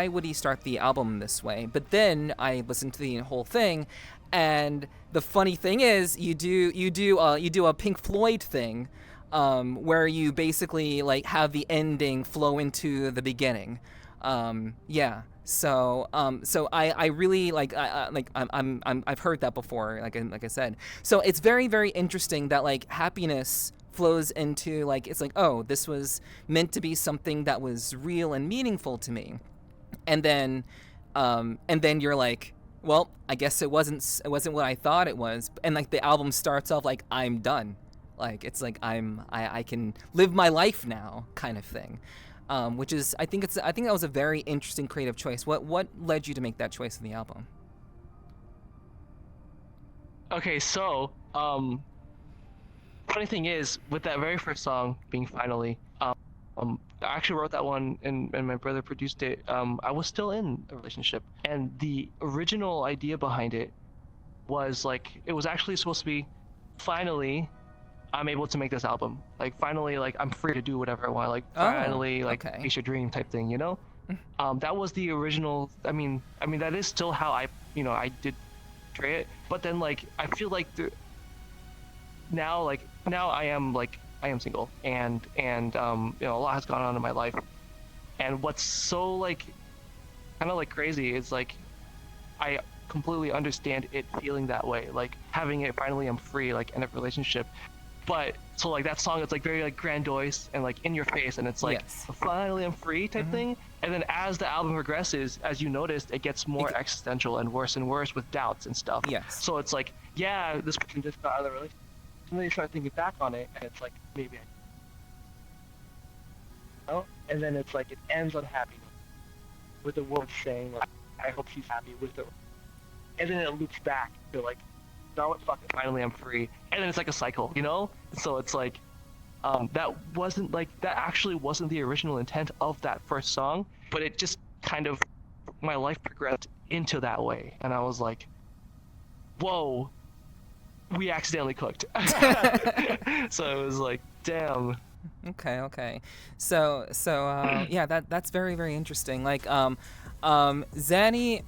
would he start the album this way? But then I listened to the whole thing, and the funny thing is, you do a Pink Floyd thing, where you basically like have the ending flow into the beginning. Yeah. So I really I've heard that before, like I said. So it's very very interesting that like Happiness flows into like, it's like, oh, this was meant to be something that was real and meaningful to me, and then you're like, well, I guess it wasn't what I thought it was, and like the album starts off like, I'm done, like it's like I can live my life now, kind of thing. Which is, I think that was a very interesting creative choice. What led you to make that choice in the album? Okay, so funny thing is, with that very first song being "Finally," I actually wrote that one, and my brother produced it. I was still in a relationship, and the original idea behind it was like, it was actually supposed to be, finally, I'm able to make this album. Like, finally, like, I'm free to do whatever I want. Like, finally, like, okay. chase your dream type thing, That was the original. I mean, that is still how I did portray it. But then, like, I feel like now I am single, and a lot has gone on in my life. And what's so like, kind of like crazy is like, I completely understand it feeling that way. Like, having it finally, I'm free, like, end of relationship. but so like that song is like very like grandiose and like in your face, and it's like Yes. finally I'm free type thing. And then as the album progresses, as you noticed, it gets more existential and worse with doubts and stuff. Yes. So it's like, yeah, this person just got out of the relationship, and then you start thinking back on it, and it's like maybe I, and then it's like it ends on happiness with the woman saying like, I hope she's happy with it, and then it loops back to like, now what, fucking finally I'm free, and then it's like a cycle, you know. So it's like that actually wasn't the original intent of that first song, but it just kind of, my life progressed into that way, and I was like, whoa, we accidentally cooked. So it was like, damn. Okay. So yeah, that's very, very interesting. Like Zanny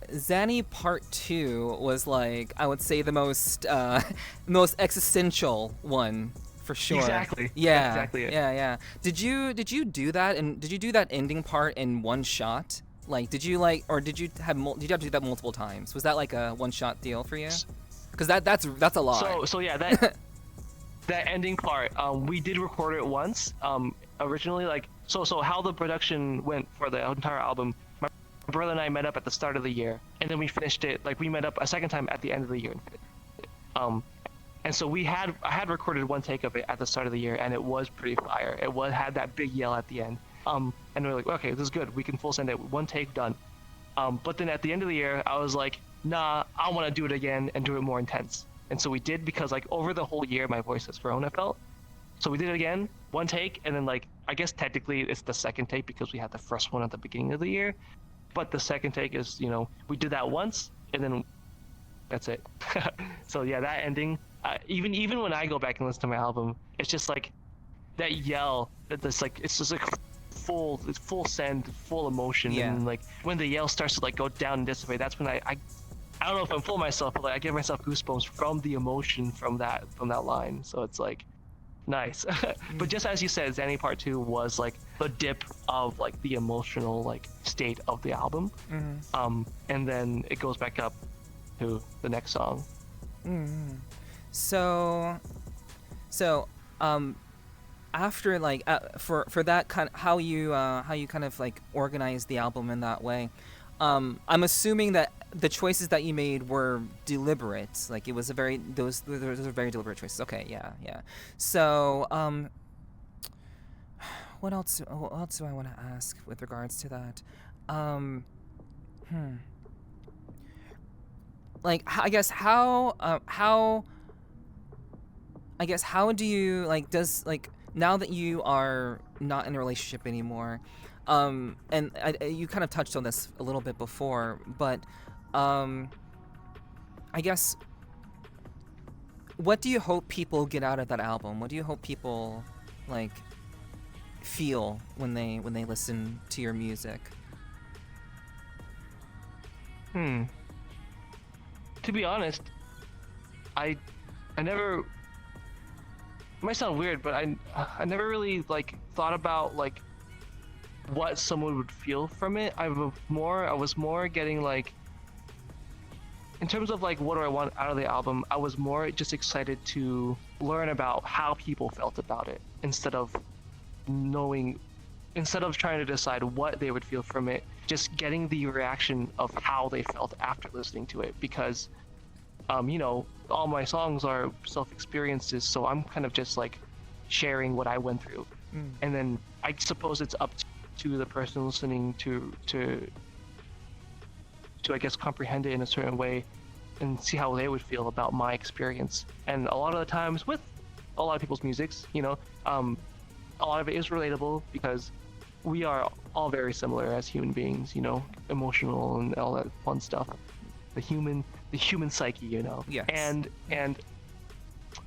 Part 2 was like, I would say the most most existential one for sure. Exactly. Yeah. That's exactly it. Yeah. Did you do that, and did you do that ending part in one shot? Like, did you like, or did you have to do that multiple times? Was that like a one shot deal for you? Because that's a lot. So yeah, that that ending part, we did record it once. Originally, like, so how the production went for the entire album, my brother and I met up at the start of the year, and then we finished it, like, we met up a second time at the end of the year. And so I had recorded one take of it at the start of the year, and it was pretty fire. It had that big yell at the end. And we were like, okay, this is good. We can full send it. One take done. But then at the end of the year, I was like, nah, I want to do it again and do it more intense. And so we did, because like over the whole year, my voice has grown, I felt. So we did it again, one take, and then like, I guess technically it's the second take because we had the first one at the beginning of the year. But the second take is, you know, we did that once, and then that's it. So yeah, that ending, even when I go back and listen to my album, it's just like that yell, that's like, it's just like full send, full emotion. Yeah. And like when the yell starts to like go down and dissipate, that's when I don't know if I'm full of myself, but like I give myself goosebumps from the emotion from that line. So it's like nice. But just as you said, Zanny Part 2 was like the dip of like the emotional like state of the album. And then it goes back up to the next song. So after like for that kind of how you kind of like organize the album in that way, I'm assuming that the choices that you made were deliberate. Like, it was those are very deliberate choices. Okay, yeah. So what else do I want to ask with regards to that? Like, I guess how do you, like, does, like, now that you are not in a relationship anymore, and you kind of touched on this a little bit before, but I guess, what do you hope people get out of that album? What do you hope people like feel when they listen to your music? To be honest, I never, it might sound weird, but I never really like thought about like what someone would feel from it. I was more getting like, in terms of like what do I want out of the album, I was more just excited to learn about how people felt about it instead of trying to decide what they would feel from it, just getting the reaction of how they felt after listening to it. Because you know, all my songs are self-experiences, so I'm kind of just like sharing what I went through. And then I suppose it's up to the person listening to I guess comprehend it in a certain way and see how they would feel about my experience. And a lot of the times with a lot of people's musics, you know, a lot of it is relatable because we are all very similar as human beings, you know, emotional and all that fun stuff. The human psyche, you know. Yes. And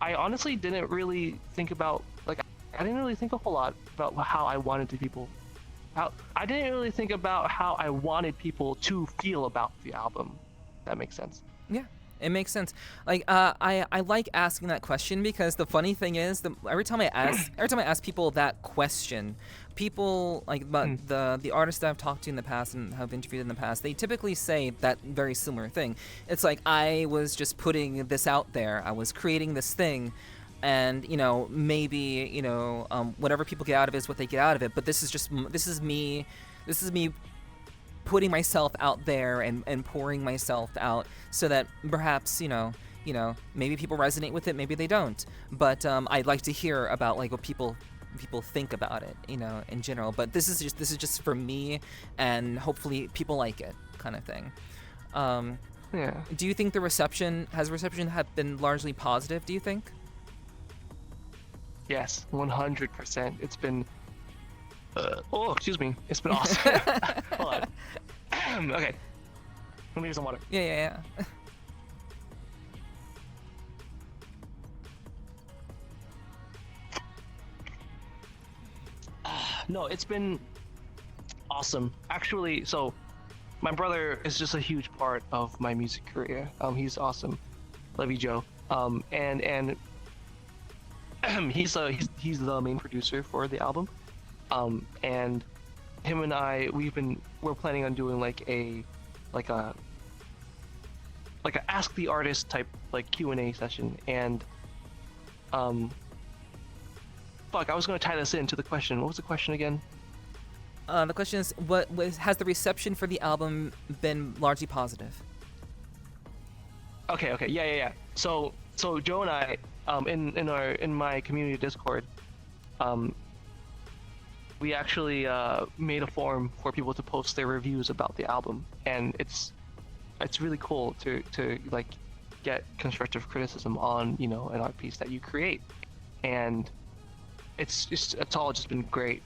I honestly didn't really think about, like, I didn't really think a whole lot about how I wanted people to feel about the album. If that makes sense. Yeah, it makes sense. Like, I like asking that question because the funny thing is, every time I ask people that question, people like the artists that I've talked to in the past and have interviewed in the past, they typically say that very similar thing. It's like, I was just putting this out there. I was creating this thing, and maybe whatever people get out of it is what they get out of it. But this is me putting myself out there and pouring myself out, so that perhaps maybe people resonate with it, maybe they don't. But I'd like to hear about like what people think about it, in general. But this is just for me, and hopefully people like it, kind of thing. Yeah. Do you think the reception have been largely positive? Do you think? Yes, 100%. It's been. Excuse me. It's been awesome. Hold on. Okay. Let me get some water. Yeah. No, it's been awesome. Actually, so my brother is just a huge part of my music career. He's awesome. Love you, Joe. And he's the main producer for the album. And him and I, we're planning on doing like a ask the artist type like Q&A session. And I was gonna tie this into the question. What was the question again? The question is, has the reception for the album been largely positive? Okay, yeah. So Joe and I, in my community Discord, we actually made a forum for people to post their reviews about the album, and it's really cool to like get constructive criticism on an art piece that you create, and it's all just been great.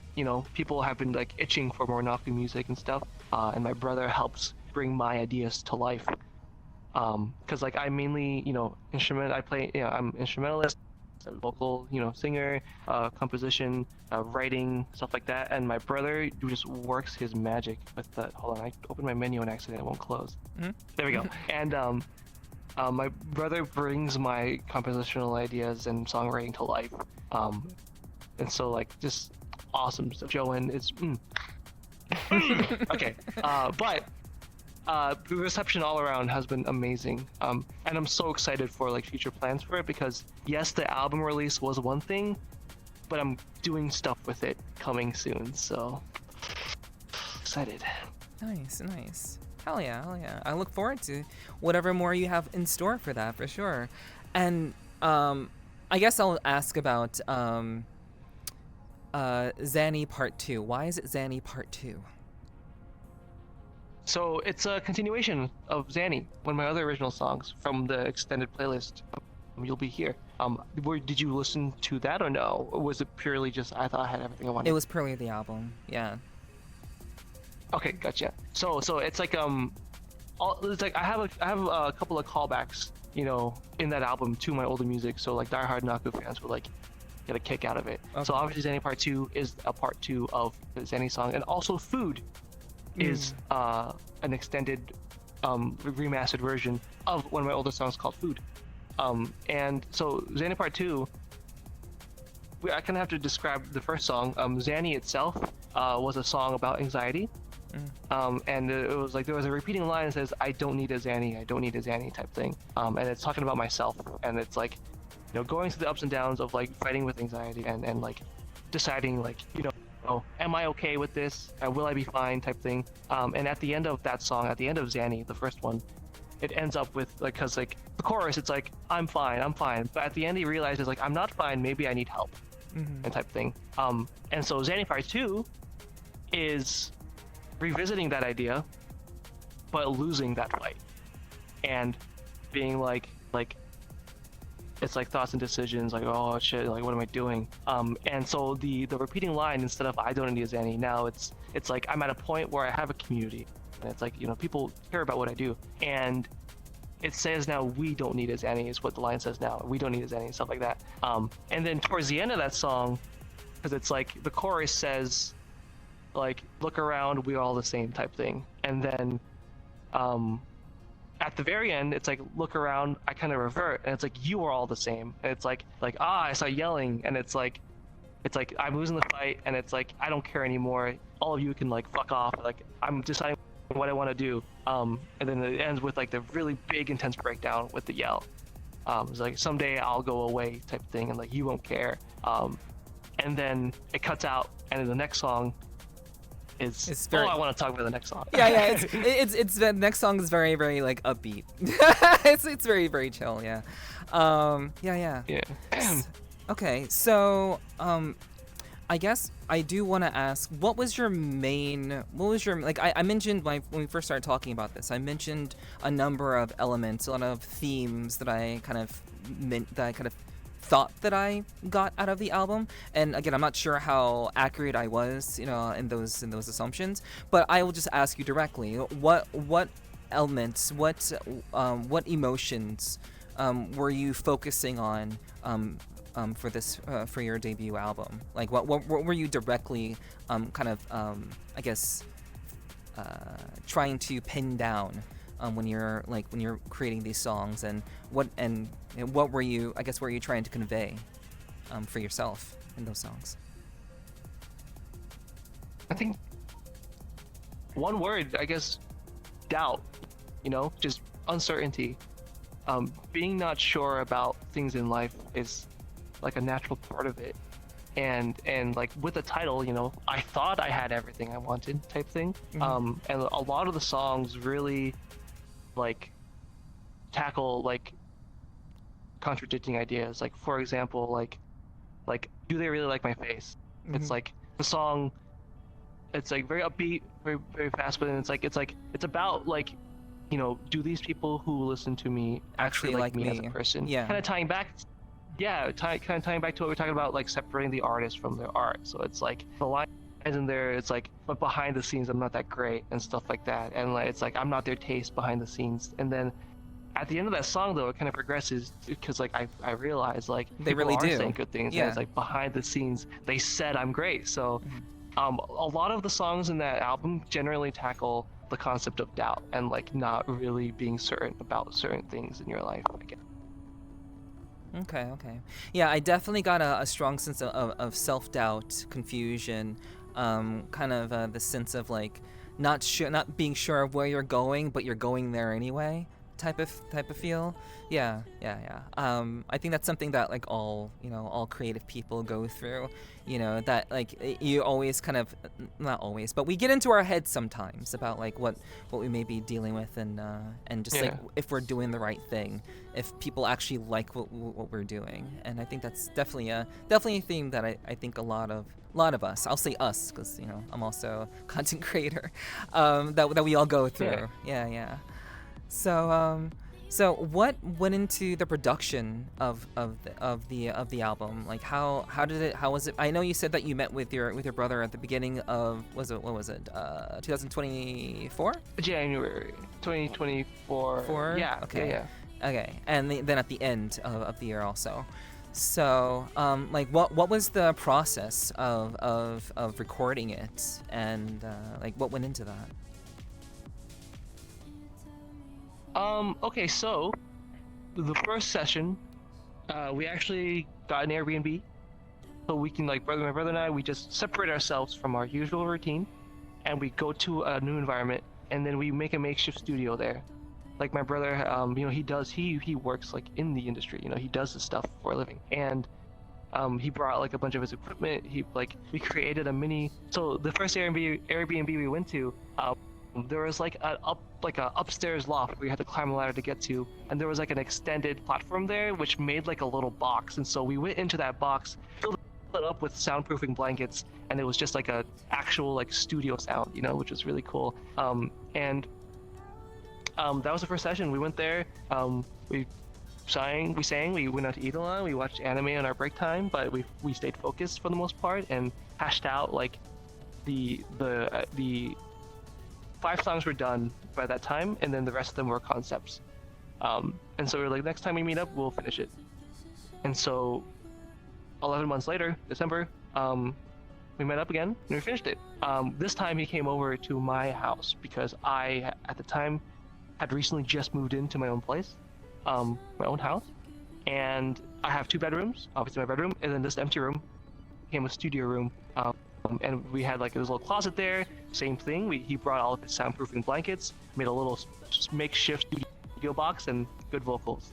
People have been like itching for more Naku music and stuff, and my brother helps bring my ideas to life. Because like I mainly, I'm instrumentalist, vocal, singer, composition, writing, stuff like that. And my brother just works his magic with that. Hold on, I opened my menu on accident. It won't close. Mm-hmm. There we go. And my brother brings my compositional ideas and songwriting to life. And so like just awesome stuff. Joanne is okay. But the reception all around has been amazing. And I'm so excited for like future plans for it, because yes, the album release was one thing, but I'm doing stuff with it coming soon. So excited. Nice. Hell yeah. I look forward to whatever more you have in store for that, for sure. And I guess I'll ask about Zanny Part 2. Why is it Zanny Part 2? So it's a continuation of Zanny, one of my other original songs from the extended playlist. You'll Be Here. Did you listen to that or no? Or was it purely just I thought I had everything I wanted? It was purely the album, yeah. Okay, gotcha. So it's like it's like I have a couple of callbacks, in that album to my older music. So like diehard Naku fans would like get a kick out of it. Okay. So obviously Zanny Part 2 is a part 2 of the Zanny song, and also Food is an extended remastered version of one of my older songs called Food. And so Zanny Part 2, I kind of have to describe the first song. Zanny itself was a song about anxiety. And it was like there was a repeating line that says, I don't need a Zanny type thing. And it's talking about myself, and it's like going through the ups and downs of like fighting with anxiety and like deciding like am I okay with this? Will I be fine? Type thing. And at the end of that song, at the end of Zanny, the first one, it ends up with like, cause like the chorus, it's like I'm fine. But at the end, he realizes like I'm not fine. Maybe I need help, and type thing. And so Zanny Part 2 is revisiting that idea, but losing that fight, and being like it's like thoughts and decisions, like, oh shit, like what am I doing? And so the repeating line, instead of I don't need a Zanny, now it's like I'm at a point where I have a community, and it's like people care about what I do, and it says now we don't need a Zanny is what the line says now. We don't need a Zanny, stuff like that. And then towards the end of that song, because it's like the chorus says like look around, we're all the same type thing, and then at the very end, it's like look around, I kind of revert, and it's like you are all the same, and it's like I start yelling, and it's like I'm losing the fight, and it's like I don't care anymore. All of you can like fuck off. Like I'm deciding what I want to do. And then it ends with like the really big intense breakdown with the yell, It's like someday I'll go away type thing, and like you won't care. And then it cuts out, and then the next song is It's very- I want to talk about the next song. Yeah, it's the next song is very, very like upbeat. it's very, very chill. Yeah. Yeah. Okay, so I guess I do want to ask, what was your like I mentioned when we first started talking about this, I mentioned a number of elements, a lot of themes that I kind of thought that I got out of the album. And again, I'm not sure how accurate I was, in those assumptions, but I will just ask you directly, what elements, what emotions were you focusing on for your debut album? Like what were you directly I guess trying to pin down when you're creating these songs, and what were you trying to convey for yourself in those songs? I think one word, I guess, doubt, just uncertainty. Being not sure about things in life is like a natural part of it. And like with the title, I thought I had everything I wanted type thing. Mm-hmm. And a lot of the songs really like tackle like contradicting ideas. Like for example, like do they really like my face? Mm-hmm. It's like the song, it's like very upbeat, very, very fast, but then it's about like, do these people who listen to me actually like me as a person? Yeah. Kind of tying back to what we're talking about, like separating the artist from their art. So it's like the line in there, it's like, but behind the scenes I'm not that great and stuff like that, and like it's like I'm not their taste behind the scenes. And then at the end of that song though, it kind of progresses, because like I realize like they really do saying good things. Yeah. And it's like behind the scenes they said I'm great. So a lot of the songs in that album generally tackle the concept of doubt and like not really being certain about certain things in your life, I guess. Okay. Yeah, I definitely got a strong sense of self-doubt, confusion, the sense of like not being sure of where you're going, but you're going there anyway, type of feel. Yeah. I think that's something that like all creative people go through. That like you always not always, but we get into our heads sometimes about like what we may be dealing with, and just like if we're doing the right thing, if people actually like what we're doing. And I think that's definitely a theme that I think a lot of us, I'll say us because I'm also a content creator, that we all go through. Yeah. So what went into the production of the album? Like how was it? I know you said that you met with your brother at the beginning of, what was it 2024? January 2024. Yeah. Okay. Yeah. Okay. And then at the end of the year also. So like what was the process of recording it, and like what went into that? Okay, so the first session, we actually got an Airbnb, so we can like my brother and I, we just separate ourselves from our usual routine, and we go to a new environment, and then we make a makeshift studio there. Like my brother, he works like in the industry, he does this stuff for a living, and he brought like a bunch of his equipment. We created a mini. So the first Airbnb we went to, there was like a upstairs loft where you had to climb a ladder to get to, and there was like an extended platform there which made like a little box. And so we went into that box, filled it up with soundproofing blankets, and it was just like a actual like studio sound, which was really cool. And that was the first session. We went there, we sang, we went out to eat a lot, we watched anime on our break time, but we stayed focused for the most part and hashed out like the 5 songs were done by that time, and then the rest of them were concepts. And so we were like, next time we meet up, we'll finish it. And so 11 months later, December, we met up again and we finished it. This time he came over to my house because I, at the time, had recently just moved into my own place, my own house. And I have 2 bedrooms, obviously my bedroom, and then this empty room became a studio room. And we had like this little closet there, same thing. He brought all of his soundproofing blankets, made a little makeshift studio box, and good vocals.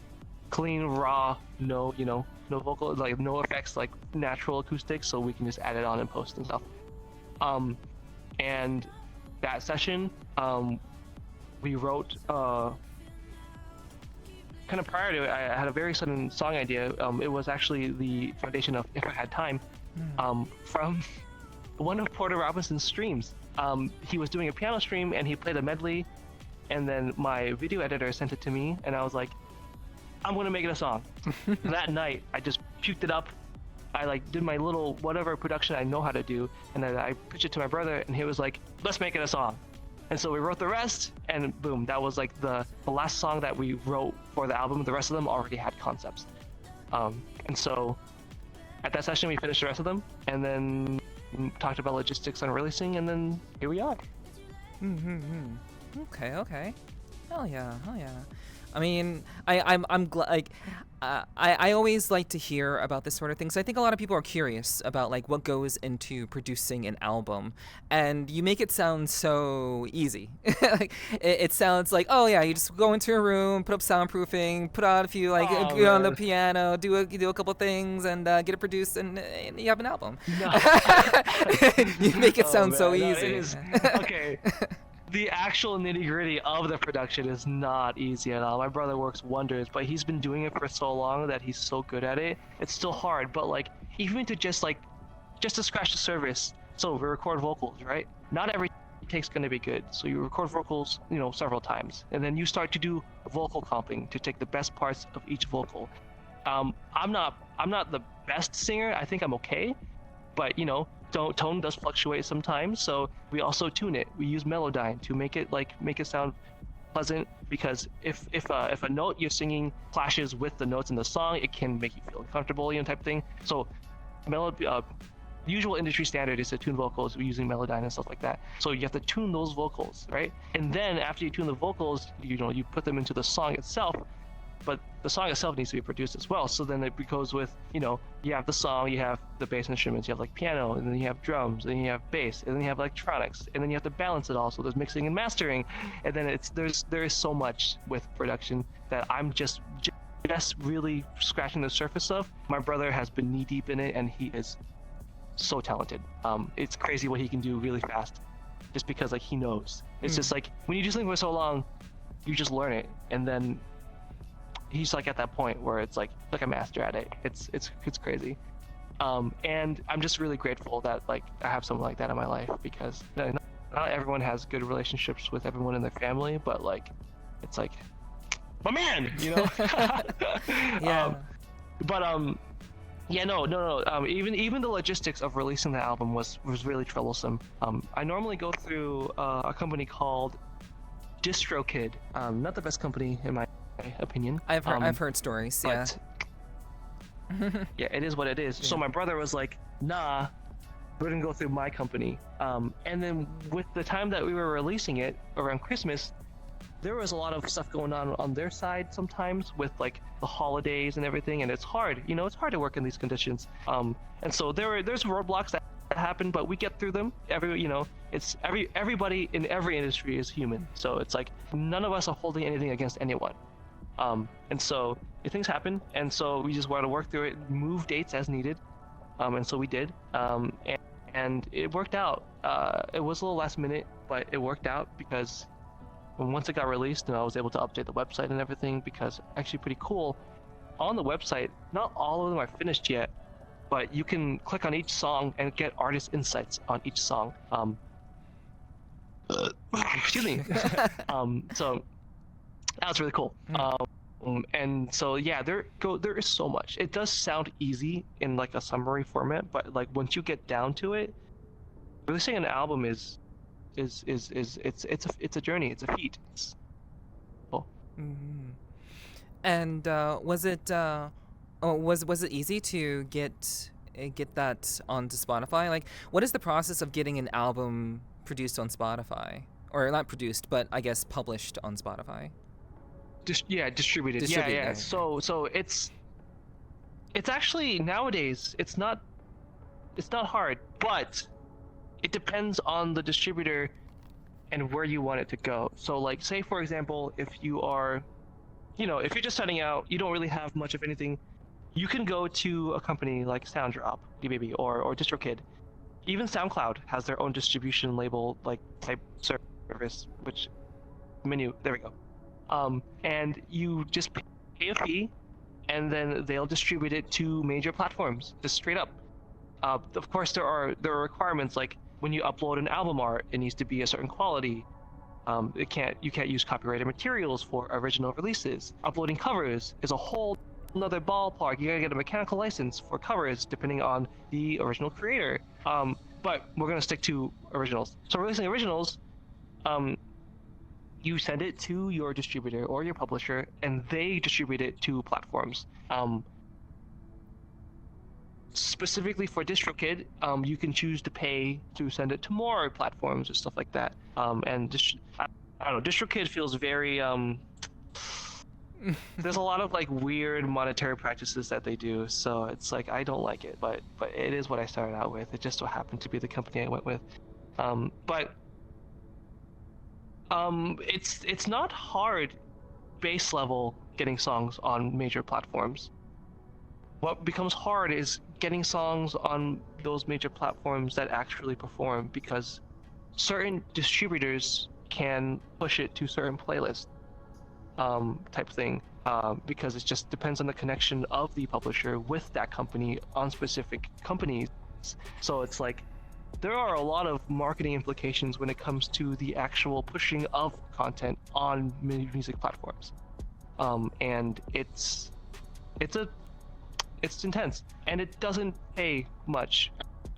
clean, raw, no, no vocal, like no effects, like natural acoustics, so we can just add it on and post and stuff. And that session, we wrote, kind of prior to it, I had a very sudden song idea. It was actually the foundation of If I Had Time, from one of Porter Robinson's streams. He was doing a piano stream and he played a medley, and then my video editor sent it to me, and I was like, I'm gonna make it a song. That night, I just puked it up. I like did my little whatever production I know how to do, and then I pitched it to my brother, and he was like, let's make it a song. And so we wrote the rest, and boom, that was like the last song that we wrote for the album. The rest of them already had concepts. And so at that session, we finished the rest of them, and then talked about logistics on releasing, and then here we are. Okay. Hell yeah. I mean, I'm glad. Like, I always like to hear about this sort of thing. So I think a lot of people are curious about like what goes into producing an album, and you make it sound so easy. Like, it sounds like, oh yeah, you just go into a room, put up soundproofing, put out a few like on the piano, do a couple things, and get it produced, and you have an album. No. You make it sound so No, easy. it is, okay. The actual nitty-gritty of the production is not easy at all. My brother works wonders, but he's been doing it for so long that he's so good at it. It's still hard, but like even to just to scratch the surface. So we record vocals, right? Not every take's gonna be good. So you record vocals, several times, and then you start to do vocal comping to take the best parts of each vocal. I'm not the best singer. I think I'm okay, but tone does fluctuate sometimes, so we also tune it. We use Melodyne to make it sound pleasant, because if a note you're singing clashes with the notes in the song, it can make you feel uncomfortable, type thing. So usual industry standard is to tune vocals using Melodyne and stuff like that. So you have to tune those vocals, right? And then after you tune the vocals, you put them into the song itself. But the song itself needs to be produced as well. So then it goes with, you have the song, you have the bass instruments, you have like piano, and then you have drums, and then you have bass, and then you have electronics, and then you have to balance it all. So there's mixing and mastering, and then there is so much with production that I'm just really scratching the surface of. My brother has been knee deep in it, and he is so talented. It's crazy what he can do really fast, just because he knows. It's just like when you do something for so long, you just learn it, and then he's at that point where it's like a master at it. It's crazy. And I'm just really grateful that I have someone like that in my life, because not everyone has good relationships with everyone in their family, but it's my man, Yeah. Even the logistics of releasing the album was really troublesome. I normally go through a company called DistroKid. Not the best company in my opinion. I've heard stories. Yeah. Yeah, it is what it is. Yeah. So my brother was like, nah, we're gonna go through my company. And then with the time that we were releasing it around Christmas, there was a lot of stuff going on their side sometimes with the holidays and everything, and it's hard. It's hard to work in these conditions. And so there's roadblocks that happen, but we get through them. Everybody in every industry is human, so it's none of us are holding anything against anyone. And so things happen, and so we just wanted to work through it, move dates as needed, and so we did, and it worked out. It was a little last minute, but it worked out, because once it got released, I was able to update the website and everything, because actually pretty cool. On the website, not all of them are finished yet, but you can click on each song and get artist insights on each song. Excuse me. So that was really cool. And so yeah, there is so much. It does sound easy in a summary format, but once you get down to it, releasing an album is it's a journey. It's a feat. It's cool. Mm-hmm. And was it easy to get that onto Spotify? What is the process of getting an album produced on Spotify, or not produced, but I guess published on Spotify? Distributed. Yeah. So it's actually nowadays it's not hard, but it depends on the distributor and where you want it to go. So say for example, if you are if you're just starting out, you don't really have much of anything. You can go to a company like Sounddrop, DBaby, or DistroKid. Even SoundCloud has their own distribution label like type service, which menu. There we go. And you just pay a fee, and then they'll distribute it to major platforms, just straight up. Of course, there are requirements, like when you upload an album art, it needs to be a certain quality. You can't use copyrighted materials for original releases. Uploading covers is a whole another ballpark. You gotta get a mechanical license for covers depending on the original creator. But we're gonna stick to originals. So releasing originals, you send it to your distributor or your publisher, and they distribute it to platforms. Specifically for DistroKid, you can choose to pay to send it to more platforms or stuff like that. And I don't know, DistroKid feels very there's a lot of like weird monetary practices that they do, so it's like I don't like it, but it is what I started out with. It just so happened to be the company I went with. But it's not hard base level getting songs on major platforms. What becomes hard is getting songs on those major platforms that actually perform, because certain distributors can push it to certain playlists, type thing, because it just depends on the connection of the publisher with that company on specific companies. So it's like there are a lot of marketing implications when it comes to the actual pushing of content on music platforms, and it's intense, and it doesn't pay much,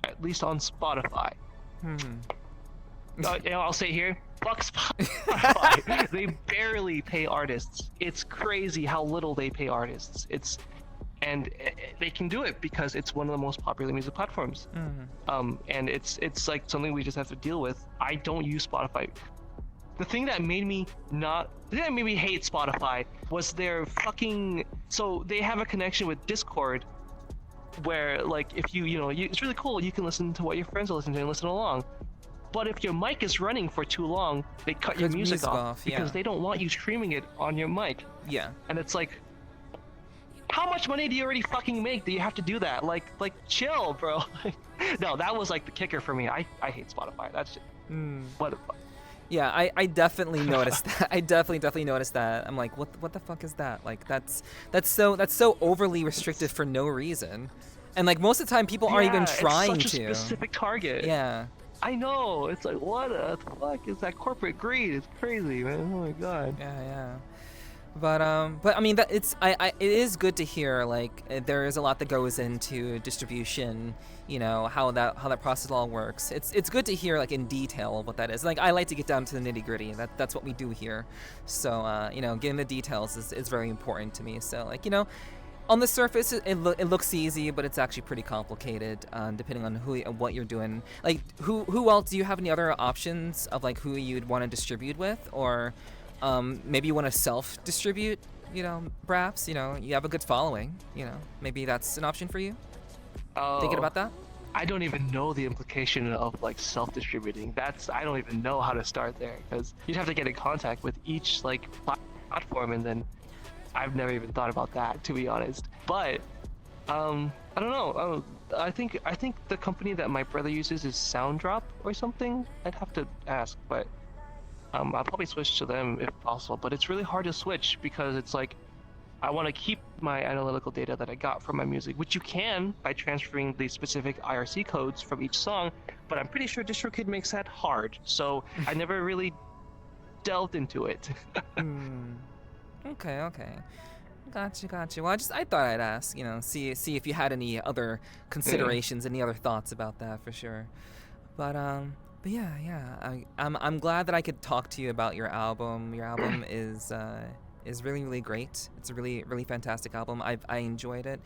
at least on Spotify. I'll say here, fuck Spotify. They barely pay artists. It's crazy how little they pay artists. And they can do it because it's one of the most popular music platforms. And it's like something we just have to deal with. I don't use Spotify. The thing that made me hate Spotify was their fucking. So they have a connection with Discord, where like if it's really cool. You can listen to what your friends are listening to and listen along. But if your mic is running for too long, they cut your music off because they don't want you streaming it on your mic. Yeah. And it's like, how much money do you already fucking make that you have to do that? Like chill, bro. No, that was like the kicker for me. I hate Spotify. That's just, what the fuck. Yeah, I definitely noticed that. I definitely noticed that. I'm like, what the fuck is that? Like that's so overly restrictive for no reason. And like most of the time people aren't even trying it's such to. a specific target. Yeah. I know. It's like, what the fuck is that corporate greed? It's crazy, man. Oh my god. Yeah. But I mean that it is good to hear like there is a lot that goes into distribution, how that process all works. It's good to hear like in detail what that is. Like I like to get down to the nitty-gritty. That's what we do here. So getting the details is very important to me. So like on the surface it looks easy, but it's actually pretty complicated depending on what you're doing. Like who else, do you have any other options of like who you'd want to distribute with, or maybe you want to self-distribute, perhaps, you have a good following, maybe that's an option for you? Thinking about that? I don't even know the implication of like self-distributing. I don't even know how to start there, because you'd have to get in contact with each like platform, and then I've never even thought about that, to be honest. But I don't know. I think the company that my brother uses is Sounddrop or something. I'd have to ask, but I'll probably switch to them if possible. But it's really hard to switch because it's like I want to keep my analytical data that I got from my music, which you can by transferring the specific IRC codes from each song, but I'm pretty sure DistroKid makes that hard, so I never really delved into it. Okay. Gotcha. Well, I thought I'd ask, see if you had any other considerations, any other thoughts about that for sure. But yeah. I'm glad that I could talk to you about your album. Your album is really, really great. It's a really, really fantastic album. I enjoyed it.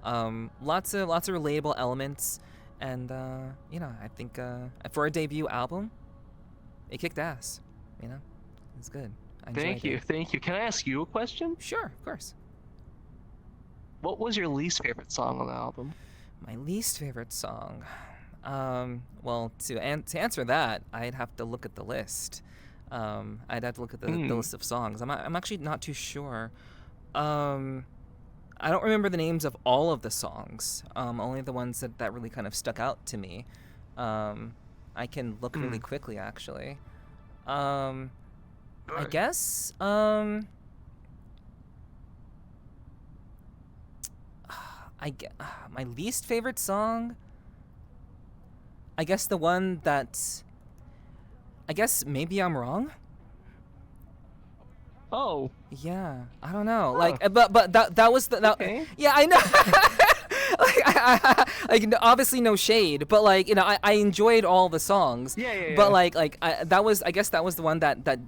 Lots of relatable elements, and I think for a debut album, it kicked ass. It's good. Thank you. Can I ask you a question? Sure, of course. What was your least favorite song on the album? My least favorite song. Well, to answer that, I'd have to look at the list. I'd have to look at the list of songs. I'm actually not too sure, I don't remember the names of all of the songs. Only the ones that really kind of stuck out to me. I can look really quickly, actually. I guess. My least favorite song. I guess the one that. I guess maybe I'm wrong. Oh. Yeah, I don't know. Like, but that was the. Okay. Yeah, I know. Like obviously no shade, but like I enjoyed all the songs. Yeah. But I guess that was the one that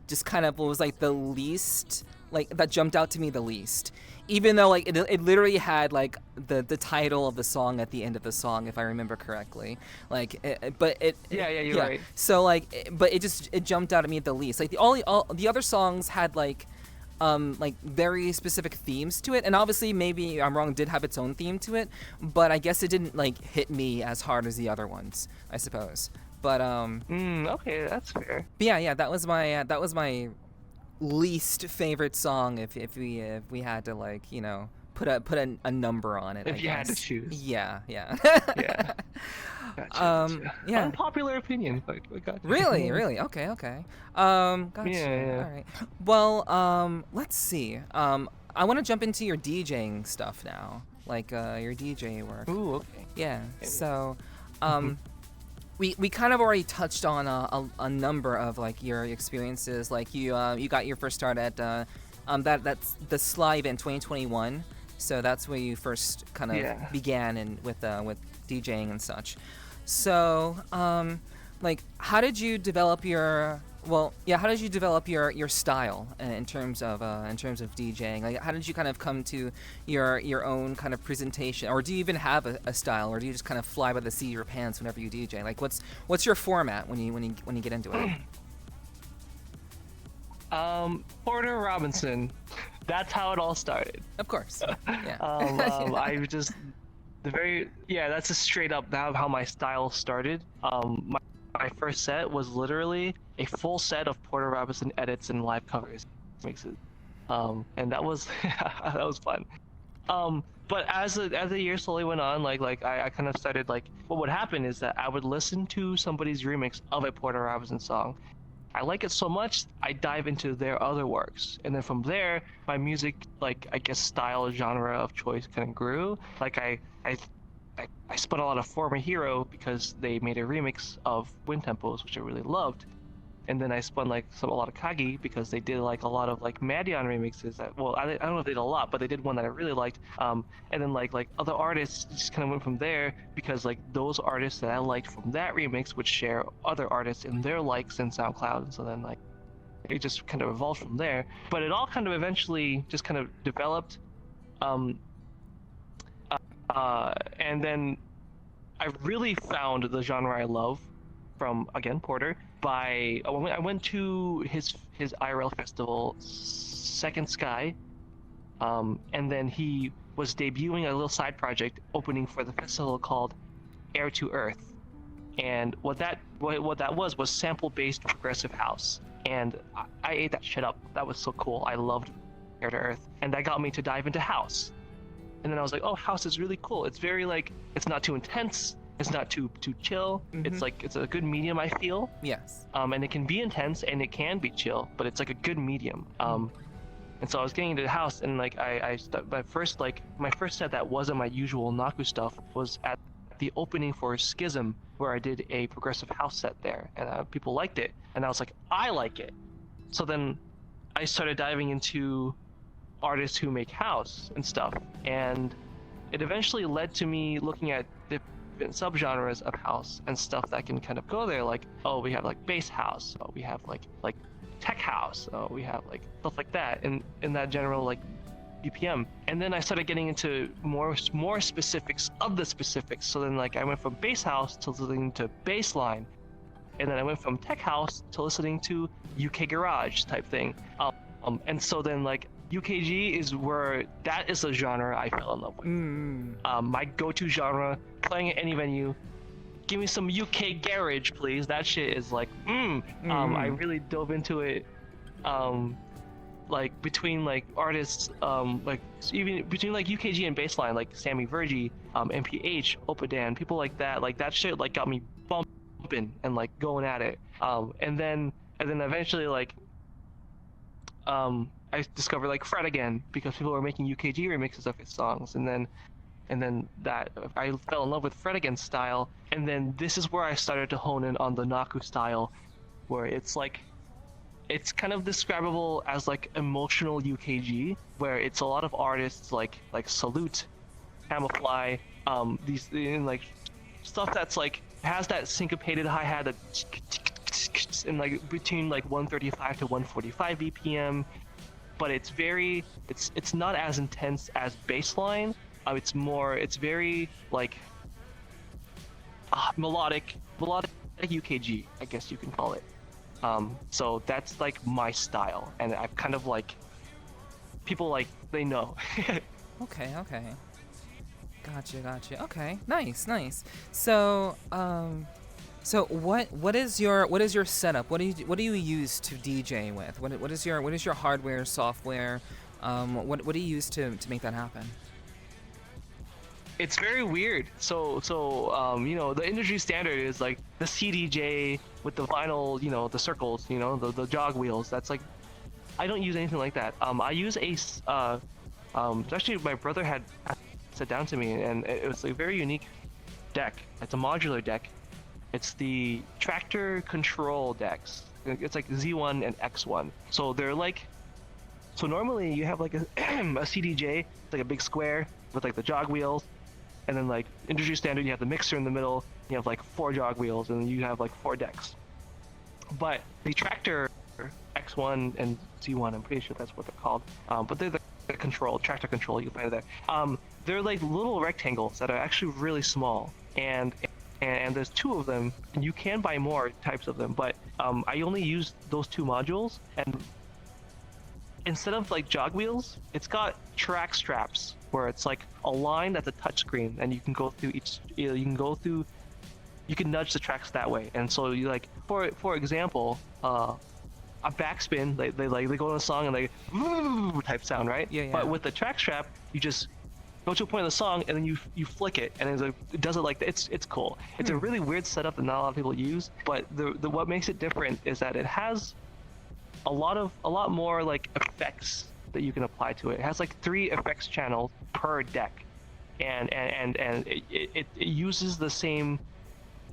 just kind of was like the least, like that jumped out to me the least. Even though like it literally had like the title of the song at the end of the song, if I remember correctly. Like, You're right. So like, but it jumped out at me the least. Like all the other songs had like very specific themes to it, and obviously maybe I'm wrong, did have its own theme to it, but I guess it didn't like hit me as hard as the other ones, I suppose. But okay, that's fair. But yeah, that was my least favorite song if we had to like put a number on it. If you had to choose. Yeah. Yeah. Gotcha. Yeah. Unpopular opinion, but we got Really? Okay. Gotcha. Yeah. All right. Well, let's see. I want to jump into your DJing stuff now, like your DJ work. Ooh, okay. Yeah. So, we kind of already touched on a number of like your experiences. Like you got your first start at that's the Sly event 2021. So that's where you first kind of began with DJing and such. So like how did you develop your style in terms of DJing? Like how did you kind of come to your own kind of presentation, or do you even have a style, or do you just kind of fly by the seat of your pants whenever you DJ? Like what's your format when you get into it? Porter Robinson. That's how it all started. Of course. Yeah. I just that's just straight up how my style started. My first set was literally a full set of Porter Robinson edits and live covers mixes, and that was that was fun. But as the year slowly went on, I kind of started what would happen is that I would listen to somebody's remix of a Porter Robinson song. I like it so much, I dive into their other works, and then from there, my music, style, genre of choice kind of grew. I spun a lot of Former Hero because they made a remix of Wind Tempos, which I really loved. And then I spun a lot of Kagi because they did a lot of Madion remixes. I don't know if they did a lot, but they did one that I really liked. And then other artists just kind of went from there because those artists that I liked from that remix would share other artists in their likes in SoundCloud. And so then it just kind of evolved from there. But it all kind of eventually just kind of developed. And then I really found the genre I love from, again, Porter. I went to his IRL festival, Second Sky, and then he was debuting a little side project opening for the festival called Air to Earth, and what that was sample-based progressive house, and I ate that shit up. That was so cool. I loved Air to Earth, and that got me to dive into house. And then I was like, oh, house is really cool. It's very it's not too intense. It's not too chill. Mm-hmm. It's a good medium, I feel. Yes. And it can be intense and it can be chill, but it's a good medium. And so I was getting into the house, and my first set that wasn't my usual Naku stuff was at the opening for Schism, where I did a progressive house set there, and people liked it, and I was like, I like it. So then I started diving into artists who make house and stuff, and it eventually led to me looking at different subgenres of house and stuff that can kind of go there. We have bass house, we have like tech house, we have stuff like that in that general BPM. And then I started getting into more specifics of the specifics. So then I went from bass house to listening to bassline, and then I went from tech house to listening to UK garage type thing. And so then UKG is where that is a genre I fell in love with. My go-to genre, playing at any venue. Give me some UK garage, please. That shit is I really dove into it like between like artists, like even between like UKG and bassline, like Sammy Vergi, MPH, Opadan, people like that shit like got me bumping and like going at it. And then eventually like I discovered like Fred again because people were making UKG remixes of his songs, and then that I fell in love with Fred again's style, and then this is where I started to hone in on the Naku style, where it's kind of describable as like emotional UKG, where it's a lot of artists like Salute, Camufly, these and like stuff that's like has that syncopated hi-hat that in like between like 135 to 145 BPM, but it's not as intense as bassline. It's very like melodic UKG, I guess you can call it. So that's like my style, and I've kind of like people like they know. Okay. Gotcha. Okay, nice. So, so what is your setup? What do you use to DJ with? What is your hardware, software? What do you use to make that happen? It's very weird. So the industry standard is like the CDJ with the vinyl, the circles, the jog wheels. That's like, I don't use anything like that. I use actually my brother had set down to me, and it was a very unique deck. It's a modular deck. It's the Tractor Control decks. It's like Z1 and X1. So they're like, so normally you have like a CDJ, it's like a big square with like the jog wheels. And then like industry standard, you have the mixer in the middle, you have like 4 jog wheels, and then you have like 4 decks. But the Tractor X1 and Z1, I'm pretty sure that's what they're called. But they're the Tractor Control, you can find it there. They're like little rectangles that are actually really small. And there's 2 of them, and you can buy more types of them, but I only use those 2 modules, and instead of like jog wheels, it's got track straps where it's like a line that's a touch screen, and you can go through you can nudge the tracks that way. And so you like, for example, a backspin, they go in a song and they type sound, right? Yeah. But with the track strap, you just go to a point in the song and then you flick it, and it does it like it's cool. It's a really weird setup that not a lot of people use, but the what makes it different is that it has a lot more like effects that you can apply to it. It has like 3 effects channels per deck, and it uses the same.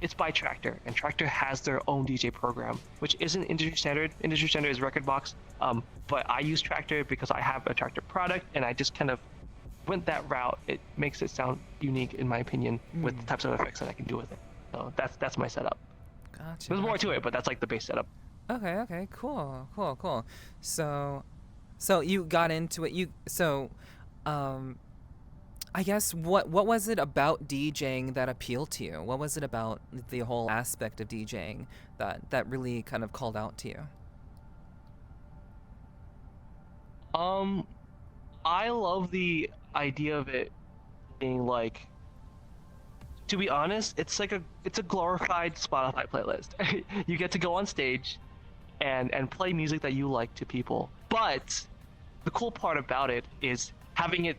It's by Tractor, and Tractor has their own DJ program, which isn't industry standard. Industry standard is Rekordbox, but I use Tractor because I have a Tractor product, and I just kind of went that route. It makes it sound unique, in my opinion, with the types of effects that I can do with it. So that's my setup. Gotcha. There's more to it, but that's like the base setup. Okay, cool. So you got into it. I guess what was it about DJing that appealed to you? What was it about the whole aspect of DJing that really kind of called out to you? I love the idea of it being like, to be honest, it's a glorified Spotify playlist. You get to go on stage and play music that you like to people. But the cool part about it is having it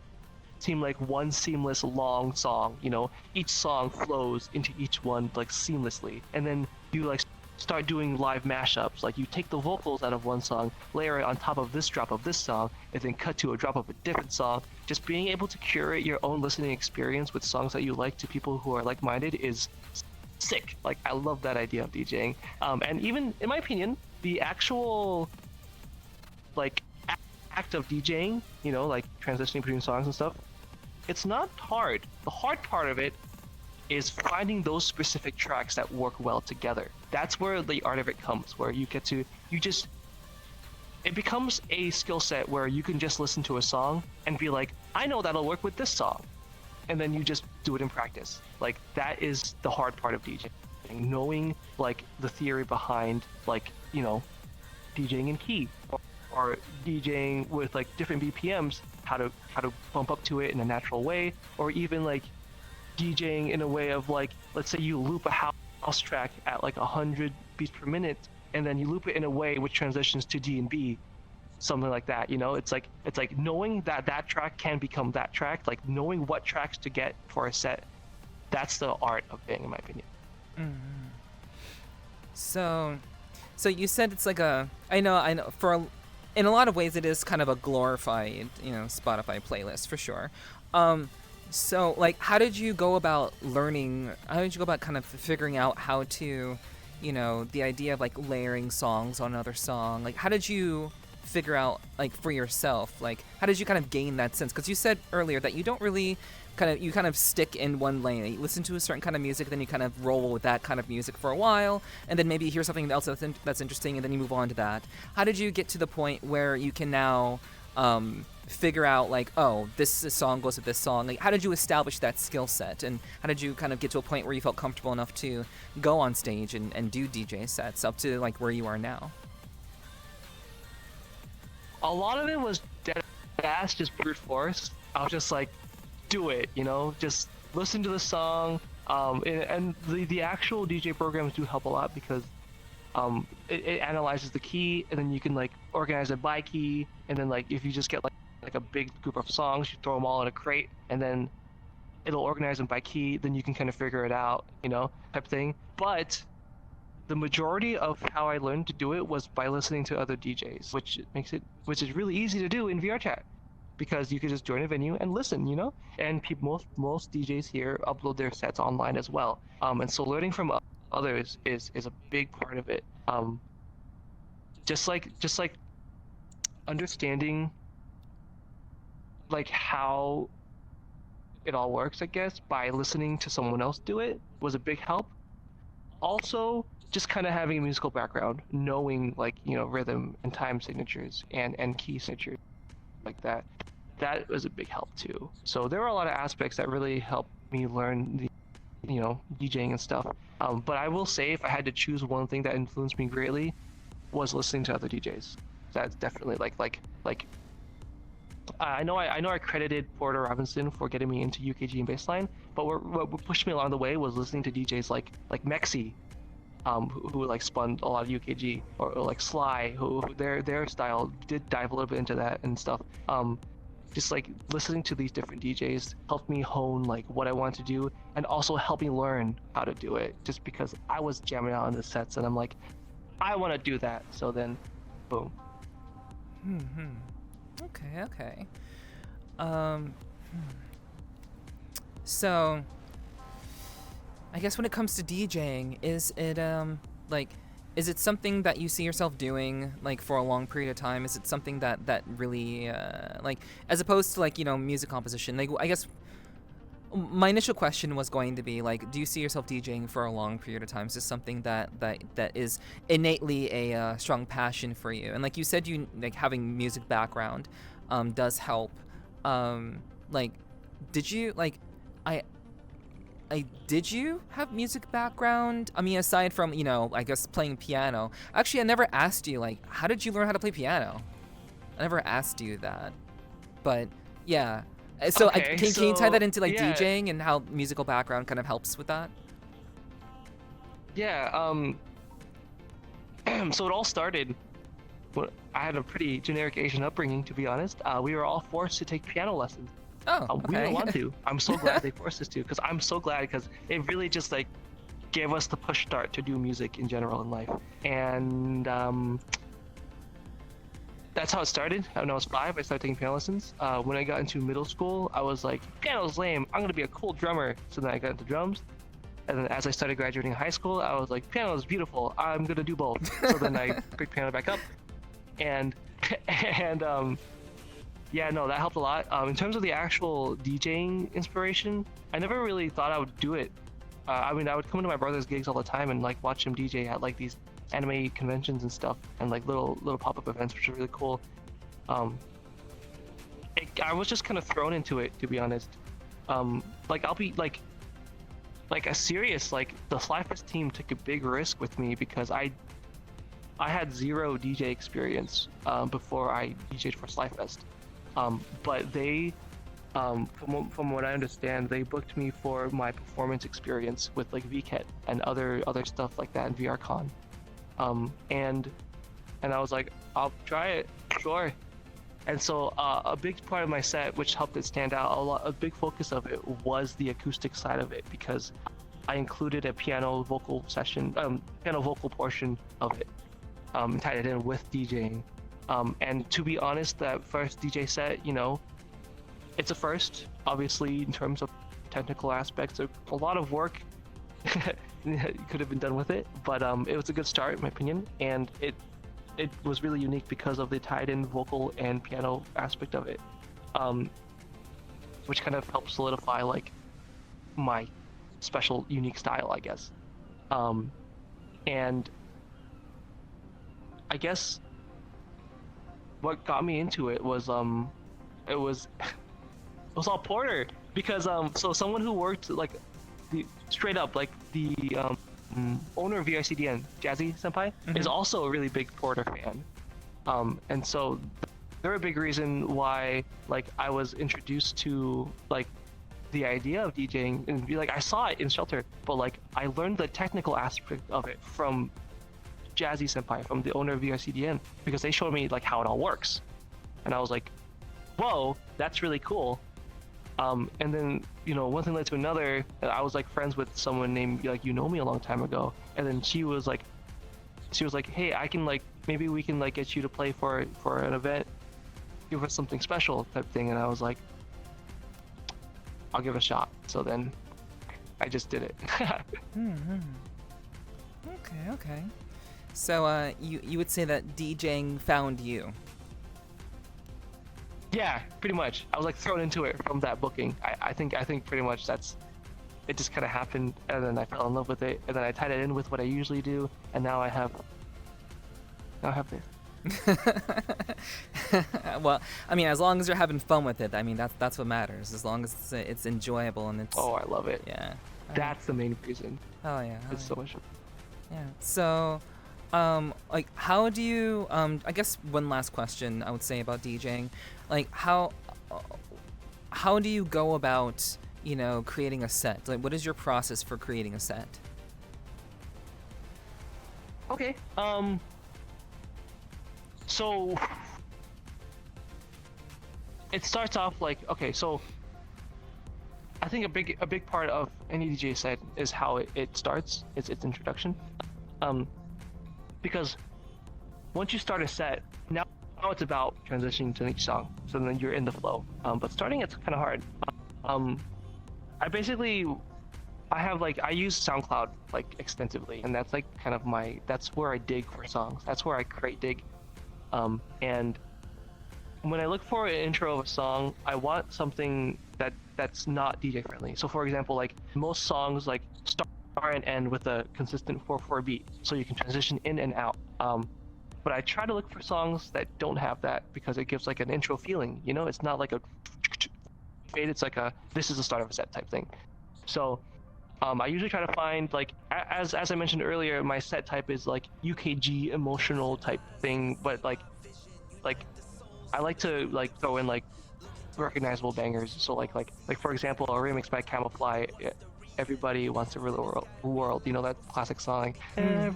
seem like one seamless long song. Each song flows into each one like seamlessly, and then you like start doing live mashups. Like you take the vocals out of one song, layer it on top of this drop of this song, and then cut to a drop of a different song. Just being able to curate your own listening experience with songs that you like to people who are like-minded is sick. Like, I love that idea of DJing. And even in my opinion, the actual like act of DJing, like transitioning between songs and stuff, it's not hard. The hard part of it is finding those specific tracks that work well together. That's where the art of it comes, where it becomes a skill set where you can just listen to a song and be like, I know that'll work with this song. And then you just do it in practice. Like, that is the hard part of DJing. Knowing like the theory behind like, DJing in key or DJing with like different BPMs, how to bump up to it in a natural way, or even like DJing in a way of like, let's say you loop a house track at like 100 beats per minute, and then you loop it in a way which transitions to D&B something like that. It's like knowing that track can become that track, like knowing what tracks to get for a set. That's the art of being, in my opinion. Mm-hmm. So you said it's like I know in a lot of ways it is kind of a glorified, Spotify playlist for sure. So like how did you go about kind of figuring out how to, the idea of like layering songs on another song? Like how did you figure out, like, for yourself, like how did you kind of gain that sense? Because you said earlier that you don't really you kind of stick in one lane. You listen to a certain kind of music, then you kind of roll with that kind of music for a while, and then maybe you hear something else that's interesting, and then you move on to that. How did you get to the point where you can now figure out, like, oh, this song goes with this song? Like, how did you establish that skill set, and how did you kind of get to a point where you felt comfortable enough to go on stage and do DJ sets up to, like, where you are now? A lot of it was dead fast, just brute force. I was just like, do it, just listen to the song. And the actual DJ programs do help a lot because it analyzes the key, and then you can like organize it by key, and then like if you just get like a big group of songs, you throw them all in a crate, and then it'll organize them by key, then you can kind of figure it out, type thing. But the majority of how I learned to do it was by listening to other DJs, which is really easy to do in VRChat, because you could just join a venue and listen, and most DJs here upload their sets online as well. And so learning from others is a big part of it. Just like understanding like how it all works, I guess, by listening to someone else do it was a big help. Also, just kind of having a musical background, knowing like, rhythm and time signatures and key signatures like that was a big help too. So there were a lot of aspects that really helped me learn the, DJing and stuff. But I will say, if I had to choose one thing that influenced me greatly, was listening to other DJs. That's definitely like I know I credited Porter Robinson for getting me into UKG and bassline, but what pushed me along the way was listening to DJs like Mexi, who like spun a lot of UKG, or like Sly, who their style did dive a little bit into that and stuff. Just like listening to these different DJs helped me hone like what I want to do, and also help me learn how to do it, just because I was jamming out on the sets and I'm like, I want to do that. So then, boom. Okay. So I guess when it comes to DJing, is it something that you see yourself doing like for a long period of time? Is it something that really like, as opposed to like, music composition? Like, I guess my initial question was going to be like, do you see yourself DJing for a long period of time? Is this something that is innately a strong passion for you? And like you said, you like having music background does help. Like, did you did you have music background? I mean, aside from, I guess playing piano. Actually, I never asked you, like, how did you learn how to play piano? I never asked you that. But, yeah. So, Okay, can you tie that into, like, yeah. DJing and how musical background kind of helps with that? Yeah, so it all started when I had a pretty generic Asian upbringing, to be honest. We were all forced to take piano lessons. Oh, okay. We didn't want to. I'm so glad they forced us to, because it really just like gave us the push start to do music in general in life. And that's how it started. When I was 5, I started taking piano lessons. When I got into middle school, I was like, piano's lame, I'm gonna be a cool drummer. So then I got into drums. And then as I started graduating high school, I was like, piano is beautiful, I'm gonna do both. So then I picked piano back up, and yeah, no, that helped a lot. In terms of the actual DJing inspiration, I never really thought I would do it. I mean, I would come to my brother's gigs all the time and like watch him DJ at like these anime conventions and stuff, and like little pop-up events, which are really cool. I was just kind of thrown into it, to be honest. Like I'll be like a serious, like the Slyfest team took a big risk with me, because I had zero DJ experience before I DJ'd for Slyfest. But they, from what I understand, they booked me for my performance experience with like VRChat and other stuff like that in VRCon. And I was like, I'll try it. Sure. And so a big part of my set, which helped it stand out, a big focus of it was the acoustic side of it, because I included a piano vocal session, piano vocal portion of it, tied it in with DJing. And to be honest, that first DJ set, it's a first, obviously, in terms of technical aspects. A lot of work could have been done with it, but it was a good start, in my opinion, and it was really unique because of the tied-in vocal and piano aspect of it, which kind of helped solidify like my special, unique style, I guess. And I guess what got me into it was it was all Porter, because so someone who worked like straight up like the owner of VRCDN, Jazzy Senpai, is also a really big Porter fan. And so they're a big reason why like I was introduced to like the idea of DJing, and be like, I saw it in Shelter, but like I learned the technical aspect of it from Jazzy Senpai, from the owner of VRCDN, because they showed me like how it all works. And I was like, whoa, that's really cool. And then, one thing led to another. I was like friends with someone named like me a long time ago, and then she was like, hey, I can like, maybe we can like get you to play for an event, give us something special type thing. And I was like, I'll give it a shot. So then I just did it. Okay. So you would say that DJing found you? Yeah, pretty much. I was like thrown into it from that booking. I think pretty much it just kind of happened, and then I fell in love with it, and then I tied it in with what I usually do, and now I have this. Well, I mean, as long as you're having fun with it, I mean, that's what matters. As long as it's enjoyable and it's. Oh, I love it. Yeah. That's the main reason. Oh yeah. It's so much. Yeah. So, like, how do you? I guess one last question I would say about DJing, like, how do you go about, creating a set? Like, what is your process for creating a set? Okay. So it starts off like, okay, so I think a big part of any DJ set is how it starts, its introduction. Because once you start a set, now it's about transitioning to each song, so then you're in the flow. But starting it's kind of hard. I use SoundCloud like extensively, and that's like kind of that's where I dig for songs. That's where I create dig. And when I look for an intro of a song, I want something that's not DJ friendly. So for example, like most songs like start and end with a consistent 4/4 beat, so you can transition in and out. But I try to look for songs that don't have that, because it gives like an intro feeling. It's not like a fade. It's like this is the start of a set type thing. So I usually try to find, like, as I mentioned earlier, my set type is like UKG emotional type thing, but like I like to like throw in like recognizable bangers. So like for example, a remix by Camoufly, Everybody Wants to Rule the World, that classic song. Yeah.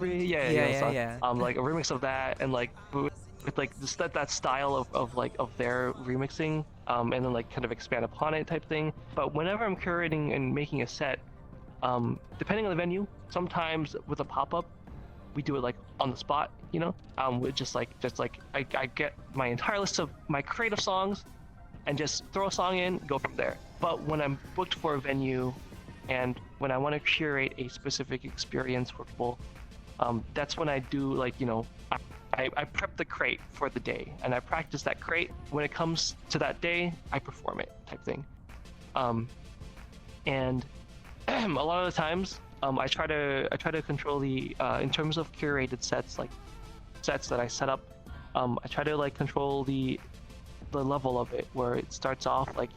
Like a remix of that, and like with like just that style of their remixing, and then like kind of expand upon it type thing. But whenever I'm curating and making a set, depending on the venue, sometimes with a pop-up, we do it like on the spot, with just like I get my entire list of my creative songs and just throw a song in, go from there. But when I'm booked for a venue and when I want to curate a specific experience for people, that's when I do like, I prep the crate for the day, and I practice that crate. When it comes to that day, I perform it type thing. And a lot of the times, I try to control the in terms of curated sets, like sets that I set up. I try to like control the level of it, where it starts off like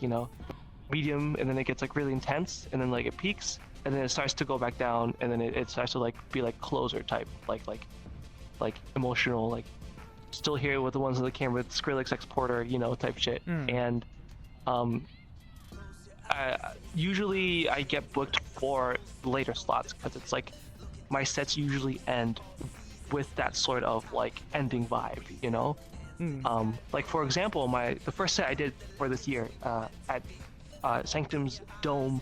medium, and then it gets like really intense, and then like it peaks, and then it starts to go back down, and then it starts to like be like closer type, like emotional, like Still Here with the Ones on the Camera, with Skrillex Exporter, type shit. And usually I get booked for later slots, because it's like my sets usually end with that sort of like ending vibe, Like for example, the first set I did for this year at Sanctum's Dome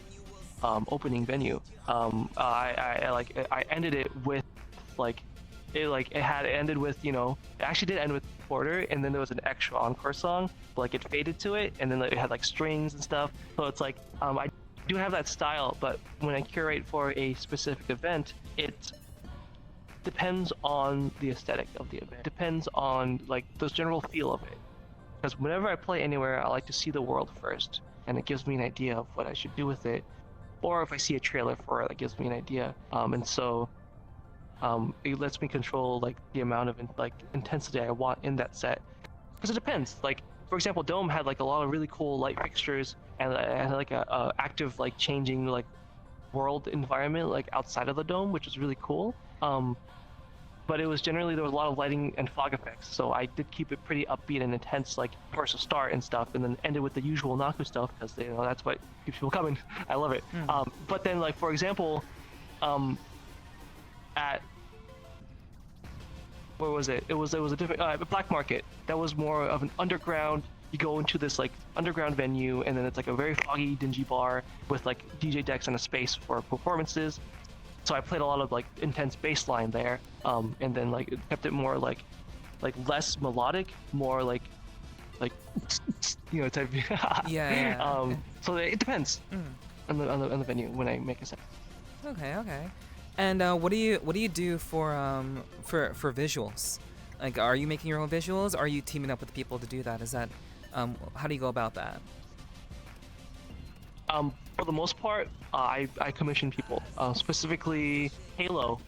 opening venue. I ended it with like it ended with, you know, it actually did end with Porter, and then there was an extra encore song, but like it faded to it, and then it had like strings and stuff. So it's like I do have that style, but when I curate for a specific event, it depends on the aesthetic of the event. Depends on like the general feel of it. Because whenever I play anywhere, I like to see the world first, and it gives me an idea of what I should do with it. Or if I see a trailer for it, that gives me an idea. And so it lets me control like the amount of intensity I want in that set. Because it depends. Like for example, Dome had like a lot of really cool light fixtures, and it had like a active like changing like world environment like outside of the dome, which is really cool. But it was generally, there was a lot of lighting and fog effects, so I did keep it pretty upbeat and intense, like first to start and stuff, and then ended with the usual Naku stuff, because you know that's what keeps people coming. I love it. But then, like for example, at where was it? It was a different Black Market. That was more of an underground. You go into this like underground venue, and then it's like a very foggy, dingy bar with like DJ decks and a space for performances. So I played a lot of like intense bass line there, and then like it kept it more like less melodic, more like you know type. Yeah. So it depends on the venue when I make a set. Okay. And what do you do for visuals? Like, are you making your own visuals? Are you teaming up with people to do that? Is that how do you go about that? For the most part, I commission people. Specifically, Halo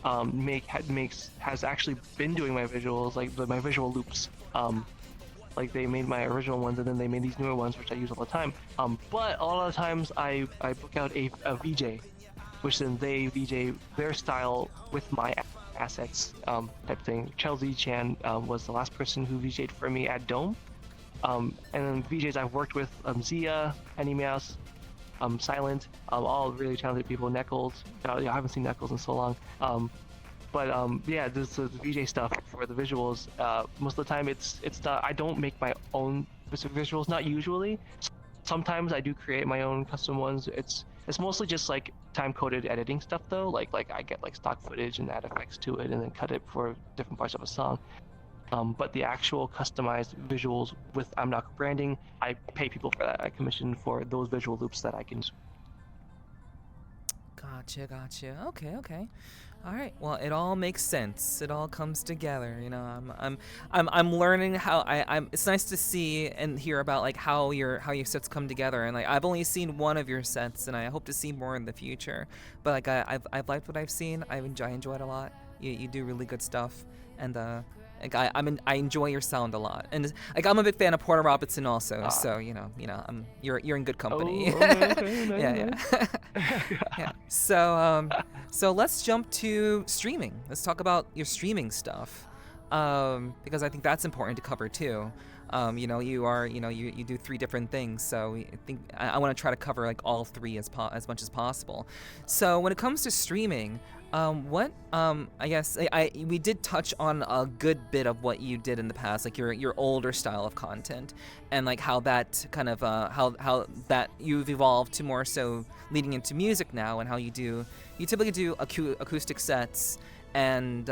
has actually been doing my visuals, like my visual loops. Like they made my original ones, and then they made these newer ones, which I use all the time. But a lot of the times, I book out a VJ, which then they VJ their style with my assets, type thing. Chelsea Chan was the last person who VJ'd for me at Dome. And then VJs I've worked with, Zia, Penny Mouse, Silent, all really talented people. Neckles, I haven't seen Neckles in so long. Yeah, this is the VJ stuff for the visuals. Most of the time, it's not. I don't make my own specific visuals. Not usually. Sometimes I do create my own custom ones. It's mostly just like time-coded editing stuff though. Like I get like stock footage and add effects to it, and then cut it for different parts of a song. But the actual customized visuals with Naku branding, I pay people for that. I commission for those visual loops that I can. Gotcha. Okay. All right. Well, it all makes sense. It all comes together. You know, I'm learning how I'm. It's nice to see and hear about like how your sets come together. And like I've only seen one of your sets, and I hope to see more in the future. But like I've liked what I've seen. I enjoy it a lot. You do really good stuff, and like I enjoy your sound a lot, and like I'm a big fan of Porter Robinson also. So you know, you're in good company. Oh, okay. Yeah. So let's jump to streaming. Let's talk about your streaming stuff, because I think that's important to cover too. You do 3 different things, so I think I want to try to cover like all 3 as much as possible. So when it comes to streaming, I guess we did touch on a good bit of what you did in the past, like your older style of content, and like how that kind of how that you've evolved to more so leading into music now, and how you typically do acoustic sets and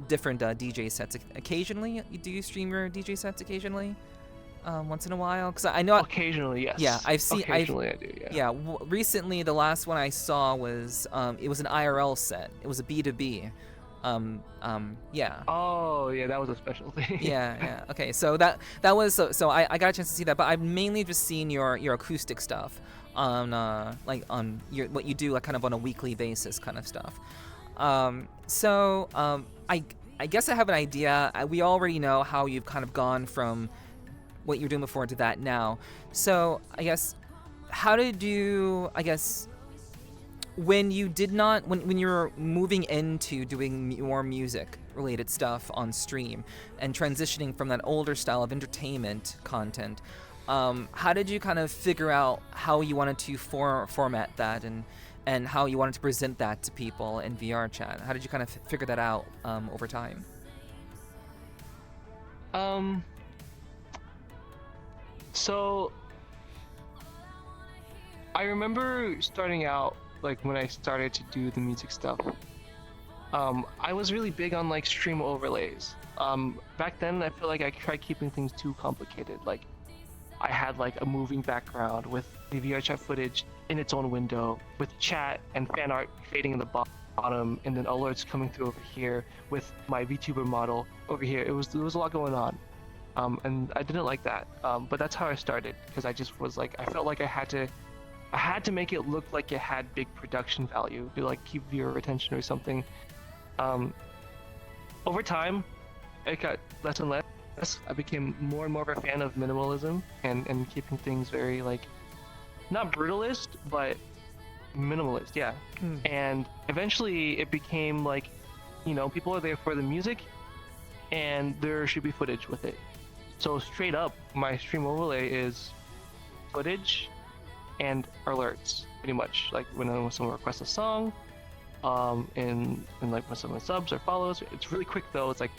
different DJ sets. Occasionally, do you stream your DJ sets occasionally? Once in a while, because I know occasionally, yes. Yeah, I do. Yeah. Recently, the last one I saw was it was an IRL set. It was a B2B. Yeah. Oh yeah, that was a special thing. Yeah. Okay, so that was so I got a chance to see that, but I've mainly just seen your acoustic stuff on what you do like kind of on a weekly basis kind of stuff. I guess I have an idea. We already know how you've kind of gone from what you're doing before to that now. So I guess, how did you, when you did not, when you were moving into doing more music related stuff on stream and transitioning from that older style of entertainment content, how did you kind of figure out how you wanted to format that and how you wanted to present that to people in VRChat? How did you kind of figure that out over time? Um, so I remember starting out, like when I started to do the music stuff. I was really big on like stream overlays. Back then, I feel like I tried keeping things too complicated. Like I had like a moving background with the VRChat footage in its own window, with chat and fan art fading in the bottom, and then alerts coming through over here with my VTuber model over here. There was a lot going on, and I didn't like that. But that's how I started, because I just was like, I felt like I had to make it look like it had big production value to like keep viewer attention or something. Over time, it got less and less. I became more and more of a fan of minimalism and keeping things very like, not brutalist, but minimalist, yeah. And eventually it became like, people are there for the music and there should be footage with it. So straight up, my stream overlay is footage and alerts, pretty much. Like when someone requests a song, and like when someone subs or follows, it's really quick though. It's like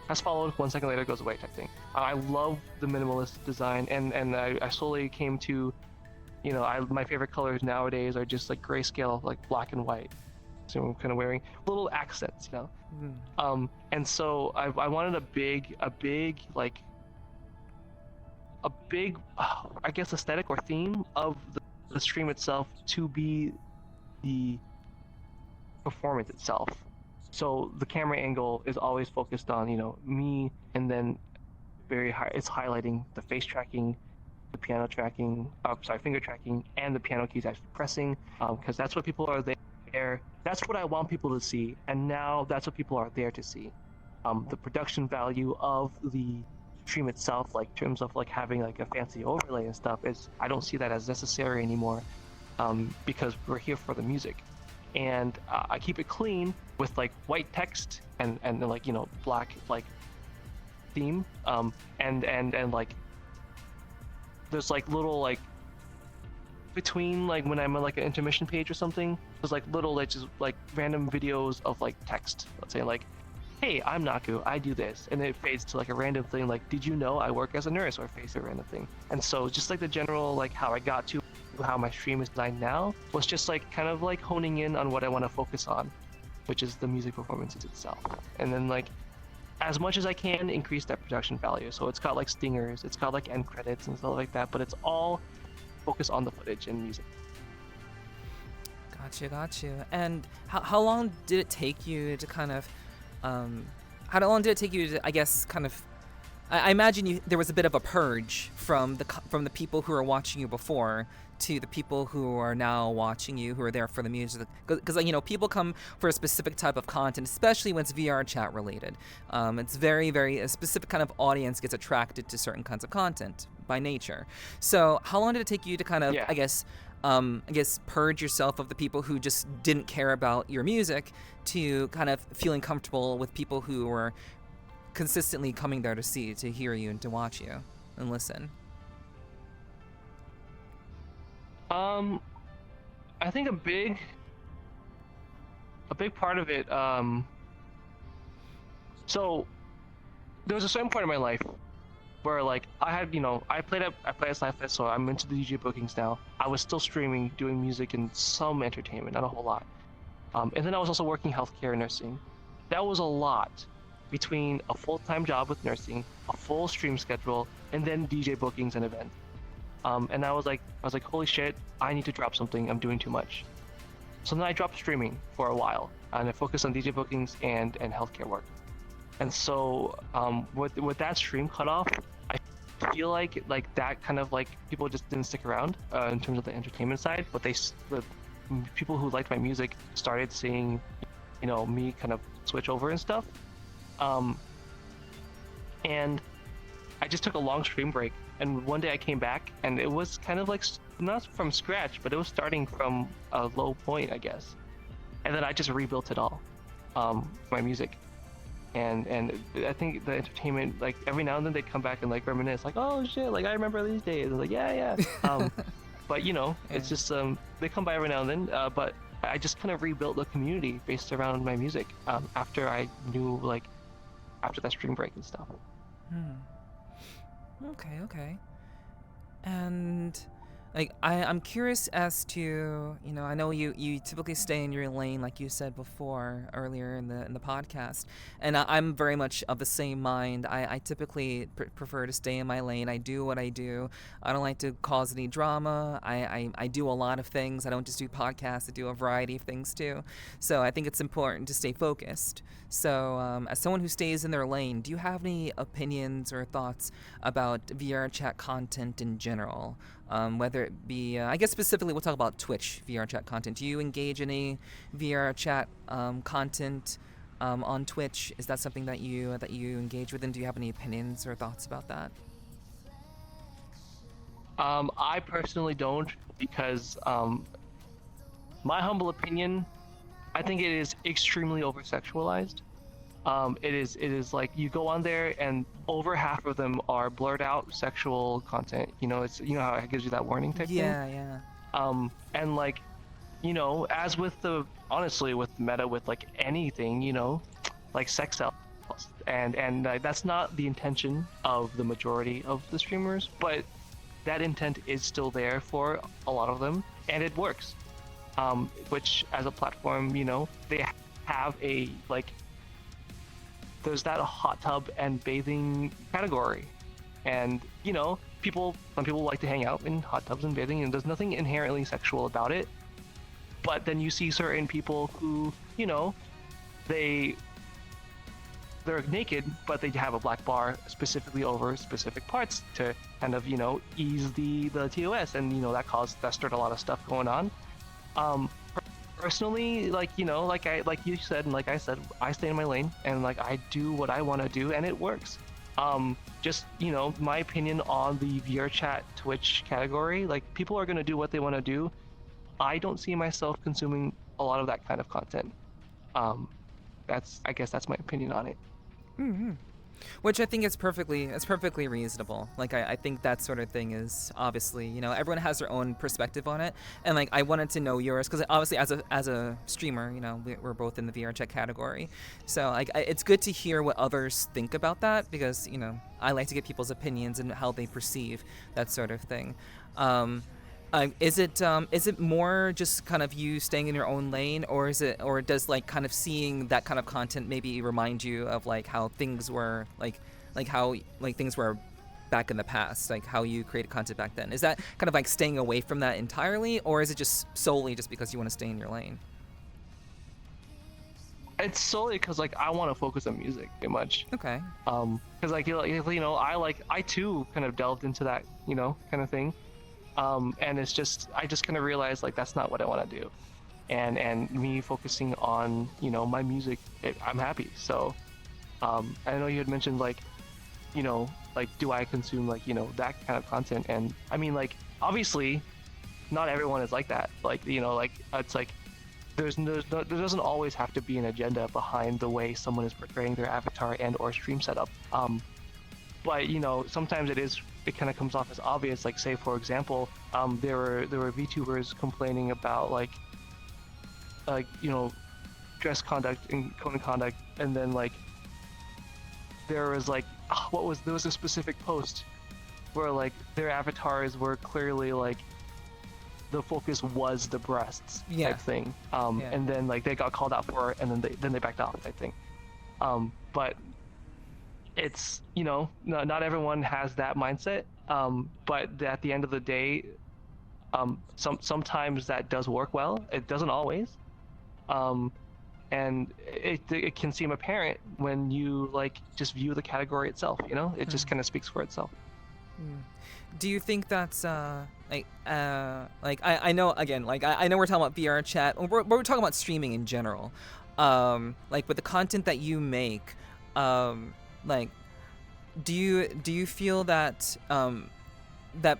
has followed, 1 second later goes away type thing. I love the minimalist design, and I slowly came to, my favorite colors nowadays are just like grayscale, like black and white. So I'm kind of wearing little accents, and so I wanted a big I guess aesthetic or theme of the stream itself to be the performance itself. So the camera angle is always focused on, me, and then very high. It's highlighting the face tracking, the piano tracking, finger tracking, and the piano keys actually pressing, because that's what people are there. That's what I want people to see, and now that's what people are there to see. The production value of the stream itself, like in terms of like having like a fancy overlay and stuff, I don't see that as necessary anymore, because we're here for the music. And I keep it clean with like white text and like black like theme, and like there's like little like between like when I'm on like an intermission page or something, there's like little like just like random videos of like text. Let's say like, hey, I'm Naku, I do this, and it fades to like a random thing like, did you know I work as a nurse, or face a random thing. And so just like the general like how I got to how my stream is designed now was just like kind of like honing in on what I want to focus on, which is the music performances itself, and then like as much as I can increase that production value. So it's got like stingers, it's got like end credits and stuff like that, but it's all focused on the footage and music. Got you. And how long did it take you to kind of how long did it take you to, I guess, kind of, I imagine there was a bit of a purge from the people who were watching you before to the people who are now watching you, who are there for the music, because people come for a specific type of content, especially when it's VRChat related. It's very, very a specific kind of audience gets attracted to certain kinds of content by nature. So how long did it take you to kind of, I guess purge yourself of the people who just didn't care about your music to kind of feeling comfortable with people who were consistently coming there to hear you and to watch you and listen? I think a big part of it, so there was a certain point in my life where like I had, I played at Sci-Fi, so I'm into the DJ bookings now. I was still streaming, doing music and some entertainment, not a whole lot. And then I was also working healthcare nursing. That was a lot between a full-time job with nursing, a full stream schedule, and then DJ bookings and events. And I was like, holy shit, I need to drop something. I'm doing too much. So then I dropped streaming for a while, and I focused on DJ bookings and healthcare work. And so with that stream cut off, I feel like that kind of like people just didn't stick around in terms of the entertainment side, but the people who liked my music started seeing, me kind of switch over and stuff. And I just took a long stream break, and one day I came back, and it was kind of like not from scratch, but it was starting from a low point, I guess. And then I just rebuilt it all, my music. And I think the entertainment, like every now and then they come back and like reminisce, like, oh shit, like I remember these days. And like, yeah. But it's just they come by every now and then. But I just kind of rebuilt the community based around my music after I knew, like, after that stream break and stuff. Okay. And like I'm curious as to, I know you typically stay in your lane like you said before earlier in the podcast, and I'm very much of the same mind. I typically prefer to stay in my lane. I do what I do. I don't like to cause any drama. I do a lot of things. I don't just do podcasts. I do a variety of things too. So I think it's important to stay focused. So as someone who stays in their lane, do you have any opinions or thoughts about VRChat content in general? Whether it be, I guess specifically we'll talk about Twitch VRChat content. Do you engage in any VRChat content on Twitch? Is that something that you engage with, and do you have any opinions or thoughts about that? I personally don't, because my humble opinion, I think it is extremely over sexualized. It is like you go on there and over half of them are blurred out sexual content. It's how it gives you that warning type thing. Yeah. And like, as with honestly with meta, with like anything, like sex sells, and that's not the intention of the majority of the streamers, but that intent is still there for a lot of them, and it works. Which as a platform, they have a like. There's that hot tub and bathing category, and some people like to hang out in hot tubs and bathing, and there's nothing inherently sexual about it. But then you see certain people who they're naked, but they have a black bar specifically over specific parts to kind of ease the TOS, and that stirred a lot of stuff going on. Personally, like you said, and like I said, I stay in my lane, and like I do what I want to do, and it works. Just my opinion on the VRChat Twitch category, like people are gonna do what they want to do. I don't see myself consuming a lot of that kind of content. I guess that's my opinion on it. Mm-hmm. Which I think is perfectly reasonable. Like I think that sort of thing is obviously, everyone has their own perspective on it, and like I wanted to know yours because obviously as a streamer, we're both in the VRChat category, so like it's good to hear what others think about that, because I like to get people's opinions and how they perceive that sort of thing. Is it more just kind of you staying in your own lane, or does like kind of seeing that kind of content maybe remind you of like how things were like how like things were back in the past, like how you created content back then? Is that kind of like staying away from that entirely, or is it just solely just because you want to stay in your lane? It's solely because like I want to focus on music pretty much. Okay. Because like I too kind of delved into that kind of thing. And I just kind of realized like that's not what I want to do, and me focusing on my music, I'm happy. So I know you had mentioned like do I consume like that kind of content, and I mean like obviously not everyone is like that, like like it's like there doesn't always have to be an agenda behind the way someone is portraying their avatar and or stream setup. But sometimes it kind of comes off as obvious. Like say for example, there were VTubers complaining about like dress conduct and code of conduct, and then like there was like there was a specific post where like their avatars were clearly like the focus was the breasts type thing, and then like they got called out for it, and then they backed off type thing. But it's not everyone has that mindset, but at the end of the day, sometimes that does work well. It doesn't always, and it can seem apparent when you like just view the category itself. It just kind of speaks for itself. Do you think that's like I know again, like I know we're talking about VRChat, we're talking about streaming in general, like with the content that you make, like do you feel that that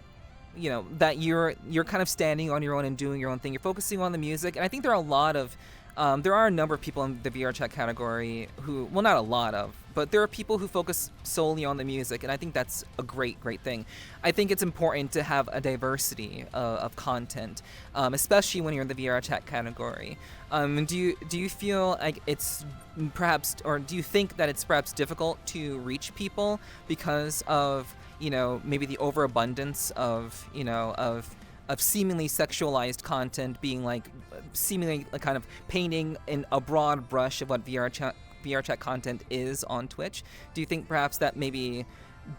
that you're kind of standing on your own and doing your own thing, you're focusing on the music? And I think there are a number of people in the VRChat category who, well, not a lot of, but there are people who focus solely on the music, and I think that's a great thing. I think it's important to have a diversity of content, especially when you're in the VRChat category. Do you feel like it's perhaps, or do you think that it's perhaps difficult to reach people because of, maybe the overabundance of, of seemingly sexualized content being like seemingly like kind of painting in a broad brush of what VRChat content is on Twitch? Do you think perhaps that maybe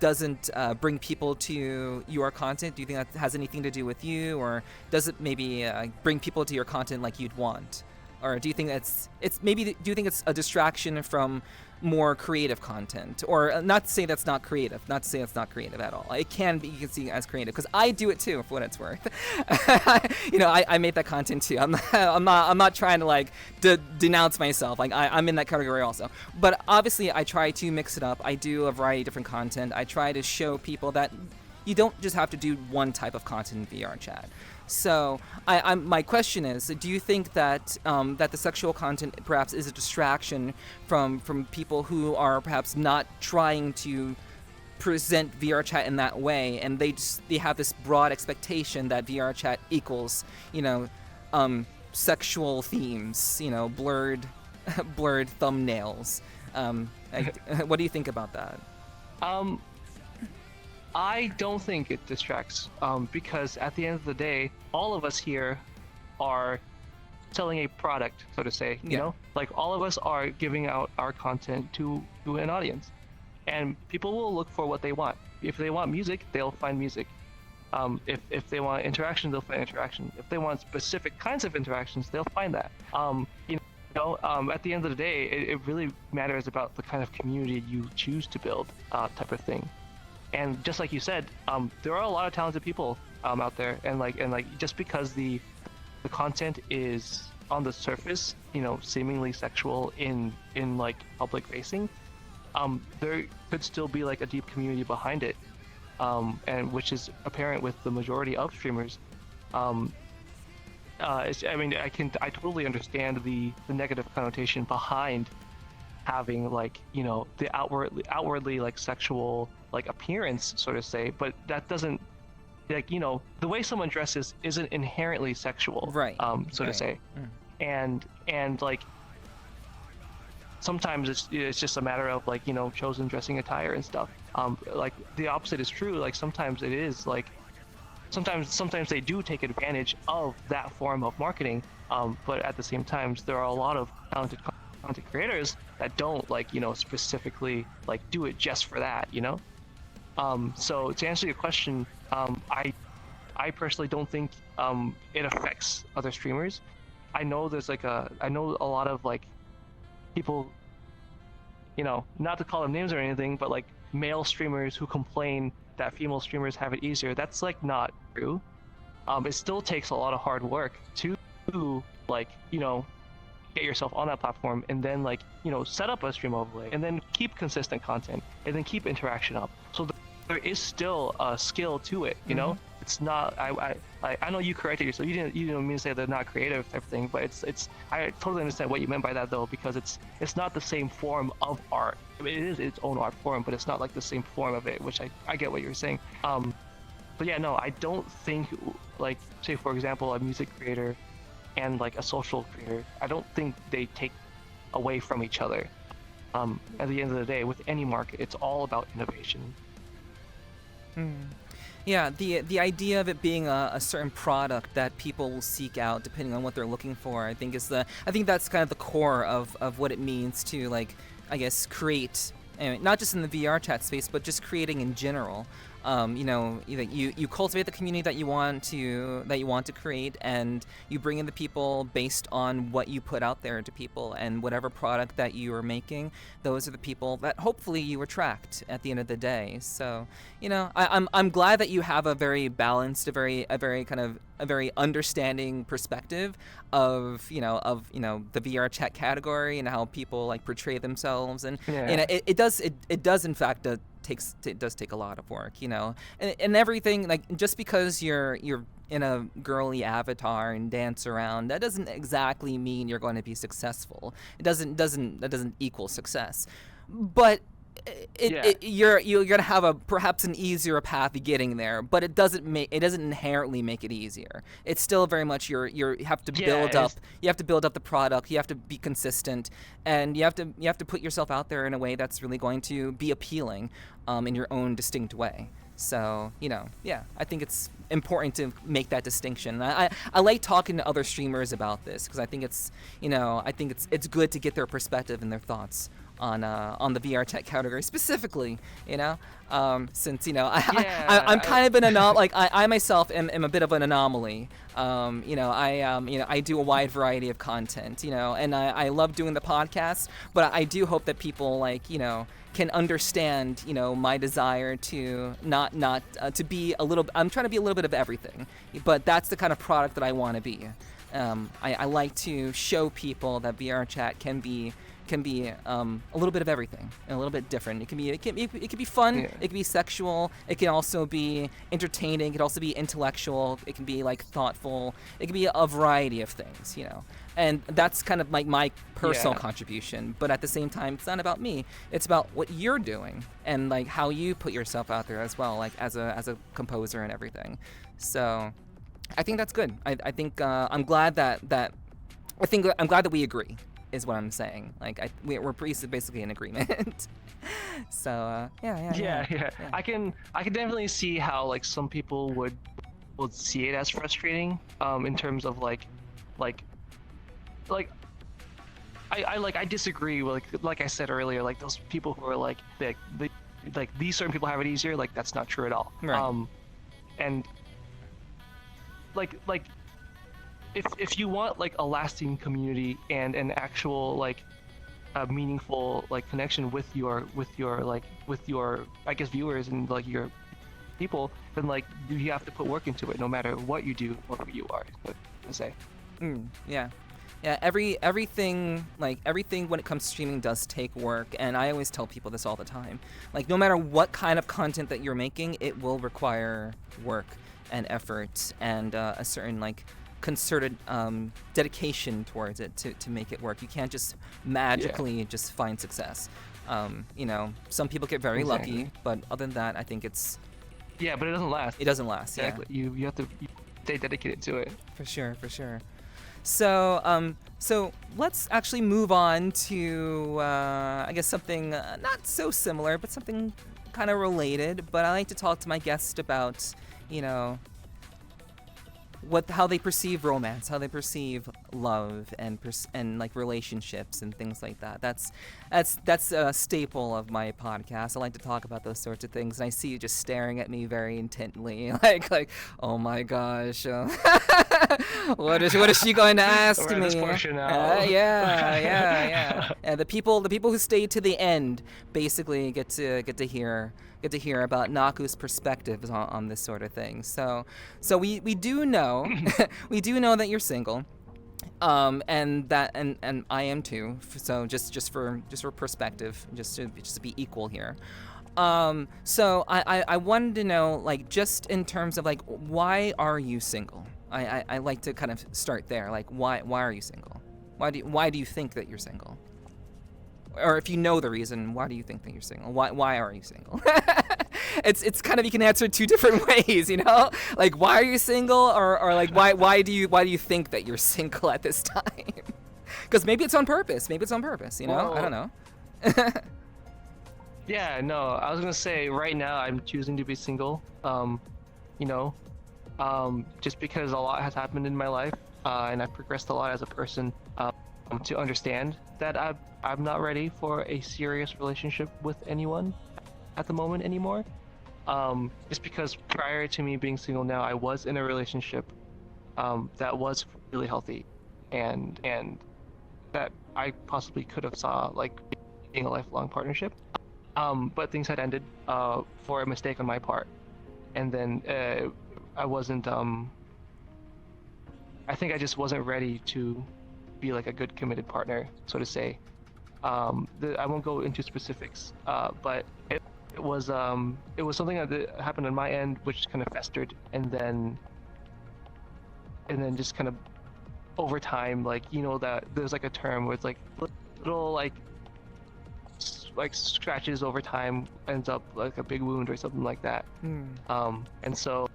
doesn't bring people to your content? Do you think that has anything to do with you, or does it maybe bring people to your content like you'd want? Or do you think it's maybe, do you think it's a distraction from more creative content? Or not to say that's not creative, at all. It can be, you can see it as creative, because I do it too, for what it's worth. I made that content too. I'm not trying to like denounce myself. Like I'm in that category also. But obviously I try to mix it up. I do a variety of different content. I try to show people that you don't just have to do one type of content in VRChat. So, my question is, do you think that that the sexual content perhaps is a distraction from people who are perhaps not trying to present VRChat in that way, and they have this broad expectation that VRChat equals, sexual themes, blurred thumbnails. What do you think about that? I don't think it distracts, because at the end of the day, all of us here are selling a product, so to say. You know, like all of us are giving out our content to an audience, and people will look for what they want. If they want music, they'll find music. If they want interaction, they'll find interaction. If they want specific kinds of interactions, they'll find that. At the end of the day, it really matters about the kind of community you choose to build, type of thing. And just like you said, there are a lot of talented people out there, and just because the content is on the surface, seemingly sexual in like public facing, there could still be like a deep community behind it, and which is apparent with the majority of streamers. I totally understand the negative connotation behind having like the outwardly like sexual like appearance, so to say, but that doesn't, like, the way someone dresses isn't inherently sexual, right? To say. And like sometimes it's just a matter of like chosen dressing attire and stuff. Like the opposite is true. Like sometimes it is like sometimes they do take advantage of that form of marketing, but at the same time there are a lot of talented content creators that don't like specifically like do it just for that. So to answer your question, I personally don't think it affects other streamers. I know there's I know a lot of like people, not to call them names or anything, but like male streamers who complain that female streamers have it easier. That's like not true. It still takes a lot of hard work to like get yourself on that platform, and then like set up a stream overlay, and then keep consistent content, and then keep interaction up. So there is still a skill to it. It's not. I know you corrected yourself. You didn't mean to say they're not creative type of thing, but it's. I totally understand what you meant by that though, because it's not the same form of art. I mean, it is its own art form, but it's not like the same form of it. Which I get what you're saying. But yeah, no, I don't think like, say for example, a music creator and like a social creator, I don't think they take away from each other. At the end of the day, with any market, it's all about innovation. Yeah, the idea of it being a certain product that people will seek out depending on what they're looking for, I think that's kind of the core of what it means to, like, I guess, create, not just in the VRChat space, but just creating in general. You cultivate the community that you want to create, and you bring in the people based on what you put out there to people, and whatever product that you are making, those are the people that hopefully you attract at the end of the day. So, I'm glad that you have a very balanced, a very understanding perspective of the VRChat category and how people like portray themselves, and it does in fact it does take a lot of work, and everything, like, just because you're in a girly avatar and dance around, that doesn't exactly mean you're going to be successful. That doesn't equal success. but Yeah. you're gonna have a perhaps an easier path to getting there, but it doesn't inherently make it easier. It's still very much you have to Yeah, build up the product, you have to be consistent, and you have to put yourself out there in a way that's really going to be appealing, in your own distinct way. So, yeah, I think it's important to make that distinction. I like talking to other streamers about this because I think it's good to get their perspective and their thoughts on the VRChat category specifically, since I'm kind of an anomaly. Like I myself am a bit of an anomaly. I do a wide variety of content, and I love doing the podcast, but I do hope that people can understand, my desire to not to be a little. I'm trying to be a little bit of everything, but that's the kind of product that I want to be. I like to show people that VRChat can be a little bit of everything and a little bit different. It can be fun. Yeah. It can be sexual. It can also be entertaining. It can also be intellectual. It can be thoughtful. It can be a variety of things, And that's kind of my personal contribution. But at the same time, it's not about me. It's about what you're doing and how you put yourself out there as well, as a composer and everything. So I think that's good. I think I'm glad that we agree. Is what I'm saying. We're basically in agreement. So yeah. I can definitely see how some people would see it as frustrating. In terms of I disagree with like I said earlier, those people who are these certain people have it easier. That's not true at all. Right. And if you want a lasting community and an actual a meaningful connection with your I guess viewers and your people, then you have to put work into it no matter what you do or who you are. What I say. Yeah. Everything when it comes to streaming does take work, and I always tell people this all the time. No matter what kind of content that you're making, it will require work and effort and a certain concerted dedication towards it to make it work. You can't just magically just find success. Some people get very lucky, but other than that, I think it's but it doesn't last. It doesn't last. Exactly. Yeah. You have to stay dedicated to it. For sure. So let's actually move on to I guess something not so similar, but something kind of related. But I like to talk to my guest about how they perceive romance, how they perceive love, and relationships and things like that. That's a staple of my podcast. I like to talk about those sorts of things, and I see you just staring at me very intently, like oh my gosh, what is she going to ask We're me? at this portion now. Yeah. And the people who stay to the end basically get to hear about Naku's perspectives on this sort of thing. So we do know we do know that you're single, and I am too. So just for perspective, just to be equal here. So I wanted to know, just in terms of why are you single? I like to kind of start there. Why are you single? Why do you think that you're single? Or if you know the reason, why do you think that you're single? Why are you single? It's kind of, you can answer two different ways, why are you single, or why do you think that you're single at this time? Because maybe it's on purpose. Well, I don't know. Yeah, no, I was gonna say right now I'm choosing to be single. Just because a lot has happened in my life, and I've progressed a lot as a person, to understand that I'm not ready for a serious relationship with anyone at the moment anymore. Just because prior to me being single now, I was in a relationship that was really healthy, and that I possibly could have saw being a lifelong partnership. But things had ended for a mistake on my part, and then I wasn't. I think I just wasn't ready to be a good committed partner, so to say. I won't go into specifics, but it was something that happened on my end, which kind of festered, and then just kind of over time, that there's a term where it's little like scratches over time ends up like a big wound or something like that. And so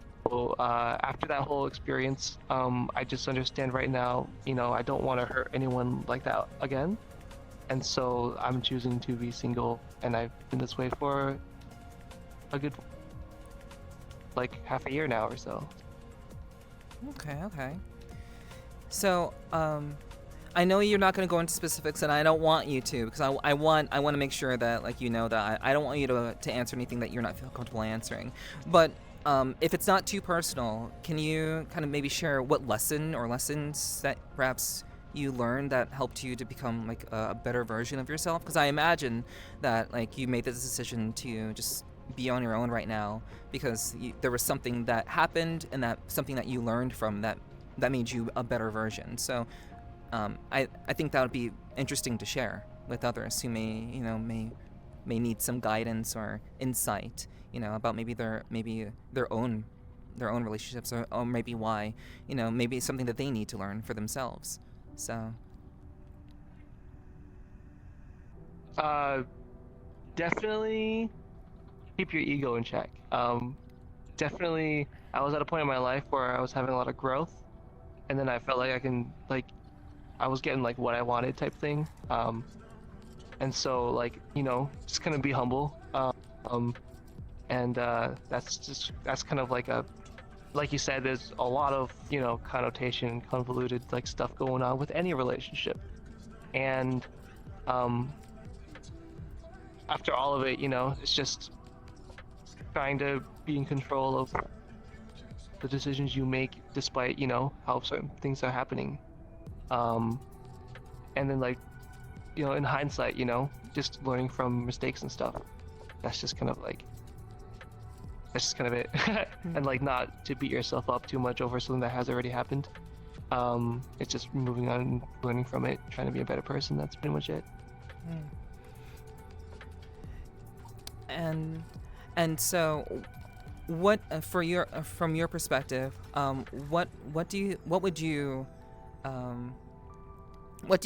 after that whole experience, I just understand right now, I don't want to hurt anyone like that again. And so I'm choosing to be single, and I've been this way for a good like half a year now or so. Okay. So, I know you're not going to go into specifics, and I don't want you to, because I want to make sure that, like, that I don't want you to answer anything that you're not feel comfortable answering. But if it's not too personal, can you kind of maybe share what lesson or lessons that perhaps you learned that helped you to become like a better version of yourself? Because I imagine that like you made this decision to just be on your own right now because there was something that happened and that something that you learned from that made you a better version. So I think that would be interesting to share with others who may need some guidance or insight, about maybe their own relationships, or maybe why, maybe it's something that they need to learn for themselves. So definitely keep your ego in check. Definitely, I was at a point in my life where I was having a lot of growth, and then I felt like I was getting like what I wanted type thing. And so like, just kind of be humble. And that's kind of like you said, there's a lot of, connotation, convoluted like stuff going on with any relationship. And after all of it, it's just trying to be in control of the decisions you make despite, how certain things are happening. And then like, in hindsight, just learning from mistakes and stuff. That's just kind of it. And like not to beat yourself up too much over something that has already happened. It's just moving on and learning from it, trying to be a better person. That's pretty much it. And so what from your perspective, what do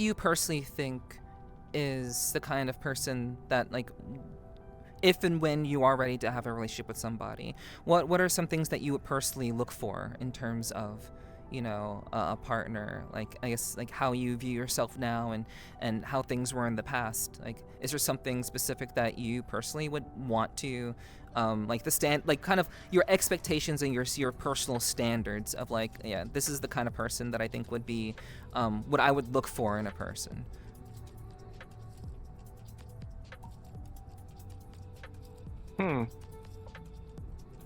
you personally think is the kind of person that, like, if and when you are ready to have a relationship with somebody, what are some things that you would personally look for in terms of, a partner? Like, I guess, like how you view yourself now and how things were in the past. Like, is there something specific that you personally would want to, like like kind of your expectations and your personal standards of like, yeah, this is the kind of person that I think would be, what I would look for in a person?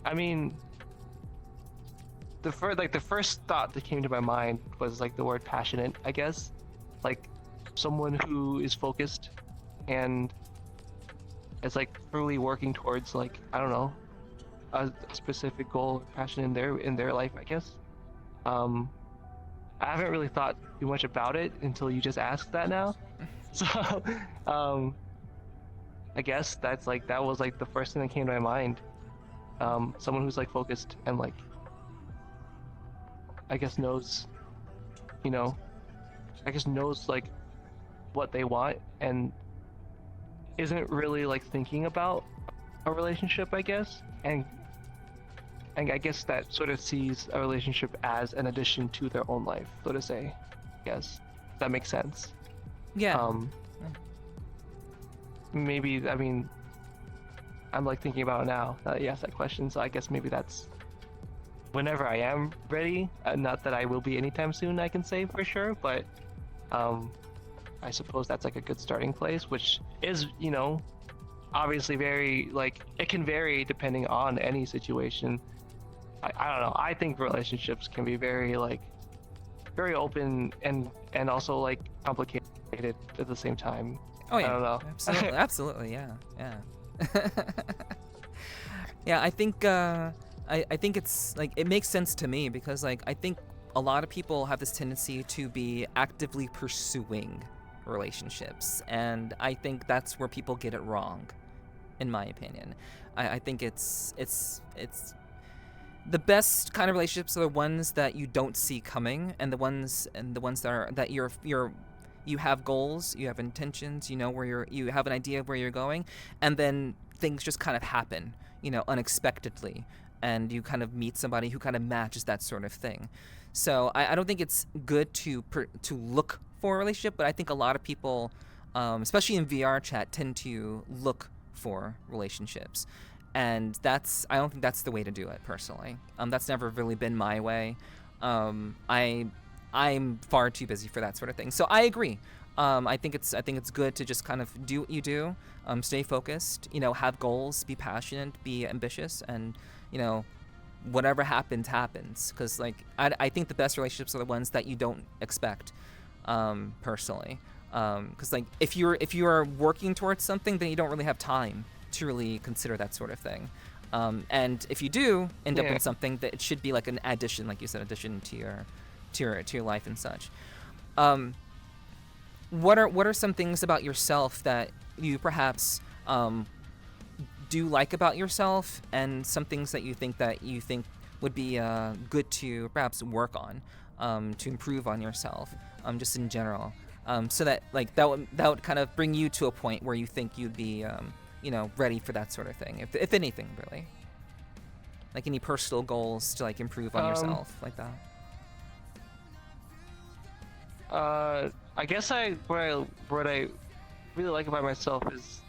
I mean, the first thought that came to my mind was like the word passionate, I guess. Like someone who is focused and is like truly working towards like, I don't know, a specific goal or passion in their life, I guess. I haven't really thought too much about it until you just asked that now. So I guess that was like the first thing that came to my mind. Someone who's like focused and like, I guess knows like what they want and isn't really like thinking about a relationship, I guess. And I guess that sort of sees a relationship as an addition to their own life, so to say. Yes, that makes sense. Yeah. Maybe, I mean, I'm like thinking about it now that you asked that question, so I guess maybe that's whenever I am ready. Not that I will be anytime soon, I can say for sure, but I suppose that's like a good starting place, which is, obviously very, like, it can vary depending on any situation. I don't know, I think relationships can be very, like, very open and also, like, complicated at the same time. Oh yeah, I don't know. Absolutely, yeah. Yeah, I think it's like it makes sense to me because like I think a lot of people have this tendency to be actively pursuing relationships, and I think that's where people get it wrong, in my opinion. I think it's the best kind of relationships are the ones that you don't see coming, and the ones that you're you have goals, you have intentions, you know where you have an idea of where you're going, and then things just kind of happen, unexpectedly, and you kind of meet somebody who kind of matches that sort of thing. So I don't think it's good to look for a relationship, but I think a lot of people, especially in VRChat, tend to look for relationships, and I don't think that's the way to do it personally. That's never really been my way. I'm far too busy for that sort of thing. So I agree. I think it's good to just kind of do what you do, stay focused, have goals, be passionate, be ambitious, and whatever happens. Because I think the best relationships are the ones that you don't expect, personally. Because if you are working towards something, then you don't really have time to really consider that sort of thing. And if you do end up in something, that it should be like an addition, like you said, addition to your life and such. What are some things about yourself that you perhaps do like about yourself, and some things that you think would be good to perhaps work on, to improve on yourself, just in general, so that that would kind of bring you to a point where you think you'd be ready for that sort of thing, if anything, really, like any personal goals to improve on yourself, like that. I guess what I really like about myself is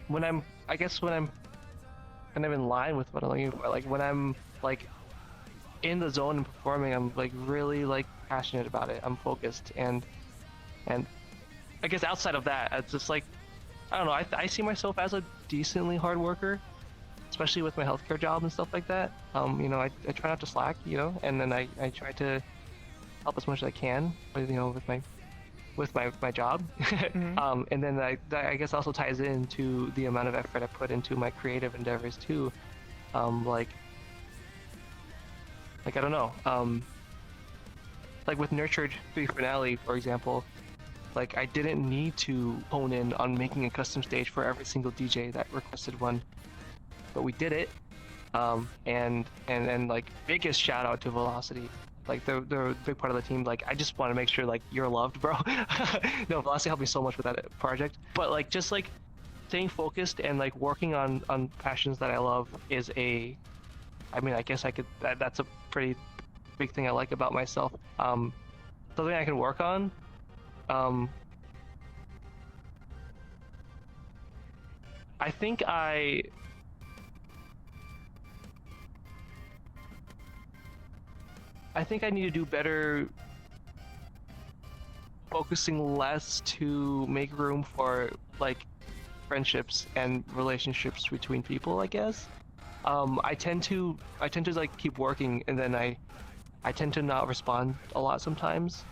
when I'm kind of in line with what I'm looking for. Like when I'm in the zone and performing, I'm really passionate about it. I'm focused, and I guess outside of that, it's just I don't know. I see myself as a decently hard worker, especially with my healthcare job and stuff like that. I try not to slack, and then I try to help as much as I can, with my job. Mm-hmm. And then I guess also ties into the amount of effort I put into my creative endeavors too. I don't know. With Nurtured 3 Finale, for example, I didn't need to hone in on making a custom stage for every single DJ that requested one, but we did it. And biggest shout out to Velocity. They're a big part of the team. I just want to make sure you're loved, bro. No, Velocity helped me so much with that project. But just staying focused and working on passions that I love is I guess that's a pretty big thing I like about myself. Something I can work on. I think I need to do better focusing less to make room for friendships and relationships between people, I guess. I tend to keep working, and then I tend to not respond a lot sometimes,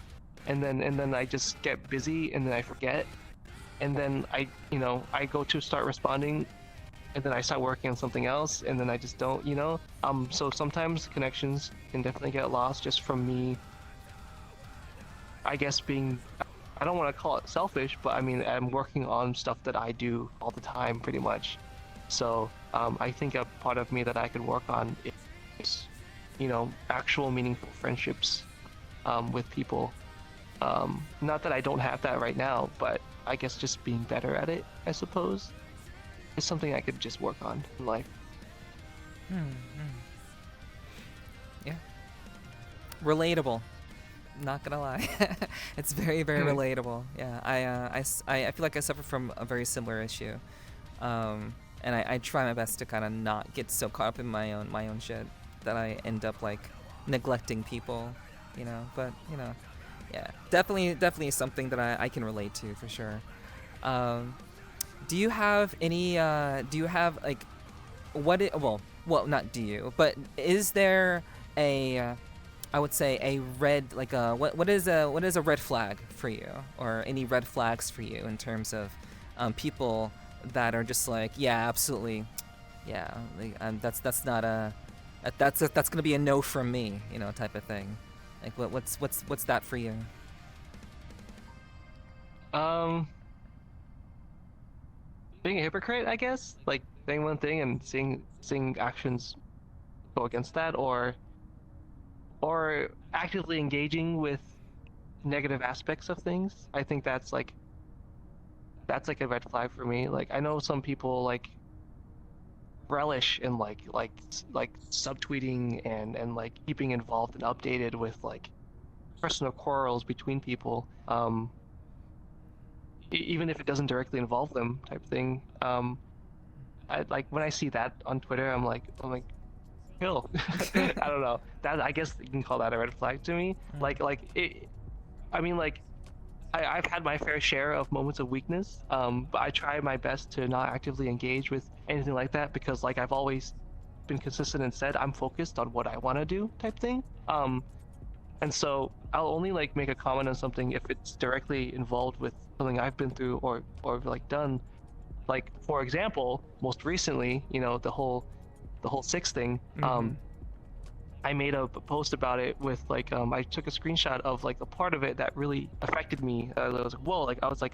and then I just get busy, and then I forget, and then I go to start responding, and then I start working on something else, and then I just don't, so sometimes connections can definitely get lost just from me, I guess, being, I don't want to call it selfish, but I'm working on stuff that I do all the time pretty much. So I think a part of me that I could work on is actual meaningful friendships with people. Not that I don't have that right now, but I guess just being better at it, I suppose, is something I could just work on in life. Yeah. Relatable. Not gonna lie. It's very, very relatable. Yeah, I feel like I suffer from a very similar issue. And I try my best to kind of not get so caught up in my own shit that I end up neglecting people, but yeah, definitely something that I can relate to for sure. Do you have any not do you, but is there I would say a red, what is a red flag for you, or any red flags for you in terms of people that are just yeah, absolutely, yeah, that's not that's gonna be a no from me, type of thing. What's that for you? Being a hypocrite, I guess, saying one thing and seeing actions go against that, or actively engaging with negative aspects of things, I think that's like a red flag for me. Like I know some people like relish in like subtweeting and like keeping involved and updated with like personal quarrels between people, even if it doesn't directly involve them, type thing. I like when I see that on Twitter, I'm like, chill. I don't know. That I guess you can call that a red flag to me. Like it. I mean, like I've had my fair share of moments of weakness, but I try my best to not actively engage with anything like that because, like, I've always been consistent and said I'm focused on what I want to do, type thing. And so I'll only like make a comment on something if it's directly involved with something I've been through or like done. Like for example, most recently, the whole six thing. Mm-hmm. I made a post about it with like I took a screenshot of like the part of it that really affected me. I was like, whoa! Like I was like,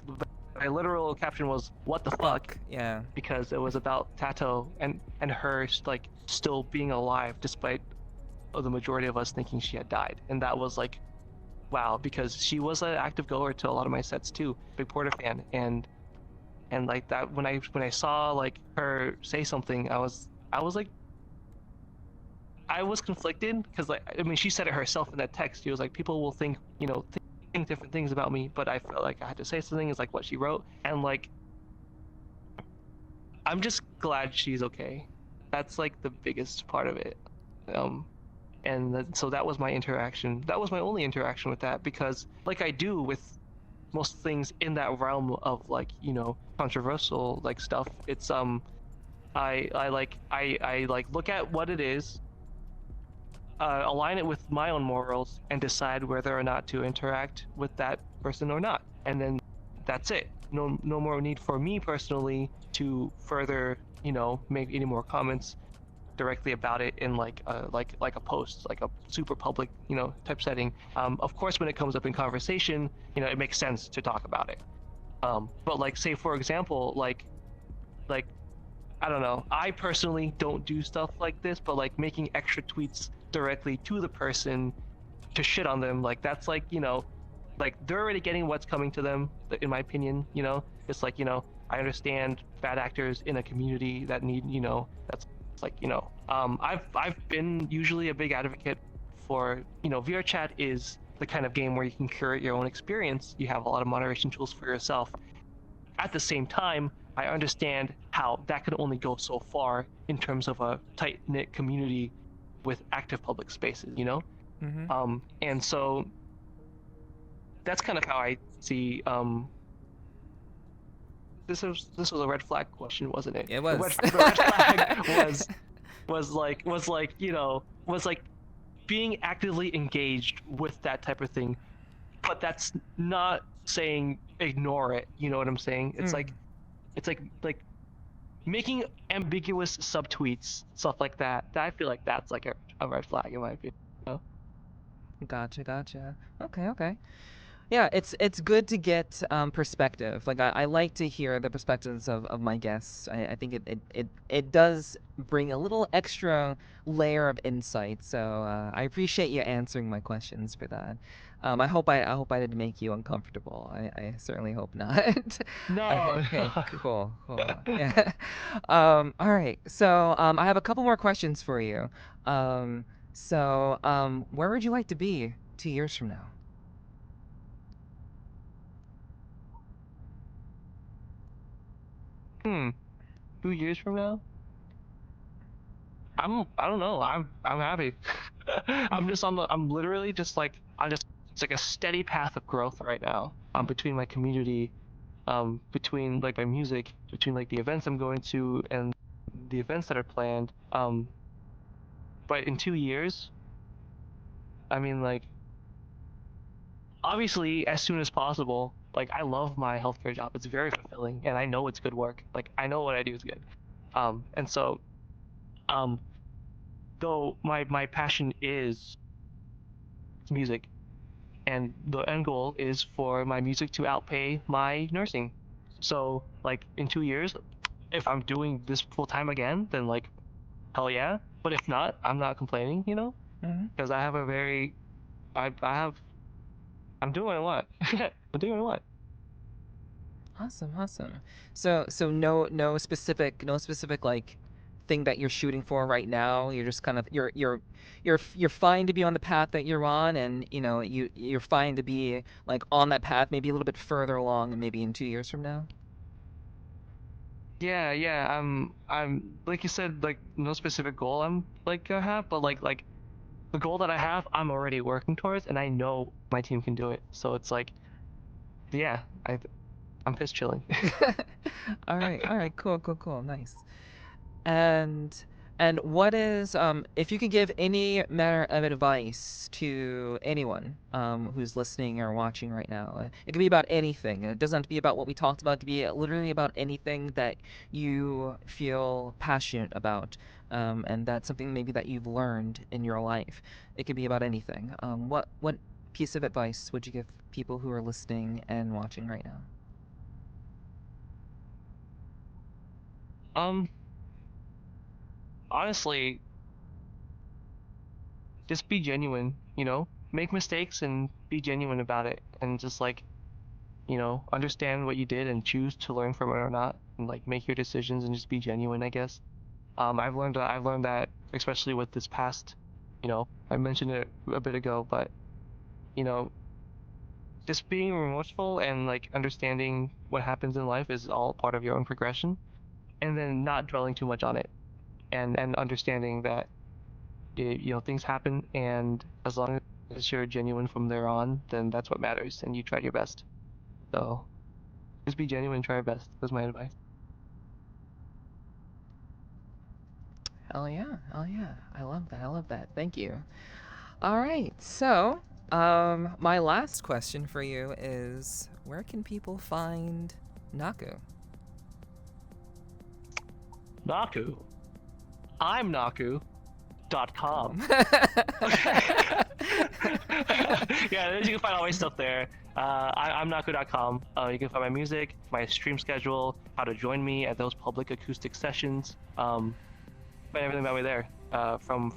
my literal caption was, "What the fuck?" Yeah. Because it was about Tato and her like still being alive despite the majority of us thinking she had died, and that was like, wow, because she was an active goer to a lot of my sets too, big Porter fan, and like that when I saw like her say something, I was like I was conflicted because, like, I mean, she said it herself in that text. She was like, people will think, think different things about me, but I felt like I had to say something. Is like what she wrote, and like, I'm just glad she's okay. That's like the biggest part of it. Um, so that was my interaction. That was my only interaction with that because, like I do with most things in that realm of like, controversial like stuff. It's I like look at what it is, align it with my own morals and decide whether or not to interact with that person or not, and then that's it. No more need for me personally to further make any more comments directly about it in like a post, like a super public type setting. Of course when it comes up in conversation, it makes sense to talk about it, but like say for example like I don't know. I personally don't do stuff like this, but like making extra tweets directly to the person to shit on them, like that's like, like they're already getting what's coming to them, in my opinion, It's like, I understand bad actors in a community that need, that's like, I've been usually a big advocate for, VRChat is the kind of game where you can curate your own experience. You have a lot of moderation tools for yourself. At the same time, I understand how that can only go so far in terms of a tight-knit community with active public spaces, Mm-hmm. And so that's kind of how I see. This was a red flag question, wasn't it? It The was. the red flag was like being actively engaged with that type of thing, but that's not saying ignore it. You know what I'm saying? It's Mm. like it's like making ambiguous subtweets, stuff like that. I feel like that's like a red flag in my opinion. Gotcha. Okay. Yeah, it's good to get perspective. Like I like to hear the perspectives of my guests. I think it does bring a little extra layer of insight. So I appreciate you answering my questions for that. I hope I didn't make you uncomfortable. I certainly hope not. No. Okay, cool. Yeah. All right. So I have a couple more questions for you. Where would you like to be 2 years from now? Hmm. 2 years from now, I don't know. I'm happy. I'm literally just like it's like a steady path of growth right now. Between my community, between like my music, between like the events I'm going to and the events that are planned. But in 2 years, I mean like obviously as soon as possible. Like I love my healthcare job. It's very fulfilling and I know it's good work. Like I know what I do is good. And so um though my passion is music, and the end goal is for my music to outpay my nursing. So like in 2 years, if I'm doing this full time again, then like hell yeah. But if not, I'm not complaining, Mm-hmm. because I have a very I have I'm doing a lot. I'm doing a lot. Awesome. So no specific like thing that you're shooting for right now. You're just kind of you're fine to be on the path that you're on, and you're fine to be like on that path, maybe a little bit further along, maybe in 2 years from now. Yeah. I'm like you said, like no specific goal I'm like I have, but like the goal that I have, I'm already working towards, and I know my team can do it. So it's like, yeah, I'm just chilling. All right, cool, nice. And what is if you could give any matter of advice to anyone who's listening or watching right now, it could be about anything. It doesn't have to be about what we talked about. It could be literally about anything that you feel passionate about, and that's something maybe that you've learned in your life. It could be about anything. What piece of advice would you give people who are listening and watching right now? Um, Honestly, just be genuine, make mistakes and be genuine about it, and just like, understand what you did and choose to learn from it or not, and like make your decisions and just be genuine, I guess. I've learned that especially with this past, I mentioned it a bit ago, but you know, just being remorseful and like understanding what happens in life is all part of your own progression, and then not dwelling too much on it, and understanding that things happen, and as long as you're genuine from there on, then that's what matters, and you tried your best. So just be genuine, try your best. That's my advice. Hell yeah. I love that. Thank you. All right. So, my last question for you is where can people find Naku? Naku. I'm Naku.com. Yeah, you can find all my stuff there. I'm Naku.com. You can find my music, my stream schedule, how to join me at those public acoustic sessions. Find everything about me there. From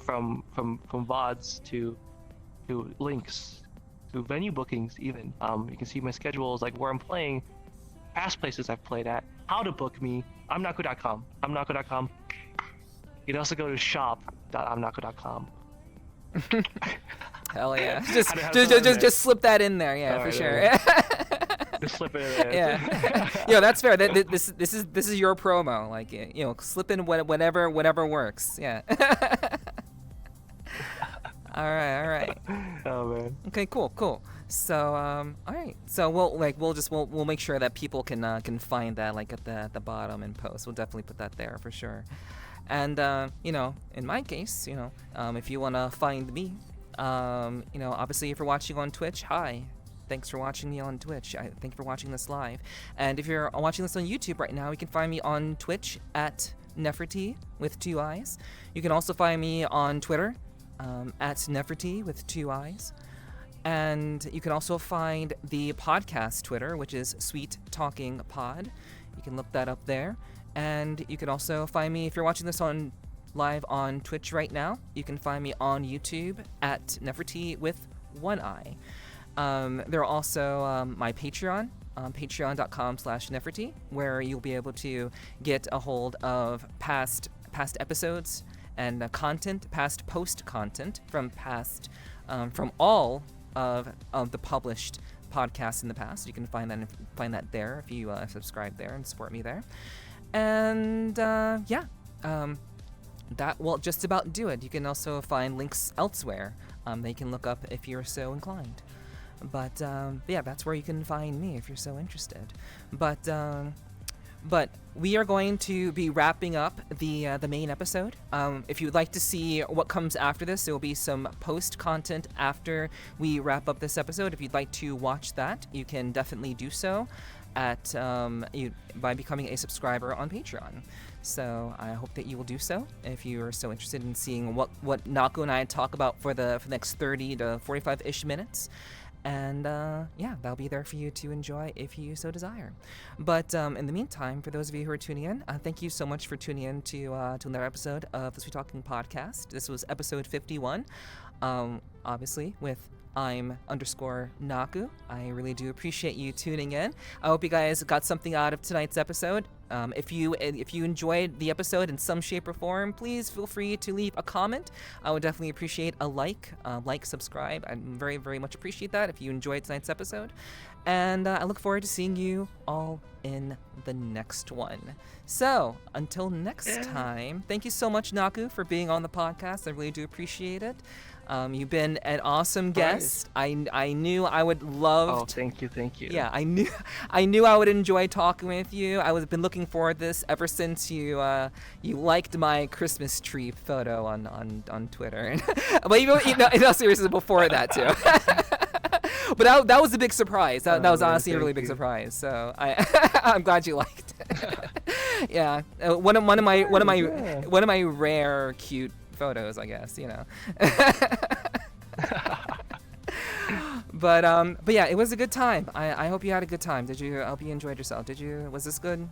VODs to links to venue bookings even. You can see my schedules, like where I'm playing, past places I've played at, how to book me. I'm Naku.com. I'm Naku.com. You can also go to shop.imnaku.com. Hell yeah. Just slip that in there, yeah, for sure. Just slip it in there. Yeah. Yeah, that's fair. This is your promo. Like, slip in whatever works. Yeah. All right. Oh man. Okay, cool. So, all right. So we'll make sure that people can find that like at the bottom in post. We'll definitely put that there for sure. And in my case, if you wanna find me, obviously if you're watching on Twitch, hi. Thanks for watching me on Twitch. Thank you for watching this live. And if you're watching this on YouTube right now, you can find me on Twitch at Nepherti with 2 eyes. You can also find me on Twitter at Nepherti with 2 eyes. And you can also find the podcast Twitter, which is Sweet Talking Pod. You can look that up there. And you can also find me, if you're watching this on live on Twitch right now, you can find me on YouTube at Nepherti with 1 eye. There are also my Patreon, patreon.com/Nepherti, where you'll be able to get a hold of past episodes and past post content from all of the published podcasts in the past. You can find that there if you subscribe there and support me there. And that will just about do it. You can also find links elsewhere that you can look up if you're so inclined. But yeah, that's where you can find me if you're so interested. But we are going to be wrapping up the main episode. If you'd like to see what comes after this, there will be some post content after we wrap up this episode. If you'd like to watch that, you can definitely do so at by becoming a subscriber on Patreon. So I hope that you will do so if you are so interested in seeing what Naku and I talk about for the next 30 to 45-ish minutes. And yeah, that'll be there for you to enjoy if you so desire. But in the meantime, for those of you who are tuning in, thank you so much for tuning in to another episode of the Sweet Talking Podcast. This was episode 51, obviously with I'm _Naku. I really do appreciate you tuning in. I hope you guys got something out of tonight's episode. If you enjoyed the episode in some shape or form, please feel free to leave a comment. I would definitely appreciate a like, subscribe. I very, very much appreciate that if you enjoyed tonight's episode. And I look forward to seeing you all in the next one. So, until next time, thank you so much, Naku, for being on the podcast. I really do appreciate it. You've been an awesome guest. I knew I would love. Oh, thank you. Yeah, I knew I would enjoy talking with you. I have been looking forward to this ever since you liked my Christmas tree photo on Twitter. But even in all seriousness, before that too. But that was a big surprise. That was honestly a really big surprise. So I'm glad you liked it. Yeah, one of my rare cute photos, I guess, you know. But yeah, it was a good time. I hope you had a good time. I hope you enjoyed yourself. Was this good?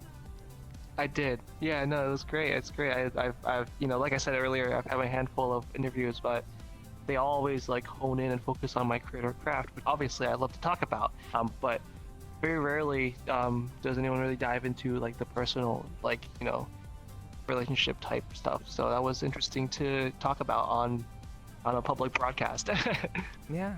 I did. Yeah, no, it was great. It's great. I've like I said earlier, I've had a handful of interviews, but they always like hone in and focus on my creative craft, which obviously I love to talk about. But very rarely does anyone really dive into like the personal, like, relationship type stuff. So that was interesting to talk about on a public broadcast. Yeah.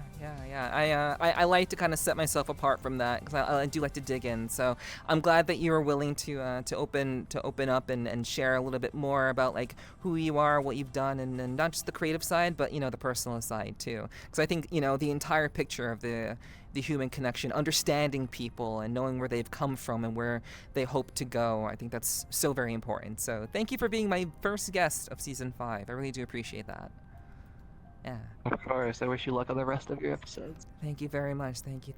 I like to kind of set myself apart from that because I do like to dig in. So I'm glad that you were willing to open up and share a little bit more about like who you are, what you've done, and not just the creative side, but the personal side too. Because I think the entire picture of the human connection, understanding people and knowing where they've come from and where they hope to go, I think that's so very important. So thank you for being my first guest of season 5. I really do appreciate that. Yeah. Of course. I wish you luck on the rest of your episodes. Thank you very much. Thank you.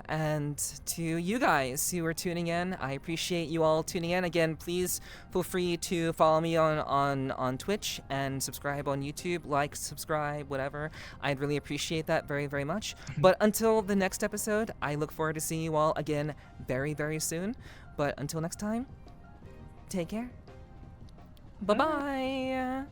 And to you guys who are tuning in, I appreciate you all tuning in. Again, please feel free to follow me on Twitch and subscribe on YouTube. Like, subscribe, whatever. I'd really appreciate that very, very much. But until the next episode, I look forward to seeing you all again very, very soon. But until next time, take care. Bye-bye.